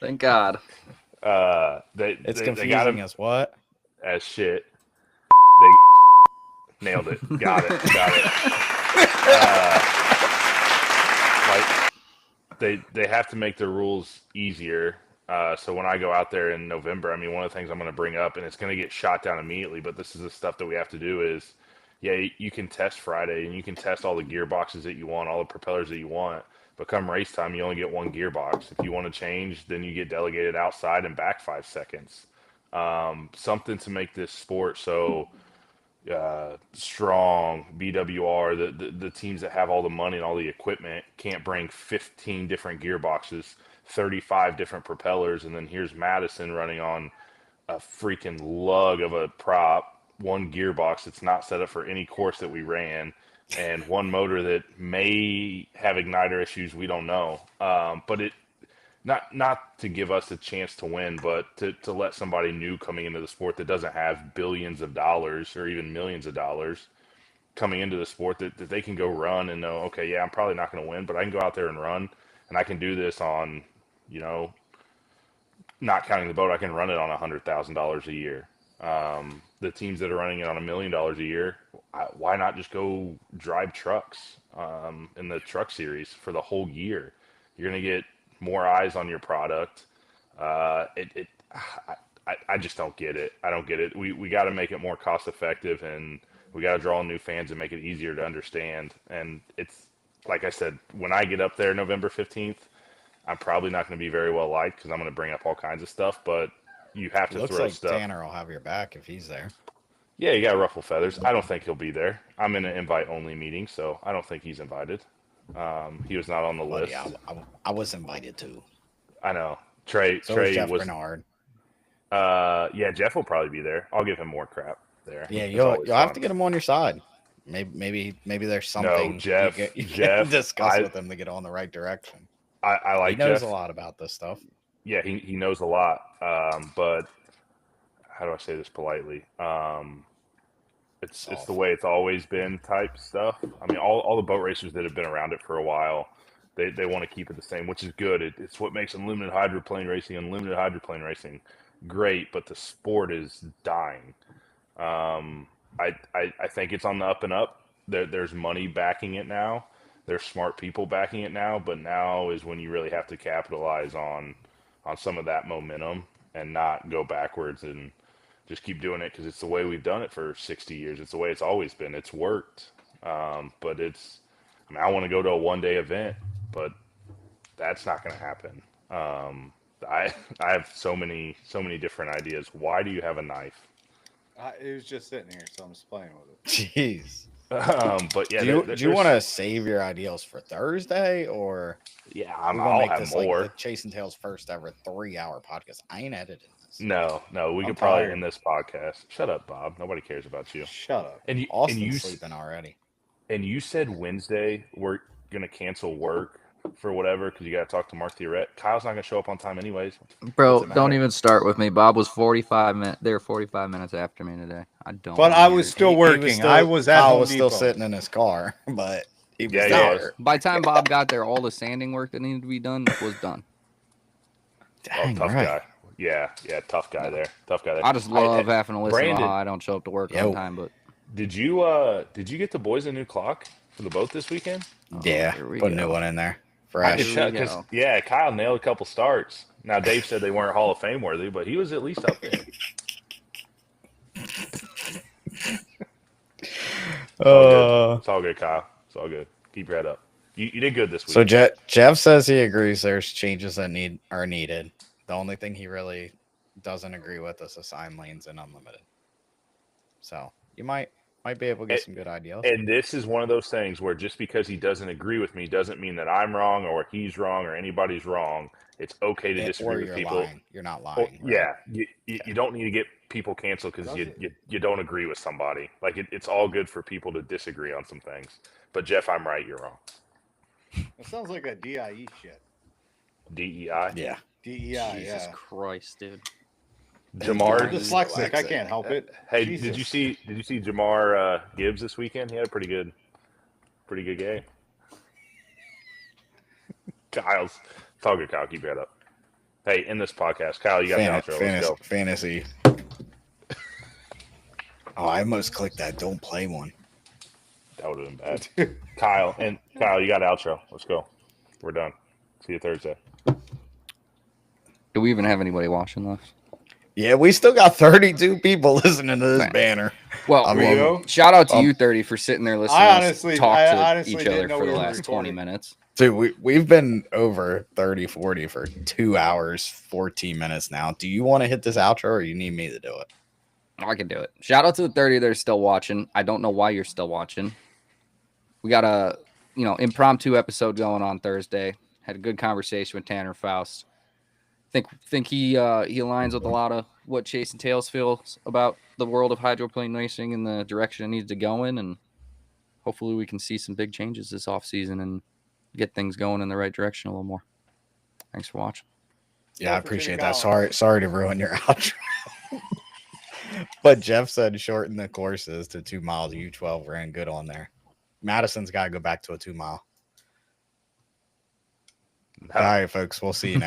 S4: Thank God.
S7: It's confusing
S8: they got him
S7: as what?
S8: As shit. They nailed it. Got it. They have to make the rules easier. So when I go out there in November, I mean, one of the things I'm going to bring up, and it's going to get shot down immediately, but this is the stuff that we have to do is, yeah, you can test Friday and you can test all the gearboxes that you want, all the propellers that you want. But come race time, you only get one gearbox. If you want to change, then you get delegated outside and back 5 seconds. Something to make this sport so Strong, BWR, the teams that have all the money and all the equipment can't bring 15 different gearboxes, 35 different propellers, and then here's Madison running on a freaking lug of a prop, one gearbox that's not set up for any course that we ran, and one motor that may have igniter issues. We don't know. But it not to give us a chance to win, but to let somebody new coming into the sport that doesn't have billions of dollars or even millions of dollars coming into the sport that they can go run and know, okay, yeah, I'm probably not going to win, but I can go out there and run, and I can do this on, not counting the boat, I can run it on $100,000 a year. The teams that are running it on $1 million a year, why not just go drive trucks in the truck series for the whole year? You're going to get more eyes on your product. I just don't get it. I don't get it. We got to make it more cost effective, and we got to draw new fans and make it easier to understand. And it's like I said, when I get up there November 15th, I'm probably not going to be very well liked because I'm going to bring up all kinds of stuff, but you have to throw stuff.
S7: Tanner will have your back if he's there.
S8: Yeah, you got to ruffle feathers. I don't think he'll be there. I'm in an invite-only meeting, so I don't think he's invited. He was not on the list.
S7: Yeah, I was invited too.
S8: I know. Trey
S7: Jeff
S8: was
S7: Bernard.
S8: Yeah, Jeff will probably be there. I'll give him more crap there.
S7: Yeah, you'll have to get him on your side. Maybe there's something
S8: Jeff
S7: can discuss with him to get on the right direction.
S8: I like
S7: Jeff. He knows
S8: Jeff.
S7: a lot about this stuff.
S8: Yeah, he knows a lot. But how do I say this politely? It's the way it's always been type stuff. I mean, all the boat racers that have been around it for a while, they want to keep it the same, which is good. It's what makes unlimited hydroplane racing great, but the sport is dying. I think it's on the up and up. There's money backing it now. There's smart people backing it now, but now is when you really have to capitalize on some of that momentum and not go backwards and just keep doing it because it's the way we've done it for 60 years. It's the way it's always been. It's worked. But I want to go to a one-day event, but that's not going to happen. I have so many different ideas. Why do you have a knife?
S1: It was just sitting here, so I'm just playing with it.
S7: Jeez.
S8: But yeah,
S7: do you want to save your ideals for Thursday, or
S8: I'll have
S7: this
S8: more.
S7: Like the Chasing Tails first ever 3-hour podcast? I ain't editing this.
S8: No, we could probably end this podcast. Shut up, Bob. Nobody cares about you.
S1: Shut up.
S8: And
S7: Austin's sleeping already.
S8: And you said Wednesday we're gonna cancel work for whatever because you got to talk to Mark Theoret. Kyle's not gonna show up on time anyways.
S4: Bro, don't even start with me. Bob was 45 minutes after me today. I don't.
S1: But I was still working. I was at
S7: Kyle
S1: Home
S7: was still
S1: Depot.
S7: sitting in his car, but he was
S8: Yeah,
S7: there.
S4: By the time Bob got there, all the sanding work that needed to be done was done.
S7: Dang,
S8: tough
S7: right.
S8: guy. Yeah, tough guy there. Tough guy there.
S4: I just love having to listen
S8: Brandon,
S4: to how I don't show up to work on time. But
S8: did you get the boys a new clock for the boat this weekend?
S7: Yeah, put a new one in there. Fresh.
S8: Kyle nailed a couple starts. Now Dave said they weren't Hall of Fame worthy, but he was at least up there. It's all good, Kyle. It's all good. Keep your head up. You did good this week.
S7: So Jeff says he agrees there's changes that are needed. The only thing he really doesn't agree with is assigned lanes and unlimited. So you might be able to get some good ideas.
S8: And this is one of those things where just because he doesn't agree with me doesn't mean that I'm wrong or he's wrong or anybody's wrong. It's okay to disagree with people.
S7: Lying. You're not lying.
S8: Right? Yeah, you don't need to get people canceled because you don't agree with somebody. Like it's all good for people to disagree on some things. But Jeff, I'm right. You're wrong.
S1: It sounds like a DIE shit.
S8: DEI.
S7: Yeah.
S1: DEI.
S4: Jesus Christ, dude.
S8: Jamar,
S1: I'm dyslexic. I can't help it.
S8: Hey,
S1: Jesus.
S8: did you see Jamar Gibbs this weekend? He had a pretty good game. It's all good, Kyle. Keep your head up. Hey, in this podcast, Kyle, you got the outro. Let's go.
S7: Fantasy. Oh, I almost clicked that don't play one.
S8: That would have been bad. Kyle, you got outro. Let's go. We're done. See you Thursday.
S4: Do we even have anybody watching this?
S7: Yeah, we still got 32 people listening to this banner.
S4: Well, shout out to you, 30, for sitting there listening to talk to each other for the last 20 minutes.
S7: Dude, we've been over 30, 40 for 2 hours, 14 minutes now. Do you want to hit this outro or you need me to do it?
S4: I can do it. Shout out to the 30 that are still watching. I don't know why you're still watching. We got a impromptu episode going on Thursday. Had a good conversation with Tanner Faust. Think he aligns with a lot of what Chase and Tails feels about the world of hydroplane racing and the direction it needs to go in, and hopefully we can see some big changes this offseason and get things going in the right direction a little more. Thanks for watching.
S7: Yeah, I appreciate that. Sorry to ruin your outro. But Jeff said shorten the courses to 2 miles. U12 ran good on there. Madison's got to go back to a 2 mile. All right, folks. We'll see you next.